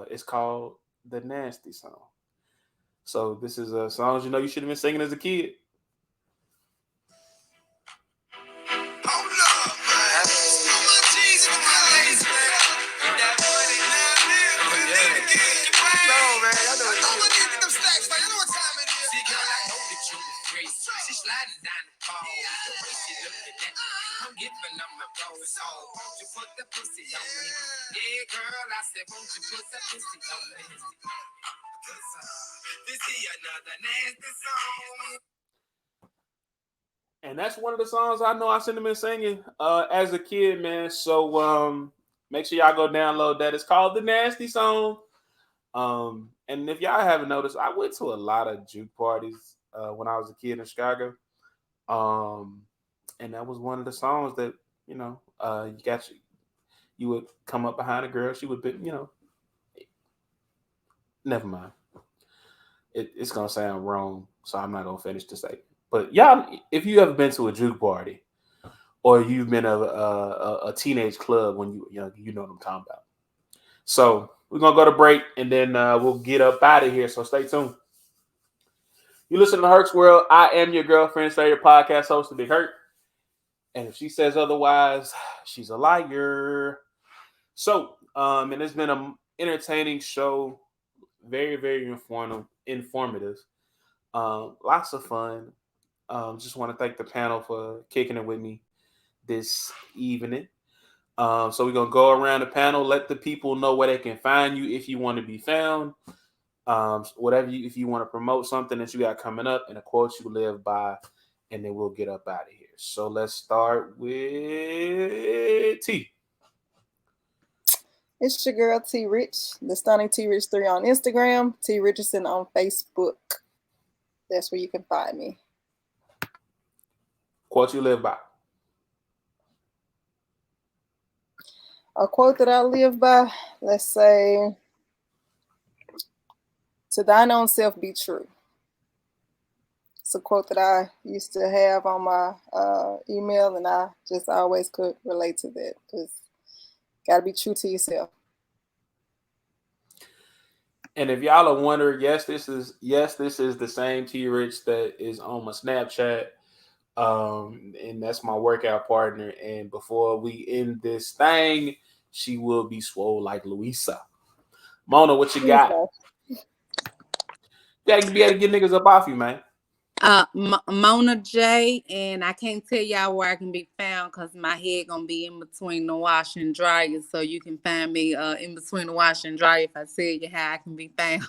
It's called "The Nasty Song." So this is a song you know you should have been singing as a kid. And that's one of the songs I know I should have been singing as a kid, man. So make sure y'all go download that. It's called "The Nasty Song." And if y'all haven't noticed, I went to a lot of juke parties when I was a kid in Chicago. And that was one of the songs that, you know, you would come up behind a girl. She would be, you know, never mind. It's going to sound wrong, so I'm not going to finish the statement. But y'all, if you ever been to a juke party or you've been a teenage club when you know what I'm talking about. So we're going to go to break and then we'll get up out of here. So stay tuned. You listen to Herc's World. I am your girlfriend's favorite podcast host, The Big Herc. And if she says otherwise, she's a liar. So, and it's been an entertaining show. Very, very informative. Lots of fun. Just want to thank the panel for kicking it with me this evening. So we're going to go around the panel, let the people know where they can find you if you want to be found. If you want to promote something that you got coming up and a quote you live by, and then we'll get up out of here. So let's start with T. It's your girl T Rich, the stunning T Rich 3 on Instagram, T Richardson on Facebook. That's where you can find me. Quote you live by. A quote that I live by, let's say, "To thine own self be true." It's a quote that I used to have on my email, and I just always could relate to that. Because got to be true to yourself. And if y'all are wondering, yes, this is the same T Rich that is on my Snapchat. And that's my workout partner. And before we end this thing, she will be swole like Louisa. Mona, what you got? Yeah, you be able to get niggas up off you, man. Mona J, and I can't tell y'all where I can be found because my head gonna be in between the wash and dryer, so you can find me in between the wash and dryer if I tell you how I can be found.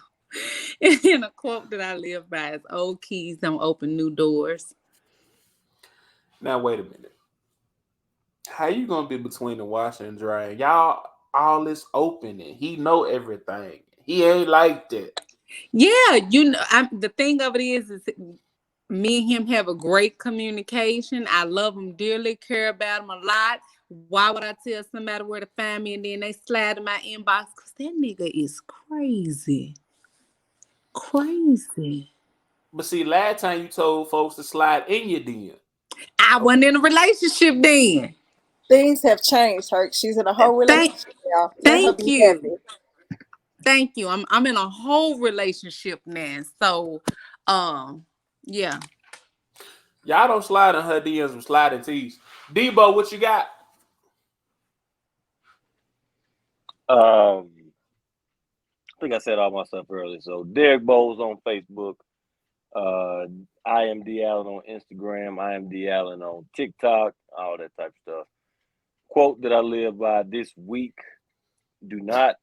And a quote that I live by is "Old keys don't open new doors." Now wait a minute. How you gonna be between the wash and dryer? Y'all all this opening. He know everything. He ain't like that. Yeah, you know, the thing of it is me and him have a great communication. I love him dearly, care about him a lot. Why would I tell somebody where to find me and then they slide in my inbox? Because that nigga is crazy. Crazy. But see, last time you told folks to slide in your DM. I wasn't in a relationship then. Things have changed, Herc. She's in a whole relationship now. Thank you. Thank you. I'm in a whole relationship now. So, yeah. Y'all don't slide in her DMs with sliding T's. Debo, what you got? I think I said all my stuff earlier. So Derek Bowles on Facebook. I am D Allen on Instagram. I am D Allen on TikTok. All that type of stuff. Quote that I live by this week Do not.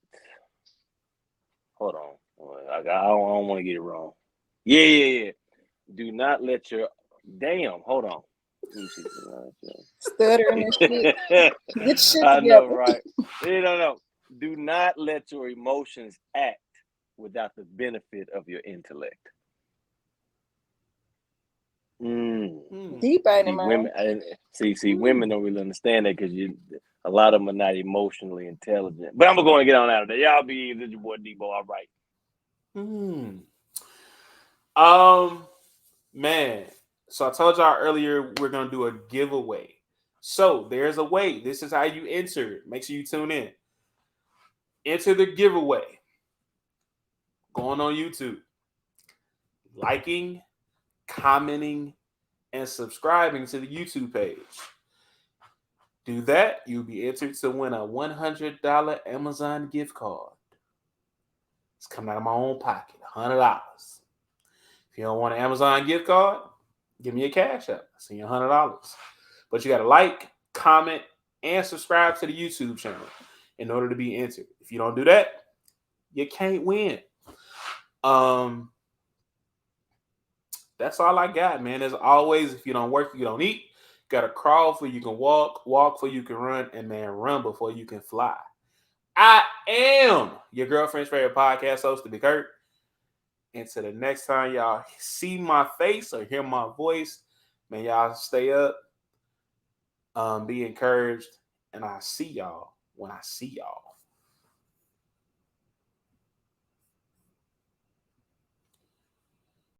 Hold on. I don't want to get it wrong. Yeah. Do not let your. Damn. Hold on. Let me see. Stuttering and shit. Get shit I together. know, right? No. Do not let your emotions act without the benefit of your intellect. Deep ain't it, See, man? women don't really understand that because a lot of them are not emotionally intelligent. But I'm going to get on out of there. Y'all be easy. It's your boy Debo. All right. Man. So I told y'all earlier we're gonna do a giveaway. So there's a way. This is how you enter. Make sure you tune in. Enter the giveaway. Going on YouTube, liking, commenting, and subscribing to the YouTube page. Do that, you'll be entered to win a $100 Amazon gift card. It's coming out of my own pocket, $100. If you don't want an Amazon gift card, give me a cash app. I'll send you $100. But you got to like, comment, and subscribe to the YouTube channel in order to be entered. If you don't do that, you can't win. That's all I got, man. As always, if you don't work, you don't eat. You got to crawl before you can walk before you can run, and man, run before you can fly. I am your girlfriend's favorite podcast host, Big Kurt. Until the next time y'all see my face or hear my voice, man, y'all stay up, be encouraged, and I'll see y'all when I see y'all.